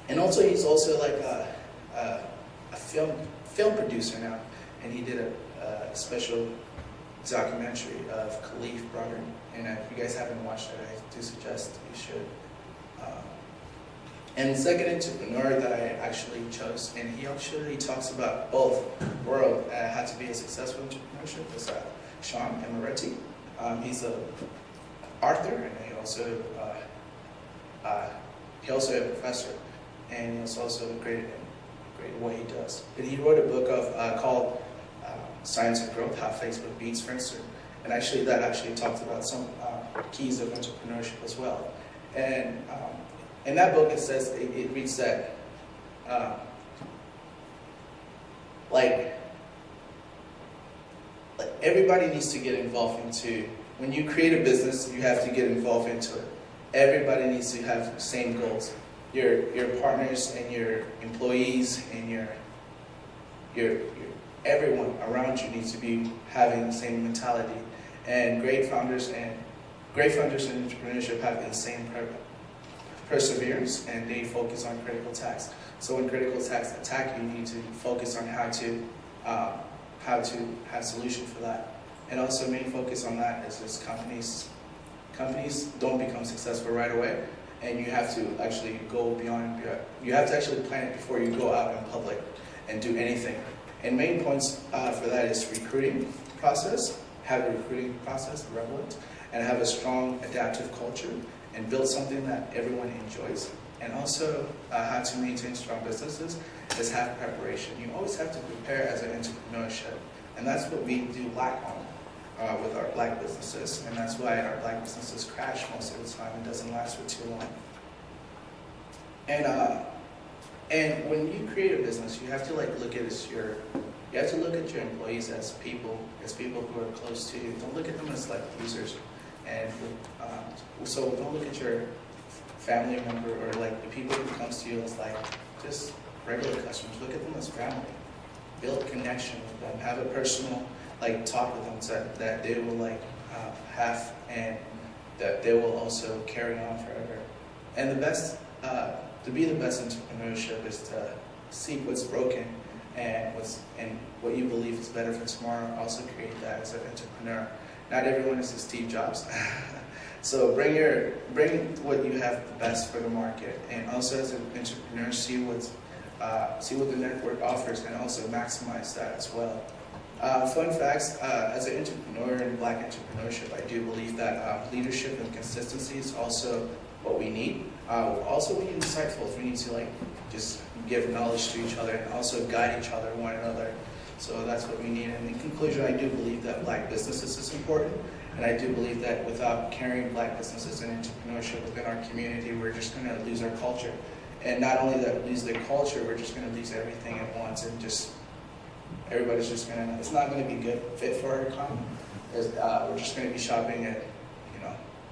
And also he's also like a film producer now, and he did a special documentary of Khalif Brother. And if you guys haven't watched it, I do suggest you should. And the second entrepreneur that I actually chose, and he actually talks about both worlds, how to be a successful entrepreneurship, is Sean Emeretti. He's an author, and he also a professor, and he's also great at what he does. And he wrote a book called Science of Growth: How Facebook Beats Friendster, and that actually talks about some keys of entrepreneurship as well. And in that book, it reads that everybody needs to get involved into. When you create a business, you have to get involved into it. Everybody needs to have the same goals. Your partners and your employees and your everyone around you needs to be having the same mentality. And great founders in entrepreneurship have the same perseverance, and they focus on critical tasks. So when critical tasks attack you, need to focus on how to have solution for that. And also main focus on that is companies don't become successful right away, and you have to actually go beyond. You have to actually plan it before you go out in public and do anything. And main points for that is recruiting process, have a recruiting process relevant, and have a strong adaptive culture, and build something that everyone enjoys. And also how to maintain strong businesses is have preparation. You always have to prepare as an entrepreneurship, and that's what we do lack on with our black businesses, and that's why our black businesses crash most of the time. It doesn't last for too long. And when you create a business, you have to look at your employees as people who are close to you. Don't look at them as users. And so don't look at your family member or like the people who comes to you as like just regular customers. Look at them as family. Build connection with them. Have a personal like talk with them so that they will like have and that they will also carry on forever. And the best, to be the best entrepreneurship is to seek what's broken and what you believe is better for tomorrow. Also create that as an entrepreneur. Not everyone is a Steve Jobs. So bring what you have the best for the market, and also as an entrepreneur, see what the network offers, and also maximize that as well. Fun facts: as an entrepreneur in Black entrepreneurship, I do believe that leadership and consistency is also what we need. Also, we need insightfuls. We need to like just give knowledge to each other and also guide each other, one another. So that's what we need. And in conclusion, I do believe that Black businesses is important. And I do believe that without carrying Black businesses and entrepreneurship within our community, we're just going to lose our culture. And not only that, lose the culture, we're just going to lose everything at once. And just, everybody's just going to, it's not going to be good fit for our economy. We're just going to be shopping at,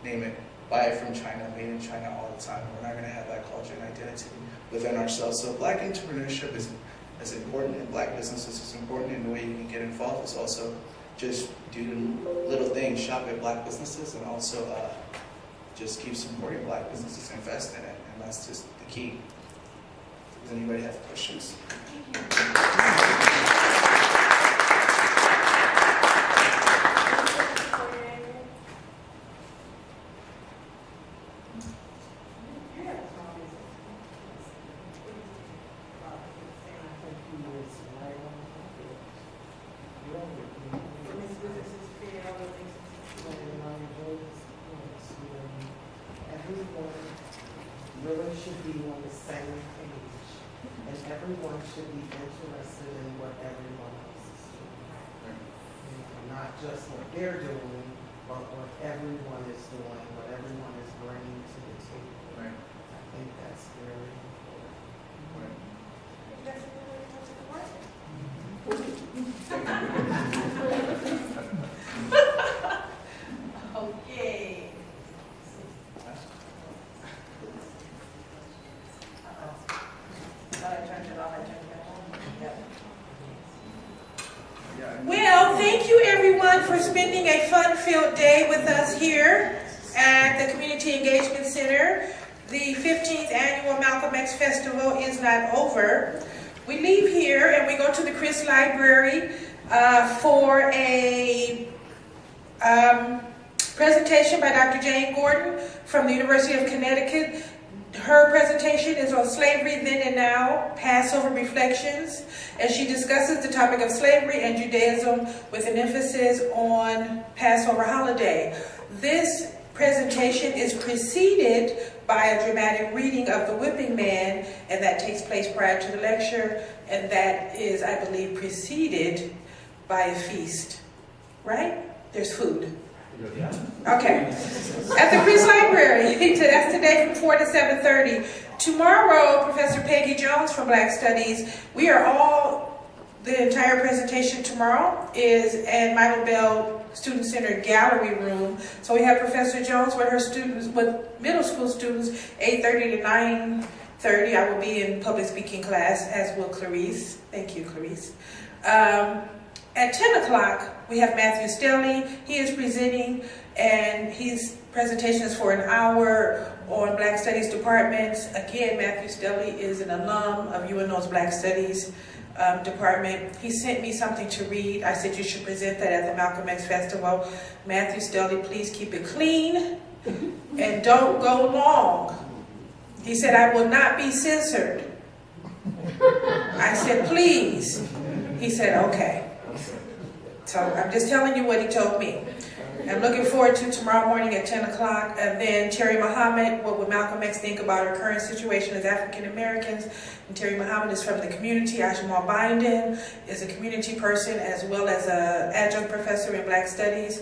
name it, buy it from China, made in China all the time. We're not going to have that culture and identity within ourselves. So Black entrepreneurship is important, and Black businesses is important, and the way you can get involved is also just do little things, shop at Black businesses, and also just keep supporting Black businesses, invest in it, and that's just the key. Does anybody have questions? Everyone should be on the same page, and everyone should be interested in what everyone else is doing. Not just what they're doing, but what everyone is doing, what everyone is bringing to the table. Right. I think that's very important. Okay. Well, thank you everyone for spending a fun-filled day with us here at the Community Engagement Center. The 15th Annual Malcolm X Festival is not over. We leave here and we go to the Chris Library for a presentation by Dr. Jane Gordon from the University of Connecticut. Her presentation is on Slavery Then and Now, Passover Reflections, and she discusses the topic of slavery and Judaism with an emphasis on Passover holiday. This presentation is preceded by a dramatic reading of The Whipping Man, and that takes place prior to the lecture, and that is, I believe, preceded by a feast, right? There's food. Okay. At the Chris Library. That's today from 4 to 7:30. Tomorrow, Professor Peggy Jones from Black Studies, the entire presentation tomorrow is at Michael Bell Student Center Gallery Room. So we have Professor Jones with her students, with middle school students, 8:30 to 9:30. I will be in public speaking class, as will Clarice. Thank you, Clarice. At 10 o'clock, we have Matthew Stelly. He is presenting, and his presentation is for an hour on Black Studies departments. Again, Matthew Stelly is an alum of UNO's Black Studies department. He sent me something to read. I said you should present that at the Malcolm X Festival. Matthew Stelly, please keep it clean and don't go long. He said, I will not be censored. I said, please. He said, okay. So I'm just telling you what he told me. I'm looking forward to tomorrow morning at 10 o'clock. And then Terry Muhammad, what would Malcolm X think about our current situation as African Americans? And Terry Muhammad is from the community. Ashmal Binden is a community person as well as an adjunct professor in Black Studies.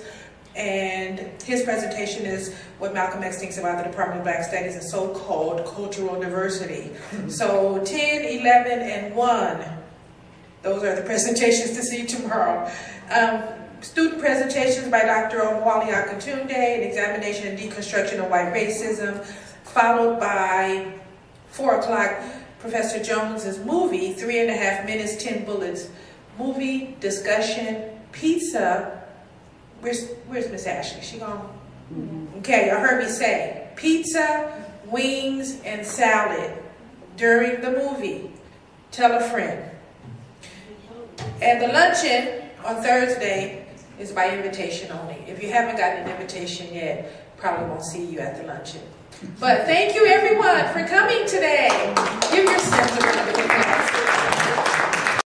And his presentation is what Malcolm X thinks about the Department of Black Studies and so-called cultural diversity. So 10, 11, and 1. Those are the presentations to see tomorrow. Student presentations by Dr. Omwali Akatunde, an examination and deconstruction of white racism. followed by 4 o'clock, Professor Jones's movie, 3.5 minutes, 10 bullets. Movie, discussion, pizza. Where's Miss Ashley? She gone? Okay, y'all heard me say pizza, wings, and salad during the movie. Tell a friend. And the luncheon on Thursday is by invitation only. If you haven't gotten an invitation yet, probably won't see you at the luncheon. But thank you everyone for coming today. Give yourselves a round of applause.